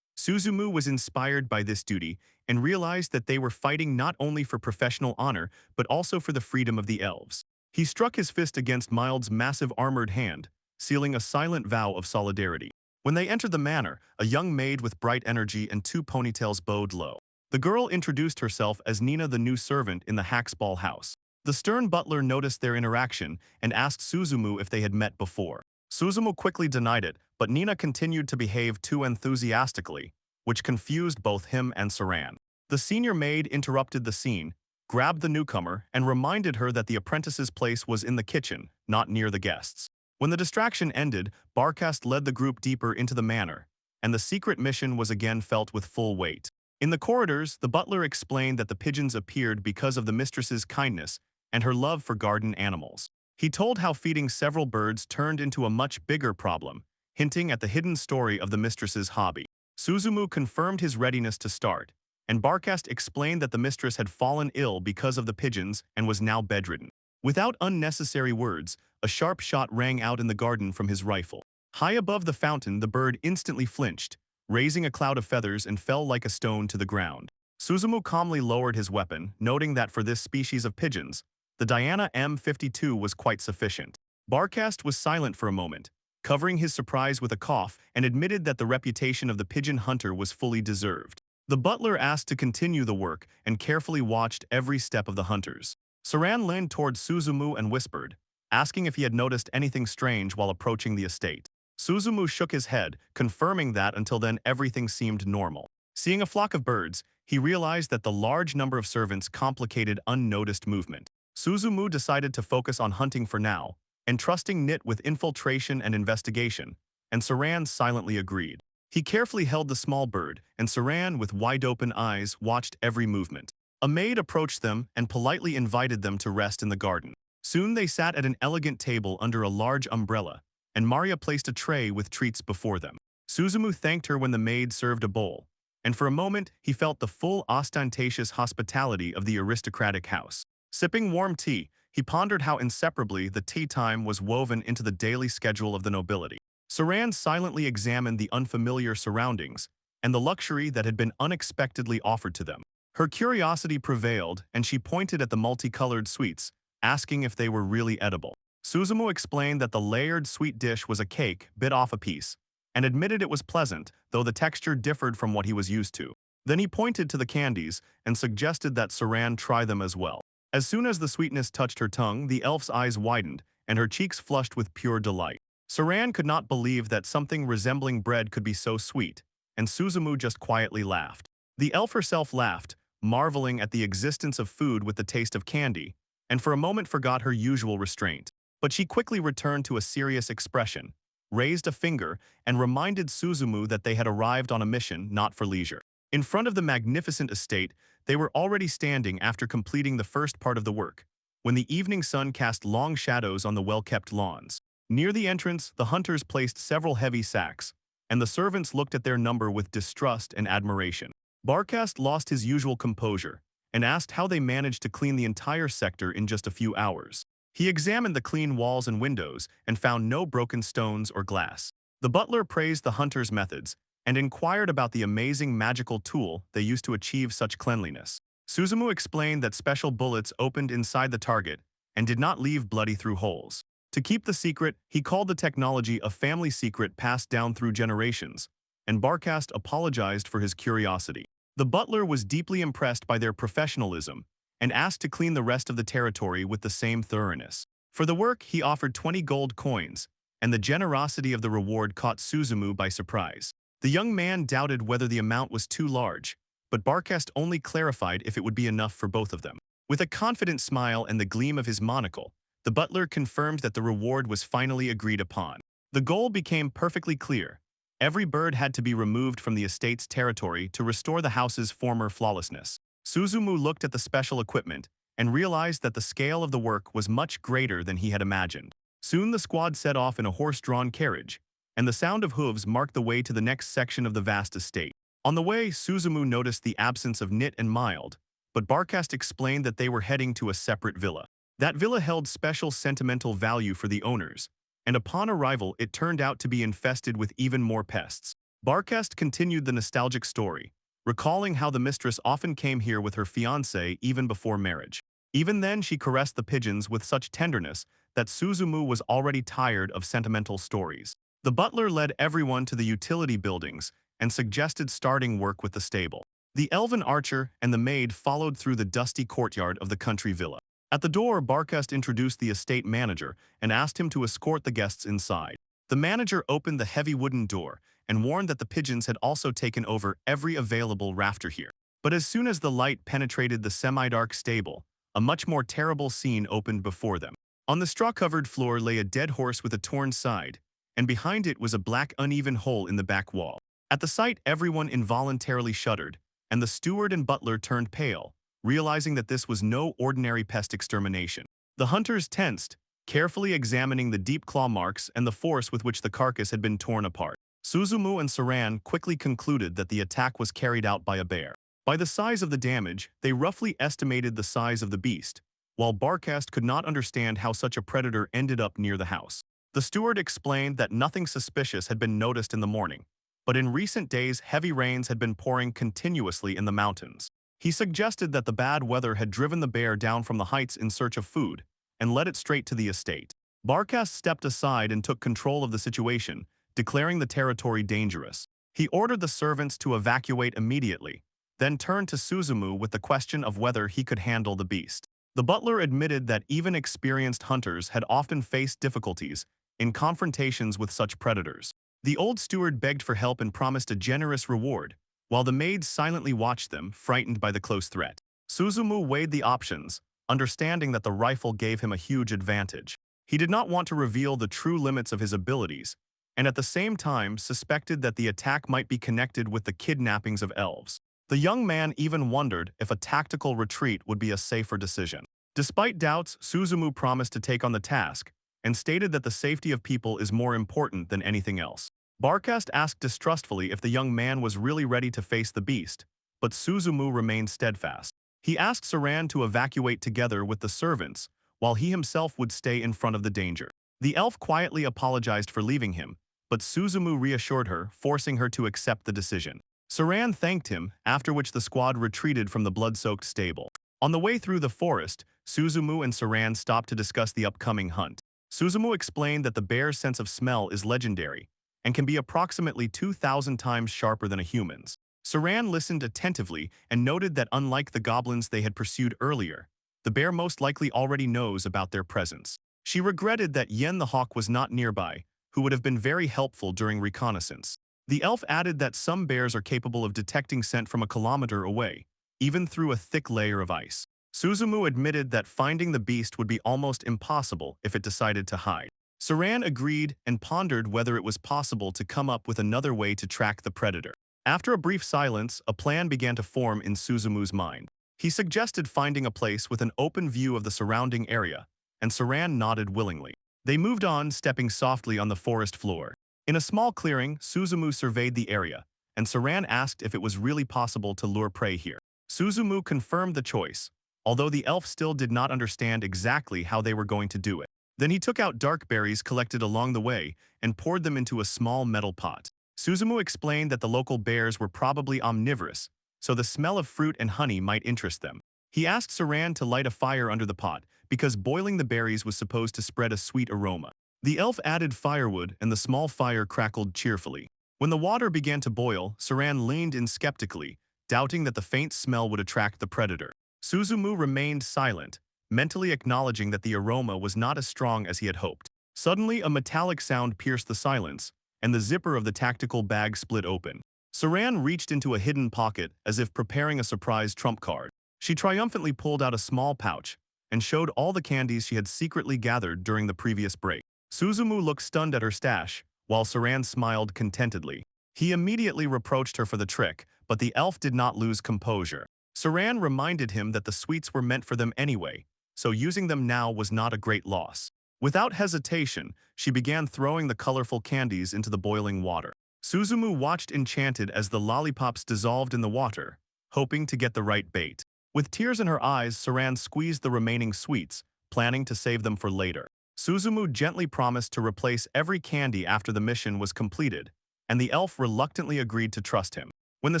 Suzumu was inspired by this duty and realized that they were fighting not only for professional honor but also for the freedom of the elves. He struck his fist against Mild's massive armored hand, sealing a silent vow of solidarity. When they entered the manor, a young maid with bright energy and two ponytails bowed low. The girl introduced herself as Nina, the new servant in the Hacksball house. The stern butler noticed their interaction and asked Suzumu if they had met before. Suzumu quickly denied it, but Nina continued to behave too enthusiastically, which confused both him and Saran. The senior maid interrupted the scene, grabbed the newcomer, and reminded her that the apprentice's place was in the kitchen, not near the guests. When the distraction ended, Barcast led the group deeper into the manor, and the secret mission was again felt with full weight. In the corridors, the butler explained that the pigeons appeared because of the mistress's kindness and her love for garden animals. He told how feeding several birds turned into a much bigger problem, hinting at the hidden story of the mistress's hobby. Suzumu confirmed his readiness to start, and Barcast explained that the mistress had fallen ill because of the pigeons and was now bedridden. Without unnecessary words, a sharp shot rang out in the garden from his rifle. High above the fountain, the bird instantly flinched, raising a cloud of feathers and fell like a stone to the ground. Suzumu calmly lowered his weapon, noting that for this species of pigeons, the Diana M52 was quite sufficient. Barcast was silent for a moment, covering his surprise with a cough, and admitted that the reputation of the pigeon hunter was fully deserved. The butler asked to continue the work and carefully watched every step of the hunters. Saran leaned toward Suzumu and whispered, asking if he had noticed anything strange while approaching the estate. Suzumu shook his head, confirming that until then everything seemed normal. Seeing a flock of birds, he realized that the large number of servants complicated unnoticed movement. Suzumu decided to focus on hunting for now, entrusting Nit with infiltration and investigation, and Saran silently agreed. He carefully held the small bird, and Saran, with wide-open eyes, watched every movement. A maid approached them and politely invited them to rest in the garden. Soon they sat at an elegant table under a large umbrella, and Maria placed a tray with treats before them. Suzumu thanked her when the maid served a bowl, and for a moment he felt the full ostentatious hospitality of the aristocratic house. Sipping warm tea, he pondered how inseparably the tea time was woven into the daily schedule of the nobility. Saran silently examined the unfamiliar surroundings and the luxury that had been unexpectedly offered to them. Her curiosity prevailed, and she pointed at the multicolored sweets, asking if they were really edible. Suzumu explained that the layered sweet dish was a cake bit off a piece, and admitted it was pleasant, though the texture differed from what he was used to. Then he pointed to the candies and suggested that Saran try them as well. As soon as the sweetness touched her tongue, the elf's eyes widened, and her cheeks flushed with pure delight. Saran could not believe that something resembling bread could be so sweet, and Suzumu just quietly laughed. The elf herself laughed, marveling at the existence of food with the taste of candy, and for a moment forgot her usual restraint. But she quickly returned to a serious expression, raised a finger, and reminded Suzumu that they had arrived on a mission, not for leisure. In front of the magnificent estate, they were already standing after completing the first part of the work, when the evening sun cast long shadows on the well-kept lawns. Near the entrance, the hunters placed several heavy sacks, and the servants looked at their number with distrust and admiration. Barcast lost his usual composure and asked how they managed to clean the entire sector in just a few hours. He examined the clean walls and windows and found no broken stones or glass. The butler praised the hunters' methods and inquired about the amazing magical tool they used to achieve such cleanliness. Suzumu explained that special bullets opened inside the target and did not leave bloody through holes. To keep the secret, he called the technology a family secret passed down through generations, and Barcast apologized for his curiosity. The butler was deeply impressed by their professionalism and asked to clean the rest of the territory with the same thoroughness. For the work, he offered 20 gold coins, and the generosity of the reward caught Suzumu by surprise. The young man doubted whether the amount was too large, but Barcast only clarified if it would be enough for both of them. With a confident smile and the gleam of his monocle, the butler confirmed that the reward was finally agreed upon. The goal became perfectly clear. Every bird had to be removed from the estate's territory to restore the house's former flawlessness. Suzumu looked at the special equipment and realized that the scale of the work was much greater than he had imagined. Soon the squad set off in a horse-drawn carriage, and the sound of hooves marked the way to the next section of the vast estate. On the way, Suzumu noticed the absence of Nit and Mild, but Barcast explained that they were heading to a separate villa. That villa held special sentimental value for the owners, and upon arrival it turned out to be infested with even more pests. Barkast continued the nostalgic story, recalling how the mistress often came here with her fiancé even before marriage. Even then she caressed the pigeons with such tenderness that Suzumu was already tired of sentimental stories. The butler led everyone to the utility buildings and suggested starting work with the stable. The elven archer and the maid followed through the dusty courtyard of the country villa. At the door, Barkast introduced the estate manager and asked him to escort the guests inside. The manager opened the heavy wooden door and warned that the pigeons had also taken over every available rafter here. But as soon as the light penetrated the semi-dark stable, a much more terrible scene opened before them. On the straw-covered floor lay a dead horse with a torn side, and behind it was a black uneven hole in the back wall. At the sight, everyone involuntarily shuddered, and the steward and butler turned pale, realizing that this was no ordinary pest extermination. The hunters tensed, carefully examining the deep claw marks and the force with which the carcass had been torn apart. Suzumu and Saran quickly concluded that the attack was carried out by a bear. By the size of the damage, they roughly estimated the size of the beast, while Barkast could not understand how such a predator ended up near the house. The steward explained that nothing suspicious had been noticed in the morning, but in recent days heavy rains had been pouring continuously in the mountains. He suggested that the bad weather had driven the bear down from the heights in search of food and led it straight to the estate. Barkast stepped aside and took control of the situation, declaring the territory dangerous. He ordered the servants to evacuate immediately, then turned to Suzumu with the question of whether he could handle the beast. The butler admitted that even experienced hunters had often faced difficulties in confrontations with such predators. The old steward begged for help and promised a generous reward, while the maids silently watched them, frightened by the close threat. Suzumu weighed the options, understanding that the rifle gave him a huge advantage. He did not want to reveal the true limits of his abilities, and at the same time suspected that the attack might be connected with the kidnappings of elves. The young man even wondered if a tactical retreat would be a safer decision. Despite doubts, Suzumu promised to take on the task, and stated that the safety of people is more important than anything else. Barkast asked distrustfully if the young man was really ready to face the beast, but Suzumu remained steadfast. He asked Saran to evacuate together with the servants, while he himself would stay in front of the danger. The elf quietly apologized for leaving him, but Suzumu reassured her, forcing her to accept the decision. Saran thanked him, after which the squad retreated from the blood-soaked stable. On the way through the forest, Suzumu and Saran stopped to discuss the upcoming hunt. Suzumu explained that the bear's sense of smell is legendary and can be approximately 2,000 times sharper than a human's. Saran listened attentively and noted that unlike the goblins they had pursued earlier, the bear most likely already knows about their presence. She regretted that Yen the hawk was not nearby, who would have been very helpful during reconnaissance. The elf added that some bears are capable of detecting scent from a kilometer away, even through a thick layer of ice. Suzumu admitted that finding the beast would be almost impossible if it decided to hide. Saran agreed and pondered whether it was possible to come up with another way to track the predator. After a brief silence, a plan began to form in Suzumu's mind. He suggested finding a place with an open view of the surrounding area, and Saran nodded willingly. They moved on, stepping softly on the forest floor. In a small clearing, Suzumu surveyed the area, and Saran asked if it was really possible to lure prey here. Suzumu confirmed the choice, although the elf still did not understand exactly how they were going to do it. Then he took out dark berries collected along the way and poured them into a small metal pot. Suzumu explained that the local bears were probably omnivorous, so the smell of fruit and honey might interest them. He asked Saran to light a fire under the pot because boiling the berries was supposed to spread a sweet aroma. The elf added firewood and the small fire crackled cheerfully. When the water began to boil, Saran leaned in skeptically, doubting that the faint smell would attract the predator. Suzumu remained silent, mentally acknowledging that the aroma was not as strong as he had hoped. Suddenly, a metallic sound pierced the silence, and the zipper of the tactical bag split open. Saran reached into a hidden pocket as if preparing a surprise trump card. She triumphantly pulled out a small pouch and showed all the candies she had secretly gathered during the previous break. Suzumu looked stunned at her stash, while Saran smiled contentedly. He immediately reproached her for the trick, but the elf did not lose composure. Saran reminded him that the sweets were meant for them anyway, so using them now was not a great loss. Without hesitation, she began throwing the colorful candies into the boiling water. Suzumu watched enchanted as the lollipops dissolved in the water, hoping to get the right bait. With tears in her eyes, Saran squeezed the remaining sweets, planning to save them for later. Suzumu gently promised to replace every candy after the mission was completed, and the elf reluctantly agreed to trust him. When the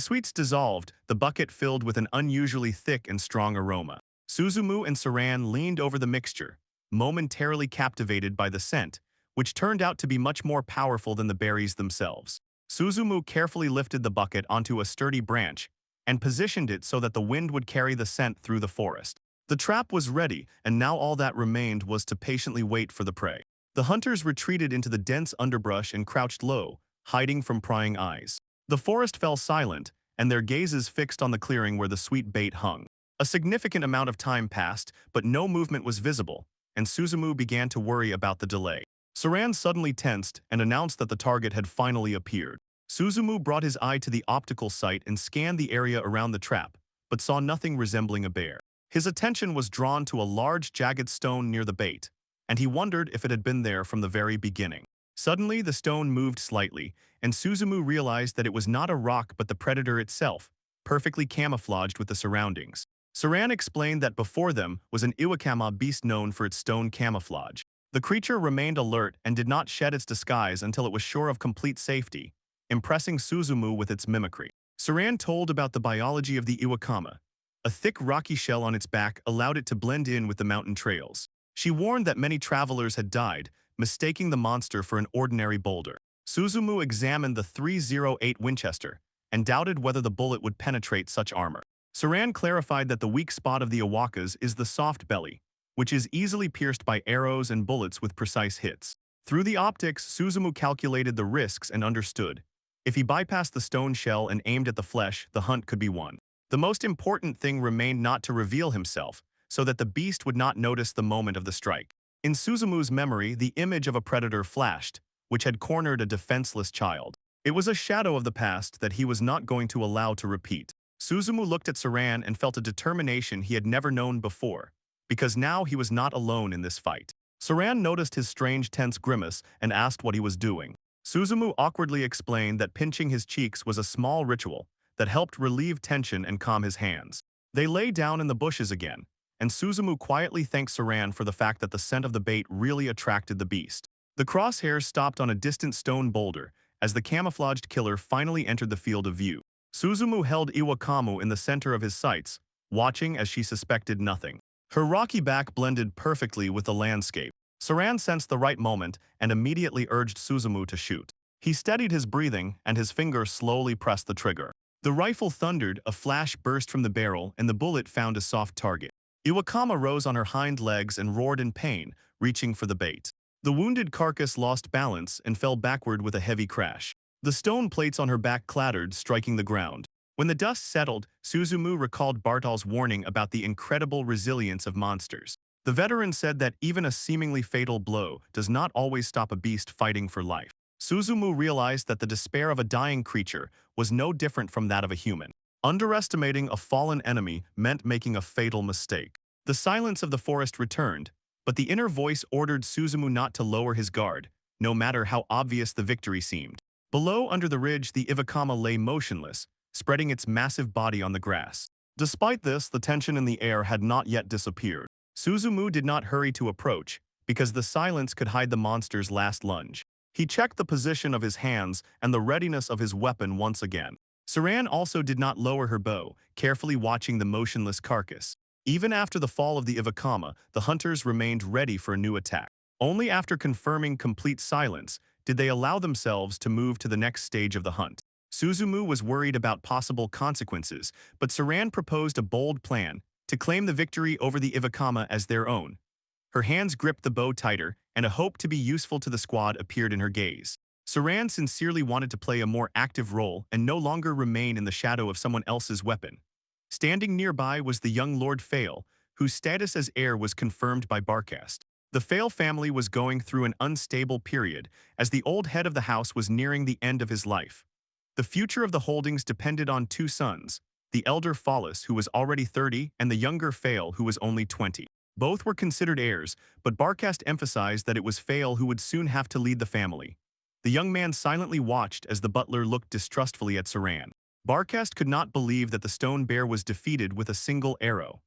sweets dissolved, the bucket filled with an unusually thick and strong aroma. Suzumu and Saran leaned over the mixture, momentarily captivated by the scent, which turned out to be much more powerful than the berries themselves. Suzumu carefully lifted the bucket onto a sturdy branch and positioned it so that the wind would carry the scent through the forest. The trap was ready, and now all that remained was to patiently wait for the prey. The hunters retreated into the dense underbrush and crouched low, hiding from prying eyes. The forest fell silent, and their gazes fixed on the clearing where the sweet bait hung. A significant amount of time passed, but no movement was visible, and Suzumu began to worry about the delay. Saran suddenly tensed and announced that the target had finally appeared. Suzumu brought his eye to the optical sight and scanned the area around the trap, but saw nothing resembling a bear. His attention was drawn to a large jagged stone near the bait, and he wondered if it had been there from the very beginning. Suddenly, the stone moved slightly, and Suzumu realized that it was not a rock but the predator itself, perfectly camouflaged with the surroundings. Saran explained that before them was an Iwakama beast known for its stone camouflage. The creature remained alert and did not shed its disguise until it was sure of complete safety, impressing Suzumu with its mimicry. Saran told about the biology of the Iwakama. A thick rocky shell on its back allowed it to blend in with the mountain trails. She warned that many travelers had died, mistaking the monster for an ordinary boulder. Suzumu examined the .308 Winchester and doubted whether the bullet would penetrate such armor. Saran clarified that the weak spot of the Iwakas is the soft belly, which is easily pierced by arrows and bullets with precise hits. Through the optics, Suzumu calculated the risks and understood. If he bypassed the stone shell and aimed at the flesh, the hunt could be won. The most important thing remained not to reveal himself, so that the beast would not notice the moment of the strike. In Suzumu's memory, the image of a predator flashed, which had cornered a defenseless child. It was a shadow of the past that he was not going to allow to repeat. Suzumu looked at Saran and felt a determination he had never known before, because now he was not alone in this fight. Saran noticed his strange tense grimace and asked what he was doing. Suzumu awkwardly explained that pinching his cheeks was a small ritual that helped relieve tension and calm his hands. They lay down in the bushes again, and Suzumu quietly thanked Saran for the fact that the scent of the bait really attracted the beast. The crosshairs stopped on a distant stone boulder as the camouflaged killer finally entered the field of view. Suzumu held Iwakamu in the center of his sights, watching as she suspected nothing. Her rocky back blended perfectly with the landscape. Saran sensed the right moment and immediately urged Suzumu to shoot. He steadied his breathing and his finger slowly pressed the trigger. The rifle thundered, a flash burst from the barrel, and the bullet found a soft target. Iwakama rose on her hind legs and roared in pain, reaching for the bait. The wounded carcass lost balance and fell backward with a heavy crash. The stone plates on her back clattered, striking the ground. When the dust settled, Suzumu recalled Bartal's warning about the incredible resilience of monsters. The veteran said that even a seemingly fatal blow does not always stop a beast fighting for life. Suzumu realized that the despair of a dying creature was no different from that of a human. Underestimating a fallen enemy meant making a fatal mistake. The silence of the forest returned, but the inner voice ordered Suzumu not to lower his guard, no matter how obvious the victory seemed. Below, under the ridge, the Iwakama lay motionless, spreading its massive body on the grass. Despite this, the tension in the air had not yet disappeared. Suzumu did not hurry to approach, because the silence could hide the monster's last lunge. He checked the position of his hands and the readiness of his weapon once again. Saran also did not lower her bow, carefully watching the motionless carcass. Even after the fall of the Iwakama, the hunters remained ready for a new attack. Only after confirming complete silence did they allow themselves to move to the next stage of the hunt. Suzumu was worried about possible consequences, but Saran proposed a bold plan to claim the victory over the Iwakama as their own. Her hands gripped the bow tighter, and a hope to be useful to the squad appeared in her gaze. Saran sincerely wanted to play a more active role and no longer remain in the shadow of someone else's weapon. Standing nearby was the young Lord Fail, whose status as heir was confirmed by Barcast. The Fail family was going through an unstable period, as the old head of the house was nearing the end of his life. The future of the holdings depended on two sons, the elder Fallis, who was already 30, and the younger Fail, who was only 20. Both were considered heirs, but Barcast emphasized that it was Fail who would soon have to lead the family. The young man silently watched as the butler looked distrustfully at Saran. Barcast could not believe that the stone bear was defeated with a single arrow.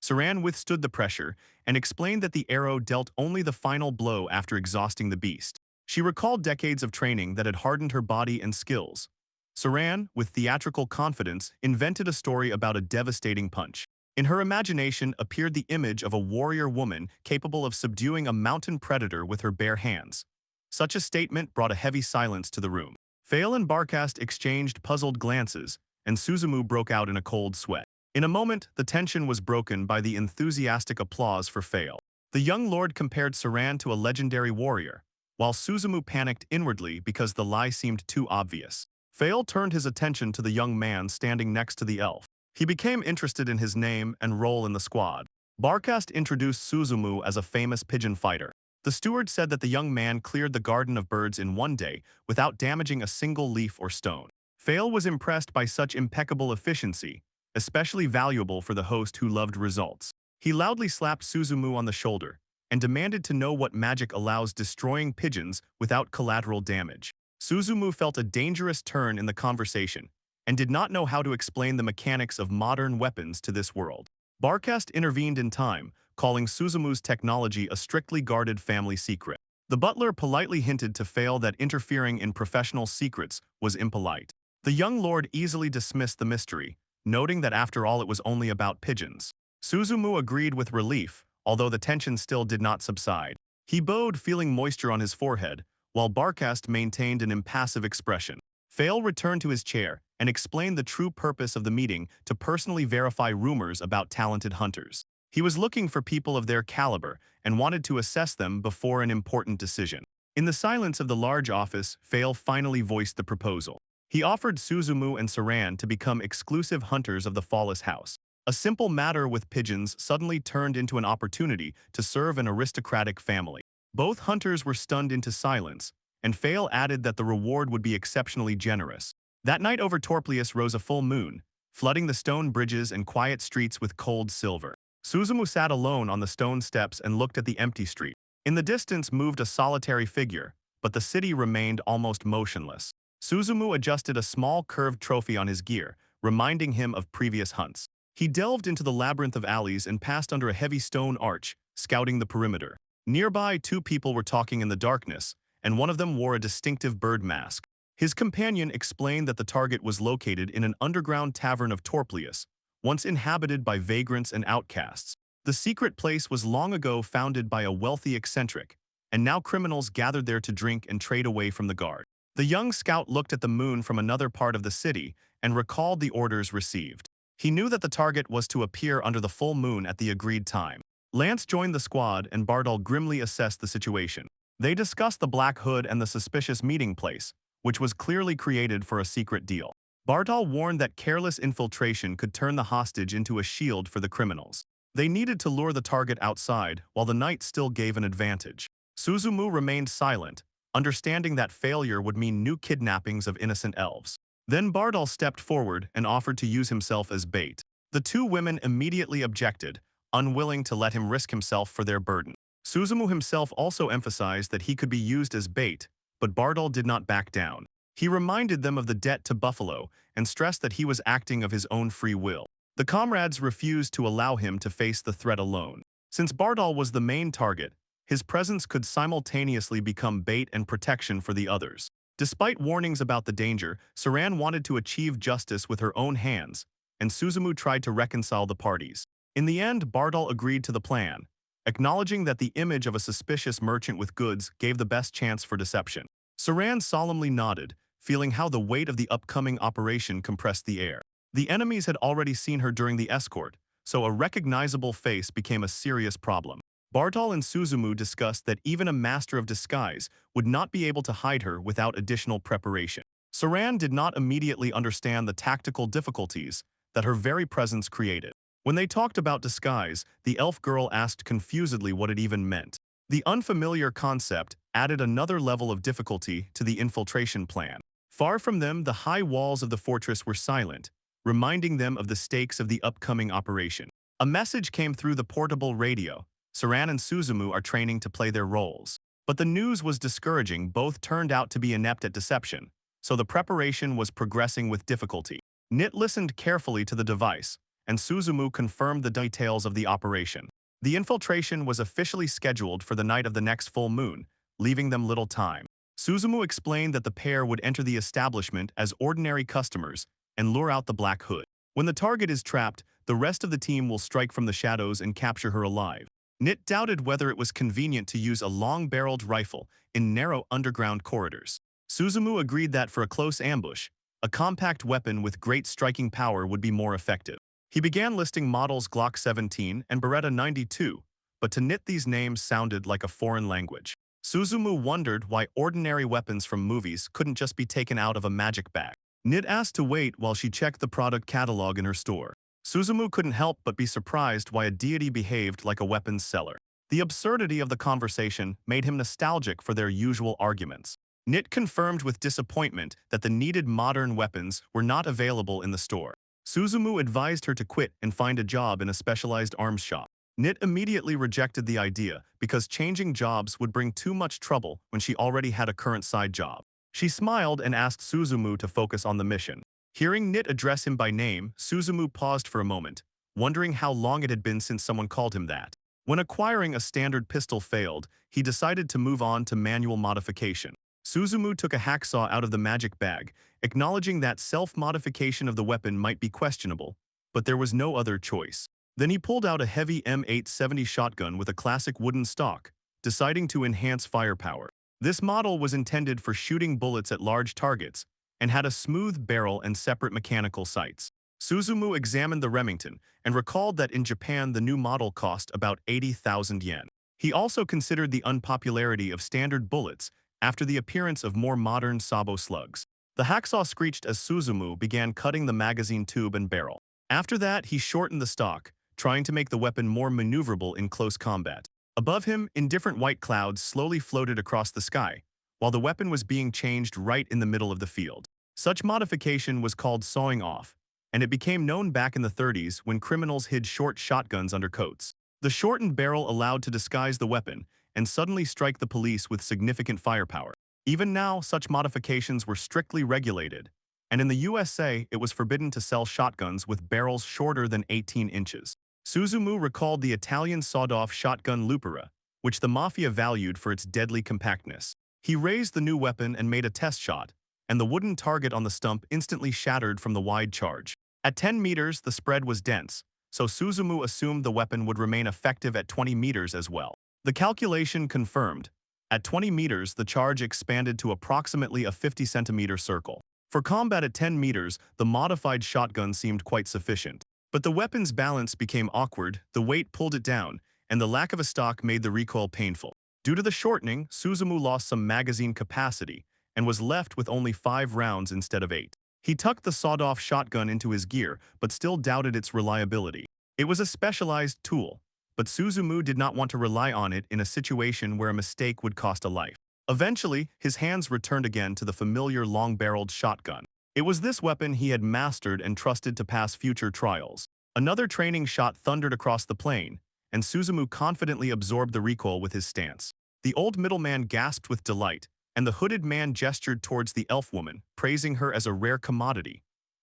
Saran withstood the pressure and explained that the arrow dealt only the final blow after exhausting the beast. She recalled decades of training that had hardened her body and skills. Saran, with theatrical confidence, invented a story about a devastating punch. In her imagination appeared the image of a warrior woman capable of subduing a mountain predator with her bare hands. Such a statement brought a heavy silence to the room. Fail and Barkast exchanged puzzled glances, and Suzumu broke out in a cold sweat. In a moment, the tension was broken by the enthusiastic applause for Fail. The young lord compared Saran to a legendary warrior, while Suzumu panicked inwardly because the lie seemed too obvious. Fail turned his attention to the young man standing next to the elf. He became interested in his name and role in the squad. Barkast introduced Suzumu as a famous pigeon fighter. The steward said that the young man cleared the garden of birds in one day without damaging a single leaf or stone. Fail was impressed by such impeccable efficiency, especially valuable for the host who loved results. He loudly slapped Suzumu on the shoulder and demanded to know what magic allows destroying pigeons without collateral damage. Suzumu felt a dangerous turn in the conversation and did not know how to explain the mechanics of modern weapons to this world. Barkast intervened in time, calling Suzumu's technology a strictly guarded family secret. The butler politely hinted to Fail that interfering in professional secrets was impolite. The young lord easily dismissed the mystery, noting that after all it was only about pigeons. Suzumu agreed with relief, although the tension still did not subside. He bowed, feeling moisture on his forehead, while Barkast maintained an impassive expression. Fail returned to his chair and explained the true purpose of the meeting to personally verify rumors about talented hunters. He was looking for people of their caliber and wanted to assess them before an important decision. In the silence of the large office, Fail finally voiced the proposal. He offered Suzumu and Saran to become exclusive hunters of the Flawless House. A simple matter with pigeons suddenly turned into an opportunity to serve an aristocratic family. Both hunters were stunned into silence, and Fail added that the reward would be exceptionally generous. That night over Torplius rose a full moon, flooding the stone bridges and quiet streets with cold silver. Suzumu sat alone on the stone steps and looked at the empty street. In the distance moved a solitary figure, but the city remained almost motionless. Suzumu adjusted a small curved trophy on his gear, reminding him of previous hunts. He delved into the labyrinth of alleys and passed under a heavy stone arch, scouting the perimeter. Nearby, two people were talking in the darkness, and one of them wore a distinctive bird mask. His companion explained that the target was located in an underground tavern of Torplius, once inhabited by vagrants and outcasts. The secret place was long ago founded by a wealthy eccentric, and now criminals gathered there to drink and trade away from the guard. The young scout looked at the moon from another part of the city and recalled the orders received. He knew that the target was to appear under the full moon at the agreed time. Lance joined the squad and Bardal grimly assessed the situation. They discussed the Black Hood and the suspicious meeting place, which was clearly created for a secret deal. Bardal warned that careless infiltration could turn the hostage into a shield for the criminals. They needed to lure the target outside while the night still gave an advantage. Suzumu remained silent, understanding that failure would mean new kidnappings of innocent elves. Then Bardal stepped forward and offered to use himself as bait. The two women immediately objected, unwilling to let him risk himself for their burden. Suzumu himself also emphasized that he could be used as bait, but Bardal did not back down. He reminded them of the debt to Buffalo and stressed that he was acting of his own free will. The comrades refused to allow him to face the threat alone. Since Bardal was the main target, his presence could simultaneously become bait and protection for the others. Despite warnings about the danger, Saran wanted to achieve justice with her own hands, and Suzumu tried to reconcile the parties. In the end, Bardal agreed to the plan, acknowledging that the image of a suspicious merchant with goods gave the best chance for deception. Saran solemnly nodded, feeling how the weight of the upcoming operation compressed the air. The enemies had already seen her during the escort, so a recognizable face became a serious problem. Bardal and Suzumu discussed that even a master of disguise would not be able to hide her without additional preparation. Saran did not immediately understand the tactical difficulties that her very presence created. When they talked about disguise, the elf girl asked confusedly what it even meant. The unfamiliar concept added another level of difficulty to the infiltration plan. Far from them, the high walls of the fortress were silent, reminding them of the stakes of the upcoming operation. A message came through the portable radio. Saran and Suzumu are training to play their roles. But the news was discouraging. Both turned out to be inept at deception, so the preparation was progressing with difficulty. Nit listened carefully to the device and Suzumu confirmed the details of the operation. The infiltration was officially scheduled for the night of the next full moon, leaving them little time. Suzumu explained that the pair would enter the establishment as ordinary customers and lure out the Black Hood. When the target is trapped, the rest of the team will strike from the shadows and capture her alive. Nit doubted whether it was convenient to use a long-barreled rifle in narrow underground corridors. Suzumu agreed that for a close ambush, a compact weapon with great striking power would be more effective. He began listing models Glock 17 and Beretta 92, but to Nit these names sounded like a foreign language. Suzumu wondered why ordinary weapons from movies couldn't just be taken out of a magic bag. Nit asked to wait while she checked the product catalog in her store. Suzumu couldn't help but be surprised why a deity behaved like a weapons seller. The absurdity of the conversation made him nostalgic for their usual arguments. Nit confirmed with disappointment that the needed modern weapons were not available in the store. Suzumu advised her to quit and find a job in a specialized arms shop. Nit immediately rejected the idea because changing jobs would bring too much trouble when she already had a current side job. She smiled and asked Suzumu to focus on the mission. Hearing Nit address him by name, Suzumu paused for a moment, wondering how long it had been since someone called him that. When acquiring a standard pistol failed, he decided to move on to manual modification. Suzumu took a hacksaw out of the magic bag, acknowledging that self-modification of the weapon might be questionable, but there was no other choice. Then he pulled out a heavy M870 shotgun with a classic wooden stock, deciding to enhance firepower. This model was intended for shooting bullets at large targets and had a smooth barrel and separate mechanical sights. Suzumu examined the Remington and recalled that in Japan the new model cost about 80,000 yen. He also considered the unpopularity of standard bullets after the appearance of more modern Sabo slugs. The hacksaw screeched as Suzumu began cutting the magazine tube and barrel. After that, he shortened the stock, trying to make the weapon more maneuverable in close combat. Above him, indifferent white clouds slowly floated across the sky, while the weapon was being changed right in the middle of the field. Such modification was called sawing off, and it became known back in the 30s when criminals hid short shotguns under coats. The shortened barrel allowed to disguise the weapon and suddenly strike the police with significant firepower. Even now, such modifications were strictly regulated, and in the USA, it was forbidden to sell shotguns with barrels shorter than 18 inches. Suzumu recalled the Italian sawed-off shotgun Lupera, which the Mafia valued for its deadly compactness. He raised the new weapon and made a test shot, and the wooden target on the stump instantly shattered from the wide charge. At 10 meters, the spread was dense, so Suzumu assumed the weapon would remain effective at 20 meters as well. The calculation confirmed. At 20 meters, the charge expanded to approximately a 50-centimeter circle. For combat at 10 meters, the modified shotgun seemed quite sufficient. But the weapon's balance became awkward, the weight pulled it down, and the lack of a stock made the recoil painful. Due to the shortening, Suzumu lost some magazine capacity and was left with only 5 rounds instead of 8. He tucked the sawed-off shotgun into his gear, but still doubted its reliability. It was a specialized tool, but Suzumu did not want to rely on it in a situation where a mistake would cost a life. Eventually, his hands returned again to the familiar long-barreled shotgun. It was this weapon he had mastered and trusted to pass future trials. Another training shot thundered across the plain, and Suzumu confidently absorbed the recoil with his stance. The old middleman gasped with delight, and the hooded man gestured towards the elf woman, praising her as a rare commodity.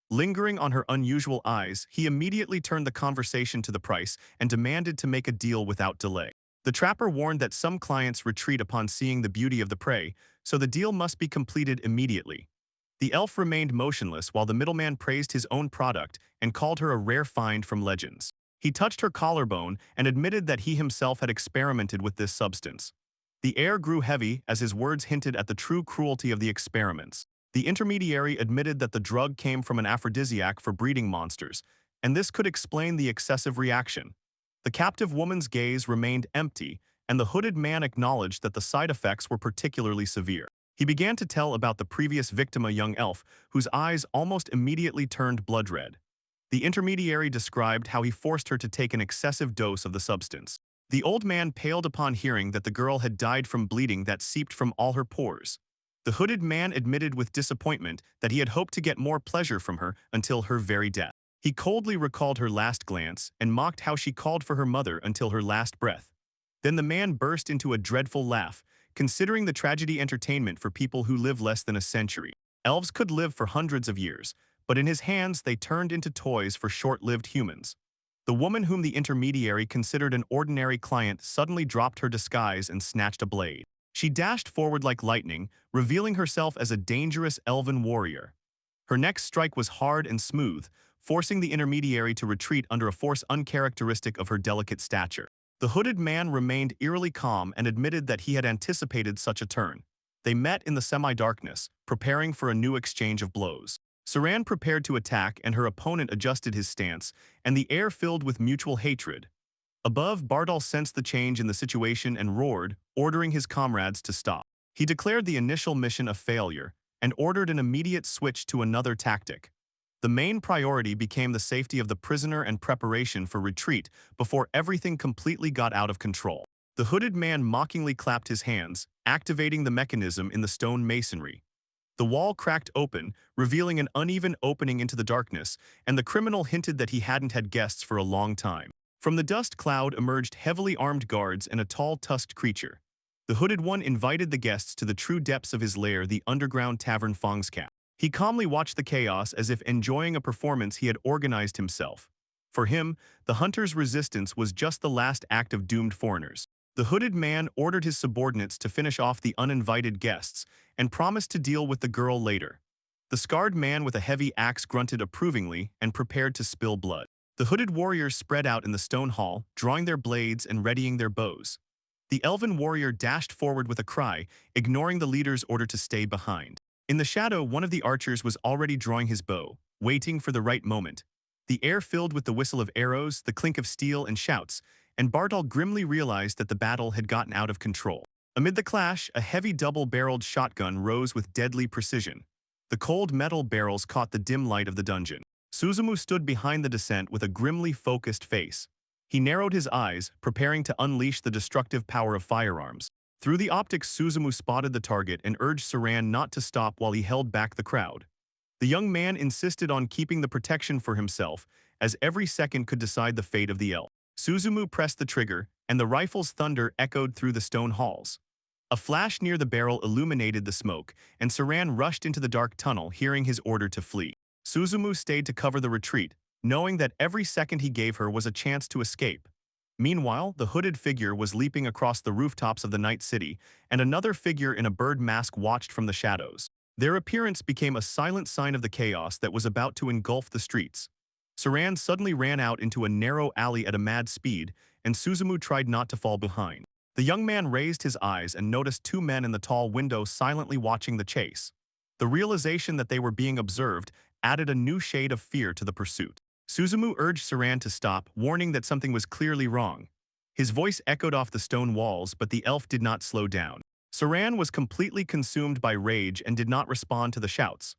Lingering on her unusual eyes, he immediately turned the conversation to the price and demanded to make a deal without delay. The trapper warned that some clients retreat upon seeing the beauty of the prey, so the deal must be completed immediately. The elf remained motionless while the middleman praised his own product and called her a rare find from legends. He touched her collarbone and admitted that he himself had experimented with this substance. The air grew heavy as his words hinted at the true cruelty of the experiments. The intermediary admitted that the drug came from an aphrodisiac for breeding monsters, and this could explain the excessive reaction. The captive woman's gaze remained empty, and the hooded man acknowledged that the side effects were particularly severe. He began to tell about the previous victim, a young elf, whose eyes almost immediately turned blood red. The intermediary described how he forced her to take an excessive dose of the substance. The old man paled upon hearing that the girl had died from bleeding that seeped from all her pores. The hooded man admitted with disappointment that he had hoped to get more pleasure from her until her very death. He coldly recalled her last glance and mocked how she called for her mother until her last breath. Then the man burst into a dreadful laugh, considering the tragedy entertainment for people who live less than a century. Elves could live for hundreds of years, but in his hands they turned into toys for short-lived humans. The woman whom the intermediary considered an ordinary client suddenly dropped her disguise and snatched a blade. She dashed forward like lightning, revealing herself as a dangerous elven warrior. Her next strike was hard and smooth, forcing the intermediary to retreat under a force uncharacteristic of her delicate stature. The hooded man remained eerily calm and admitted that he had anticipated such a turn. They met in the semi-darkness, preparing for a new exchange of blows. Saran prepared to attack and her opponent adjusted his stance, and the air filled with mutual hatred. Above, Bardal sensed the change in the situation and roared, ordering his comrades to stop. He declared the initial mission a failure and ordered an immediate switch to another tactic. The main priority became the safety of the prisoner and preparation for retreat before everything completely got out of control. The hooded man mockingly clapped his hands, activating the mechanism in the stone masonry. The wall cracked open, revealing an uneven opening into the darkness, and the criminal hinted that he hadn't had guests for a long time. From the dust cloud emerged heavily armed guards and a tall tusked creature. The hooded one invited the guests to the true depths of his lair, the underground tavern Fongscap. He calmly watched the chaos as if enjoying a performance he had organized himself. For him, the hunter's resistance was just the last act of doomed foreigners. The hooded man ordered his subordinates to finish off the uninvited guests and promised to deal with the girl later. The scarred man with a heavy axe grunted approvingly and prepared to spill blood. The hooded warriors spread out in the stone hall, drawing their blades and readying their bows. The elven warrior dashed forward with a cry, ignoring the leader's order to stay behind. In the shadow, one of the archers was already drawing his bow, waiting for the right moment. The air filled with the whistle of arrows, the clink of steel, and shouts, and Bartol grimly realized that the battle had gotten out of control. Amid the clash, a heavy double-barreled shotgun rose with deadly precision. The cold metal barrels caught the dim light of the dungeon. Suzumu stood behind the descent with a grimly focused face. He narrowed his eyes, preparing to unleash the destructive power of firearms. Through the optics, Suzumu spotted the target and urged Saran not to stop while he held back the crowd. The young man insisted on keeping the protection for himself, as every second could decide the fate of the elf. Suzumu pressed the trigger, and the rifle's thunder echoed through the stone halls. A flash near the barrel illuminated the smoke, and Saran rushed into the dark tunnel, hearing his order to flee. Suzumu stayed to cover the retreat, knowing that every second he gave her was a chance to escape. Meanwhile, the hooded figure was leaping across the rooftops of the night city, and another figure in a bird mask watched from the shadows. Their appearance became a silent sign of the chaos that was about to engulf the streets. Saran suddenly ran out into a narrow alley at a mad speed, and Suzumu tried not to fall behind. The young man raised his eyes and noticed two men in the tall window silently watching the chase. The realization that they were being observed added a new shade of fear to the pursuit. Suzumu urged Saran to stop, warning that something was clearly wrong. His voice echoed off the stone walls, but the elf did not slow down. Saran was completely consumed by rage and did not respond to the shouts.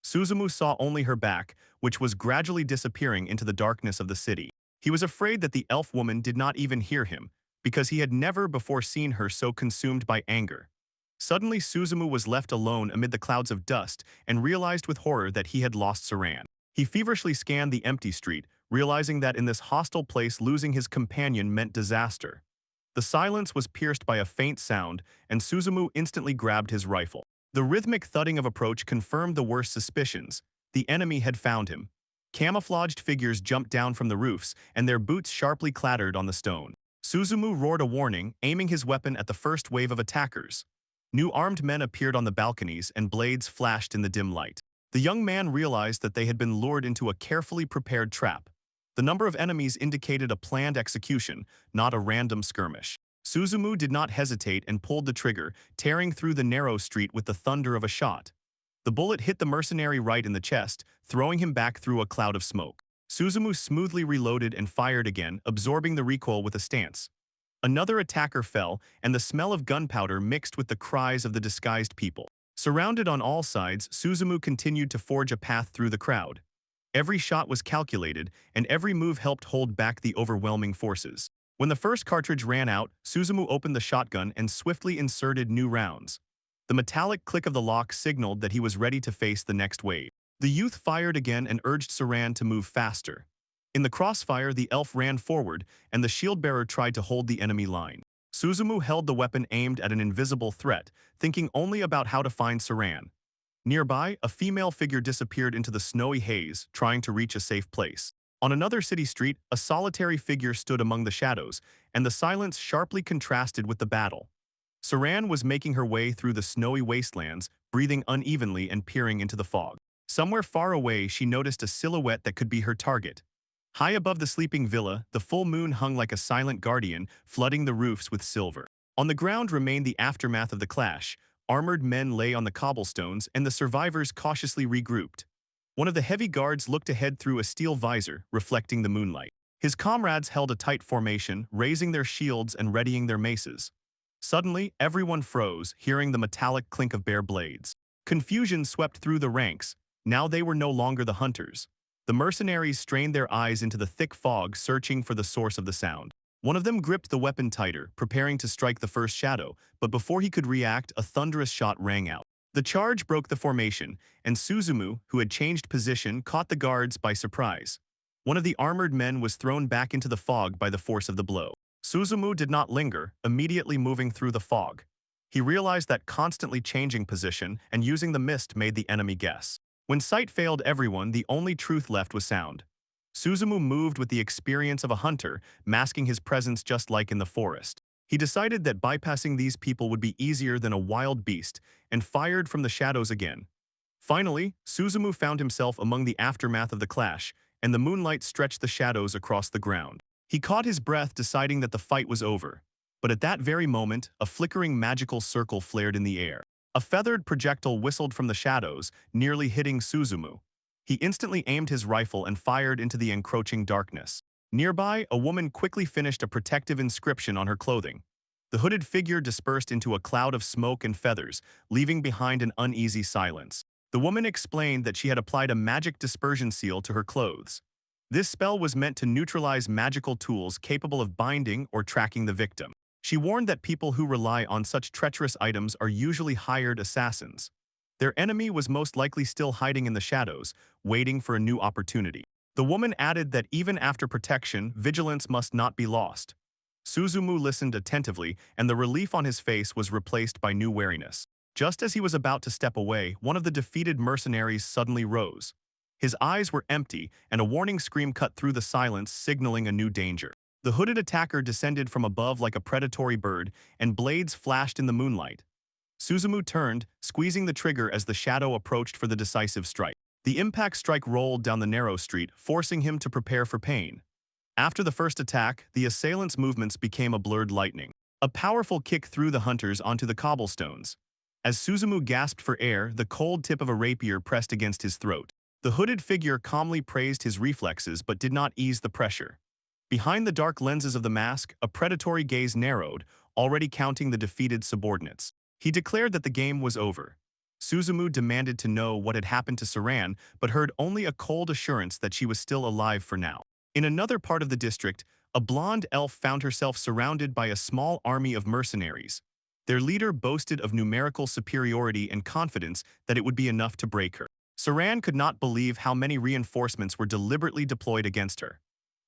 Suzumu saw only her back, which was gradually disappearing into the darkness of the city. He was afraid that the elf woman did not even hear him, because he had never before seen her so consumed by anger. Suddenly, Suzumu was left alone amid the clouds of dust and realized with horror that he had lost Saran. He feverishly scanned the empty street, realizing that in this hostile place losing his companion meant disaster. The silence was pierced by a faint sound, and Suzumu instantly grabbed his rifle. The rhythmic thudding of approach confirmed the worst suspicions. The enemy had found him. Camouflaged figures jumped down from the roofs, and their boots sharply clattered on the stone. Suzumu roared a warning, aiming his weapon at the first wave of attackers. New armed men appeared on the balconies, and blades flashed in the dim light. The young man realized that they had been lured into a carefully prepared trap. The number of enemies indicated a planned execution, not a random skirmish. Suzumu did not hesitate and pulled the trigger, tearing through the narrow street with the thunder of a shot. The bullet hit the mercenary right in the chest, throwing him back through a cloud of smoke. Suzumu smoothly reloaded and fired again, absorbing the recoil with a stance. Another attacker fell, and the smell of gunpowder mixed with the cries of the disguised people. Surrounded on all sides, Suzumu continued to forge a path through the crowd. Every shot was calculated, and every move helped hold back the overwhelming forces. When the first cartridge ran out, Suzumu opened the shotgun and swiftly inserted new rounds. The metallic click of the lock signaled that he was ready to face the next wave. The youth fired again and urged Saran to move faster. In the crossfire, the elf ran forward, and the shield-bearer tried to hold the enemy line. Suzumu held the weapon aimed at an invisible threat, thinking only about how to find Saran. Nearby, a female figure disappeared into the snowy haze, trying to reach a safe place. On another city street, a solitary figure stood among the shadows, and the silence sharply contrasted with the battle. Saran was making her way through the snowy wastelands, breathing unevenly and peering into the fog. Somewhere far away, she noticed a silhouette that could be her target. High above the sleeping villa, the full moon hung like a silent guardian, flooding the roofs with silver. On the ground remained the aftermath of the clash. Armored men lay on the cobblestones, and the survivors cautiously regrouped. One of the heavy guards looked ahead through a steel visor, reflecting the moonlight. His comrades held a tight formation, raising their shields and readying their maces. Suddenly, everyone froze, hearing the metallic clink of bare blades. Confusion swept through the ranks. Now they were no longer the hunters. The mercenaries strained their eyes into the thick fog, searching for the source of the sound. One of them gripped the weapon tighter, preparing to strike the first shadow, but before he could react, a thunderous shot rang out. The charge broke the formation, and Suzumu, who had changed position, caught the guards by surprise. One of the armored men was thrown back into the fog by the force of the blow. Suzumu did not linger, immediately moving through the fog. He realized that constantly changing position and using the mist made the enemy guess. When sight failed everyone, the only truth left was sound. Suzumu moved with the experience of a hunter, masking his presence just like in the forest. He decided that bypassing these people would be easier than a wild beast, and fired from the shadows again. Finally, Suzumu found himself among the aftermath of the clash, and the moonlight stretched the shadows across the ground. He caught his breath, deciding that the fight was over. But at that very moment, a flickering magical circle flared in the air. A feathered projectile whistled from the shadows, nearly hitting Suzumu. He instantly aimed his rifle and fired into the encroaching darkness. Nearby, a woman quickly finished a protective inscription on her clothing. The hooded figure dispersed into a cloud of smoke and feathers, leaving behind an uneasy silence. The woman explained that she had applied a magic dispersion seal to her clothes. This spell was meant to neutralize magical tools capable of binding or tracking the victim. She warned that people who rely on such treacherous items are usually hired assassins. Their enemy was most likely still hiding in the shadows, waiting for a new opportunity. The woman added that even after protection, vigilance must not be lost. Suzumu listened attentively, and the relief on his face was replaced by new wariness. Just as he was about to step away, one of the defeated mercenaries suddenly rose. His eyes were empty, and a warning scream cut through the silence, signaling a new danger. The hooded attacker descended from above like a predatory bird, and blades flashed in the moonlight. Suzumu turned, squeezing the trigger as the shadow approached for the decisive strike. The impact strike rolled down the narrow street, forcing him to prepare for pain. After the first attack, the assailant's movements became a blurred lightning. A powerful kick threw the hunters onto the cobblestones. As Suzumu gasped for air, the cold tip of a rapier pressed against his throat. The hooded figure calmly praised his reflexes but did not ease the pressure. Behind the dark lenses of the mask, a predatory gaze narrowed, already counting the defeated subordinates. He declared that the game was over. Suzumu demanded to know what had happened to Saran, but heard only a cold assurance that she was still alive for now. In another part of the district, a blonde elf found herself surrounded by a small army of mercenaries. Their leader boasted of numerical superiority and confidence that it would be enough to break her. Saran could not believe how many reinforcements were deliberately deployed against her.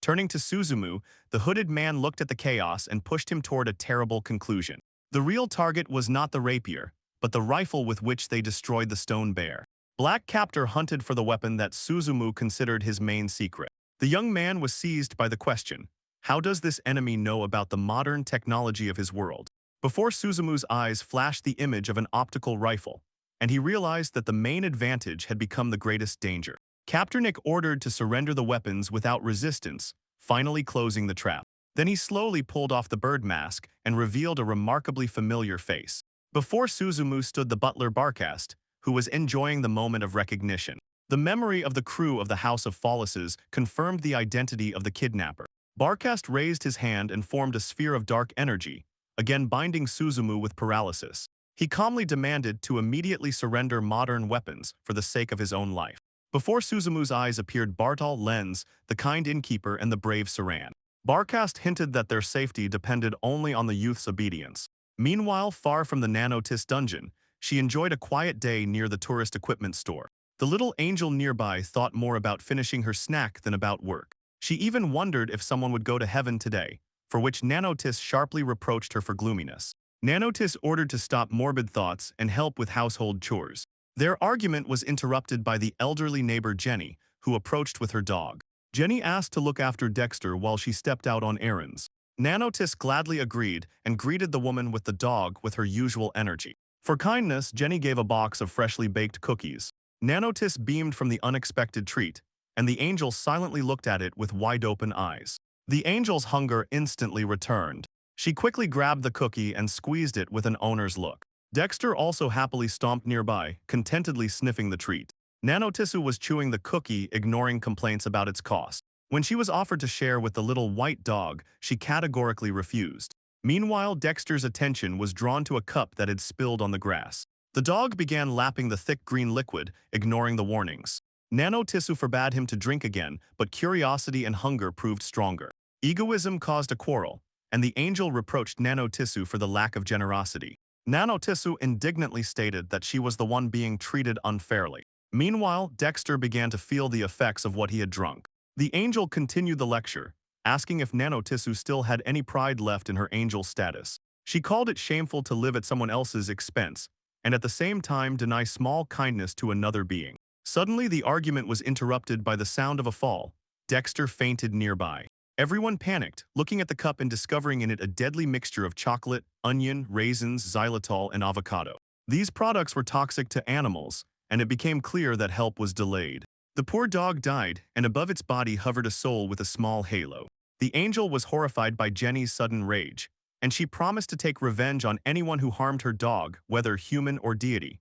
Turning to Suzumu, the hooded man looked at the chaos and pushed him toward a terrible conclusion. The real target was not the rapier, but the rifle with which they destroyed the stone bear. Black Captor hunted for the weapon that Suzumu considered his main secret. The young man was seized by the question, how does this enemy know about the modern technology of his world? Before Suzumu's eyes flashed the image of an optical rifle, and he realized that the main advantage had become the greatest danger. Kapternik ordered to surrender the weapons without resistance, finally closing the trap. Then he slowly pulled off the bird mask and revealed a remarkably familiar face. Before Suzumu stood the butler Barkast, who was enjoying the moment of recognition. The memory of the crew of the House of Follises confirmed the identity of the kidnapper. Barkast raised his hand and formed a sphere of dark energy, again binding Suzumu with paralysis. He calmly demanded to immediately surrender modern weapons for the sake of his own life. Before Suzumu's eyes appeared Bartal Lenz, the kind innkeeper, and the brave Saran. Barkast hinted that their safety depended only on the youth's obedience. Meanwhile, far from the Nanotis dungeon, she enjoyed a quiet day near the tourist equipment store. The little angel nearby thought more about finishing her snack than about work. She even wondered if someone would go to heaven today, for which Nanotis sharply reproached her for gloominess. Nanotis ordered to stop morbid thoughts and help with household chores. Their argument was interrupted by the elderly neighbor Jenny, who approached with her dog. Jenny asked to look after Dexter while she stepped out on errands. Nanotis gladly agreed and greeted the woman with the dog with her usual energy. For kindness, Jenny gave a box of freshly baked cookies. Nanotis beamed from the unexpected treat, and the angel silently looked at it with wide-open eyes. The angel's hunger instantly returned. She quickly grabbed the cookie and squeezed it with an owner's look. Dexter also happily stomped nearby, contentedly sniffing the treat. Nanotisu was chewing the cookie, ignoring complaints about its cost. When she was offered to share with the little white dog, she categorically refused. Meanwhile, Dexter's attention was drawn to a cup that had spilled on the grass. The dog began lapping the thick green liquid, ignoring the warnings. Nanotisu forbade him to drink again, but curiosity and hunger proved stronger. Egoism caused a quarrel, and the angel reproached Nanotisu for the lack of generosity. Nanotisu indignantly stated that she was the one being treated unfairly. Meanwhile, Dexter began to feel the effects of what he had drunk. The angel continued the lecture, asking if Nanotisu still had any pride left in her angel status. She called it shameful to live at someone else's expense, and at the same time deny small kindness to another being. Suddenly, the argument was interrupted by the sound of a fall. Dexter fainted nearby. Everyone panicked, looking at the cup and discovering in it a deadly mixture of chocolate, onion, raisins, xylitol, and avocado. These products were toxic to animals, and it became clear that help was delayed. The poor dog died, and above its body hovered a soul with a small halo. The angel was horrified by Jenny's sudden rage, and she promised to take revenge on anyone who harmed her dog, whether human or deity.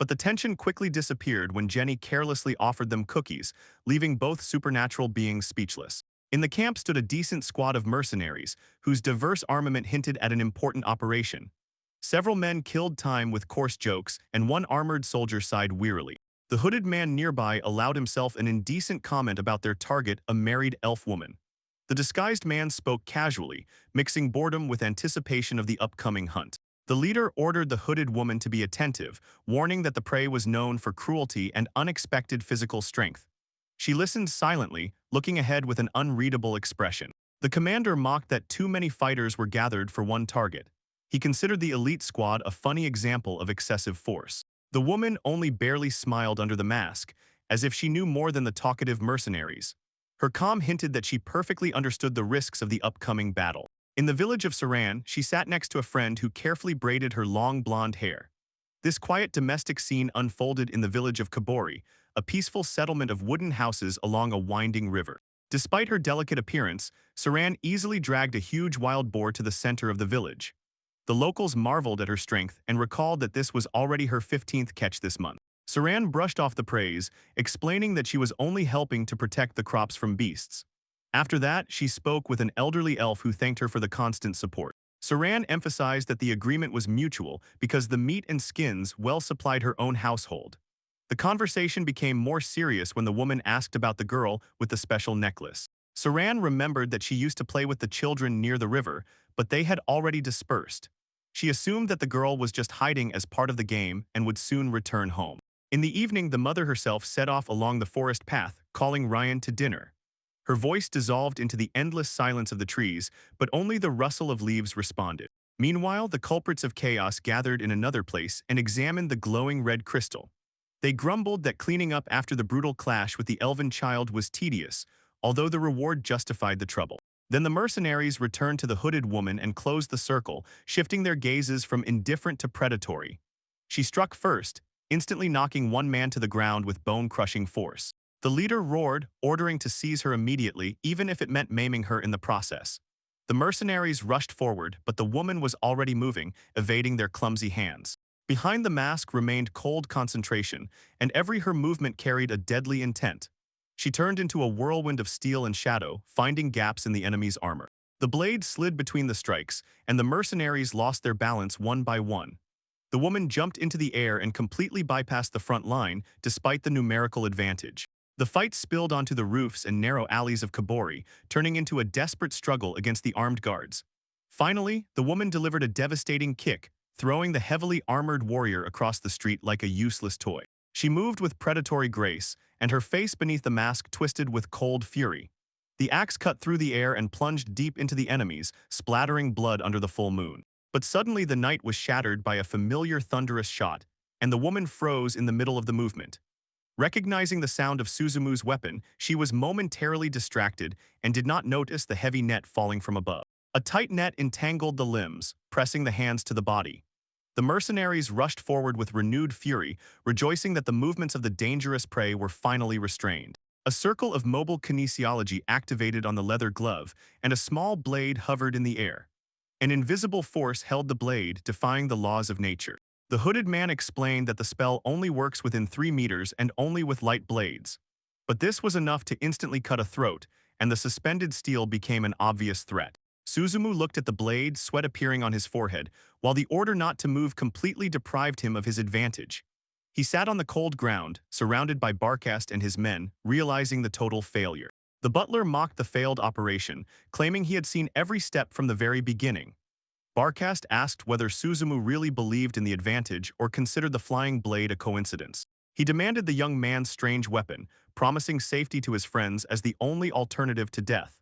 But the tension quickly disappeared when Jenny carelessly offered them cookies, leaving both supernatural beings speechless. In the camp stood a decent squad of mercenaries, whose diverse armament hinted at an important operation. Several men killed time with coarse jokes, and one armored soldier sighed wearily. The hooded man nearby allowed himself an indecent comment about their target, a married elf woman. The disguised man spoke casually, mixing boredom with anticipation of the upcoming hunt. The leader ordered the hooded woman to be attentive, warning that the prey was known for cruelty and unexpected physical strength. She listened silently, looking ahead with an unreadable expression. The commander mocked that too many fighters were gathered for one target. He considered the elite squad a funny example of excessive force. The woman only barely smiled under the mask, as if she knew more than the talkative mercenaries. Her calm hinted that she perfectly understood the risks of the upcoming battle. In the village of Saran, she sat next to a friend who carefully braided her long blonde hair. This quiet domestic scene unfolded in the village of Kabori, a peaceful settlement of wooden houses along a winding river. Despite her delicate appearance, Saran easily dragged a huge wild boar to the center of the village. The locals marveled at her strength and recalled that this was already her 15th catch this month. Saran brushed off the praise, explaining that she was only helping to protect the crops from beasts. After that, she spoke with an elderly elf who thanked her for the constant support. Saran emphasized that the agreement was mutual because the meat and skins well supplied her own household. The conversation became more serious when the woman asked about the girl with the special necklace. Saran remembered that she used to play with the children near the river, but they had already dispersed. She assumed that the girl was just hiding as part of the game and would soon return home. In the evening, the mother herself set off along the forest path, calling Ryan to dinner. Her voice dissolved into the endless silence of the trees, but only the rustle of leaves responded. Meanwhile, the culprits of chaos gathered in another place and examined the glowing red crystal. They grumbled that cleaning up after the brutal clash with the elven child was tedious, although the reward justified the trouble. Then the mercenaries returned to the hooded woman and closed the circle, shifting their gazes from indifferent to predatory. She struck first, instantly knocking one man to the ground with bone-crushing force. The leader roared, ordering to seize her immediately, even if it meant maiming her in the process. The mercenaries rushed forward, but the woman was already moving, evading their clumsy hands. Behind the mask remained cold concentration, and every her movement carried a deadly intent. She turned into a whirlwind of steel and shadow, finding gaps in the enemy's armor. The blade slid between the strikes, and the mercenaries lost their balance one by one. The woman jumped into the air and completely bypassed the front line, despite the numerical advantage. The fight spilled onto the roofs and narrow alleys of Kabori, turning into a desperate struggle against the armed guards. Finally, the woman delivered a devastating kick, throwing the heavily armored warrior across the street like a useless toy. She moved with predatory grace, and her face beneath the mask twisted with cold fury. The axe cut through the air and plunged deep into the enemies, splattering blood under the full moon. But suddenly the night was shattered by a familiar thunderous shot, and the woman froze in the middle of the movement. Recognizing the sound of Suzumu's weapon, she was momentarily distracted and did not notice the heavy net falling from above. A tight net entangled the limbs, pressing the hands to the body. The mercenaries rushed forward with renewed fury, rejoicing that the movements of the dangerous prey were finally restrained. A circle of mobile kinesiology activated on the leather glove, and a small blade hovered in the air. An invisible force held the blade, defying the laws of nature. The hooded man explained that the spell only works within 3 meters and only with light blades. But this was enough to instantly cut a throat, and the suspended steel became an obvious threat. Suzumu looked at the blade, sweat appearing on his forehead, while the order not to move completely deprived him of his advantage. He sat on the cold ground, surrounded by Barkast and his men, realizing the total failure. The butler mocked the failed operation, claiming he had seen every step from the very beginning. Barkast asked whether Suzumu really believed in the advantage or considered the flying blade a coincidence. He demanded the young man's strange weapon, promising safety to his friends as the only alternative to death.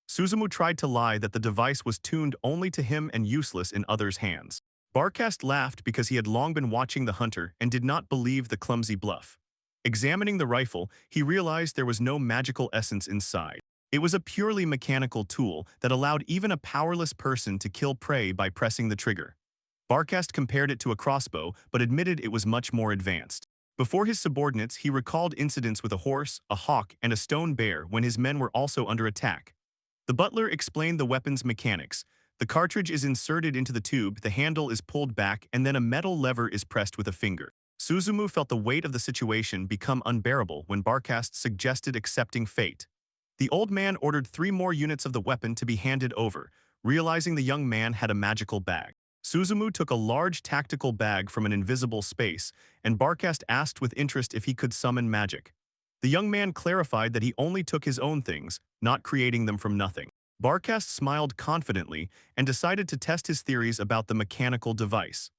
Suzumu tried to lie that the device was tuned only to him and useless in others' hands. Barkast laughed because he had long been watching the hunter and did not believe the clumsy bluff. Examining the rifle, he realized there was no magical essence inside. It was a purely mechanical tool that allowed even a powerless person to kill prey by pressing the trigger. Barkast compared it to a crossbow, but admitted it was much more advanced. Before his subordinates, he recalled incidents with a horse, a hawk, and a stone bear when his men were also under attack. The butler explained the weapon's mechanics. The cartridge is inserted into the tube, the handle is pulled back, and then a metal lever is pressed with a finger. Suzumu felt the weight of the situation become unbearable when Barkast suggested accepting fate. The old man ordered 3 more units of the weapon to be handed over, realizing the young man had a magical bag. Suzumu took a large tactical bag from an invisible space, and Barkast asked with interest if he could summon magic. The young man clarified that he only took his own things, not creating them from nothing. Barkast smiled confidently and decided to test his theories about the mechanical device.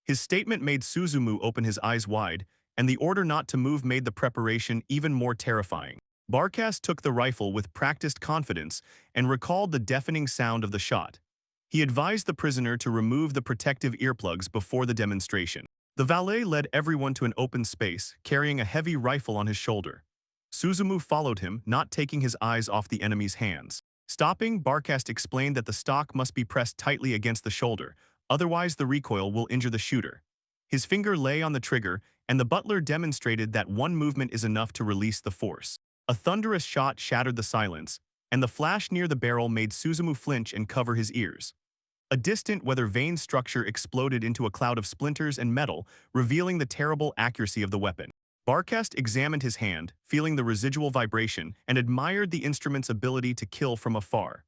His statement made Suzumu open his eyes wide, and the order not to move made the preparation even more terrifying. Barkast took the rifle with practiced confidence and recalled the deafening sound of the shot. He advised the prisoner to remove the protective earplugs before the demonstration. The valet led everyone to an open space, carrying a heavy rifle on his shoulder. Suzumu followed him, not taking his eyes off the enemy's hands. Stopping, Barkast explained that the stock must be pressed tightly against the shoulder, otherwise the recoil will injure the shooter. His finger lay on the trigger, and the butler demonstrated that one movement is enough to release the force. A thunderous shot shattered the silence, and the flash near the barrel made Suzumu flinch and cover his ears. A distant weather vane structure exploded into a cloud of splinters and metal, revealing the terrible accuracy of the weapon. Barkast examined his hand, feeling the residual vibration, and admired the instrument's ability to kill from afar.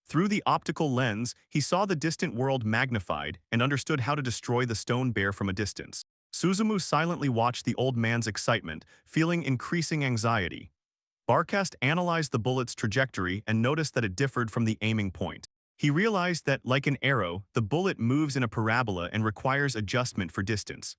Through the optical lens, he saw the distant world magnified and understood how to destroy the stone bear from a distance. Suzumu silently watched the old man's excitement, feeling increasing anxiety. Barkast analyzed the bullet's trajectory and noticed that it differed from the aiming point. He realized that, like an arrow, the bullet moves in a parabola and requires adjustment for distance.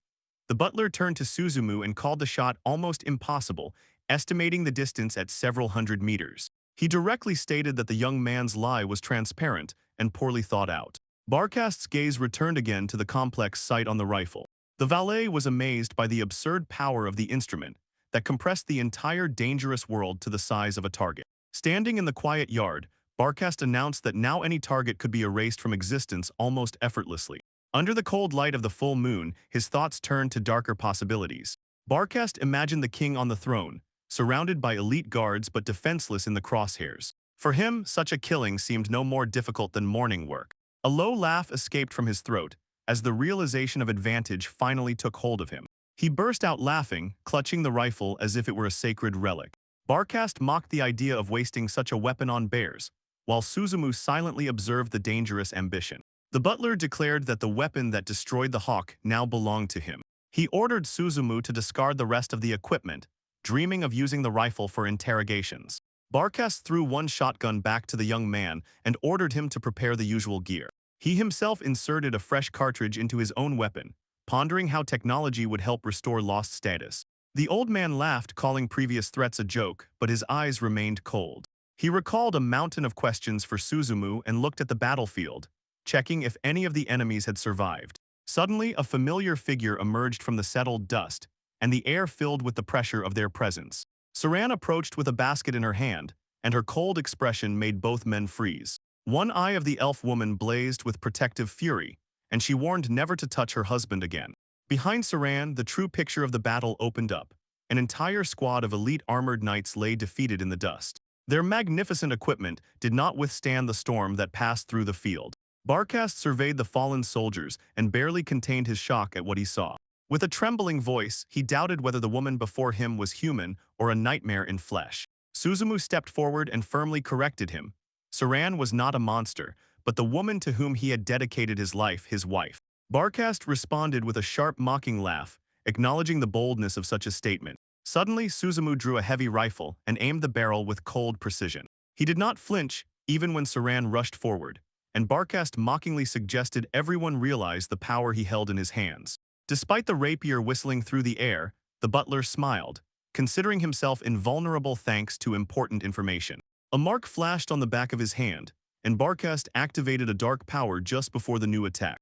The butler turned to Suzumu and called the shot almost impossible, estimating the distance at several hundred meters. He directly stated that the young man's lie was transparent and poorly thought out. Barkast's gaze returned again to the complex sight on the rifle. The valet was amazed by the absurd power of the instrument that compressed the entire dangerous world to the size of a target. Standing in the quiet yard, Barkast announced that now any target could be erased from existence almost effortlessly. Under the cold light of the full moon, his thoughts turned to darker possibilities. Barkast imagined the king on the throne, surrounded by elite guards but defenseless in the crosshairs. For him, such a killing seemed no more difficult than morning work. A low laugh escaped from his throat as the realization of advantage finally took hold of him. He burst out laughing, clutching the rifle as if it were a sacred relic. Barkast mocked the idea of wasting such a weapon on bears, while Suzumu silently observed the dangerous ambition. The butler declared that the weapon that destroyed the hawk now belonged to him. He ordered Suzumu to discard the rest of the equipment, dreaming of using the rifle for interrogations. Barkast threw one shotgun back to the young man and ordered him to prepare the usual gear. He himself inserted a fresh cartridge into his own weapon, pondering how technology would help restore lost status. The old man laughed, calling previous threats a joke, but his eyes remained cold. He recalled a mountain of questions for Suzumu and looked at the battlefield, checking if any of the enemies had survived. Suddenly, a familiar figure emerged from the settled dust, and the air filled with the pressure of their presence. Saran approached with a basket in her hand, and her cold expression made both men freeze. One eye of the elf woman blazed with protective fury, and she warned never to touch her husband again. Behind Saran, the true picture of the battle opened up. An entire squad of elite armored knights lay defeated in the dust. Their magnificent equipment did not withstand the storm that passed through the field. Barcast surveyed the fallen soldiers and barely contained his shock at what he saw. With a trembling voice, he doubted whether the woman before him was human or a nightmare in flesh. Suzumu stepped forward and firmly corrected him. Saran was not a monster, but the woman to whom he had dedicated his life, his wife. Barcast responded with a sharp mocking laugh, acknowledging the boldness of such a statement. Suddenly, Suzumu drew a heavy rifle and aimed the barrel with cold precision. He did not flinch, even when Saran rushed forward, and Barcast mockingly suggested everyone realize the power he held in his hands. Despite the rapier whistling through the air, the butler smiled, considering himself invulnerable thanks to important information. A mark flashed on the back of his hand, and Barcast activated a dark power just before the new attack.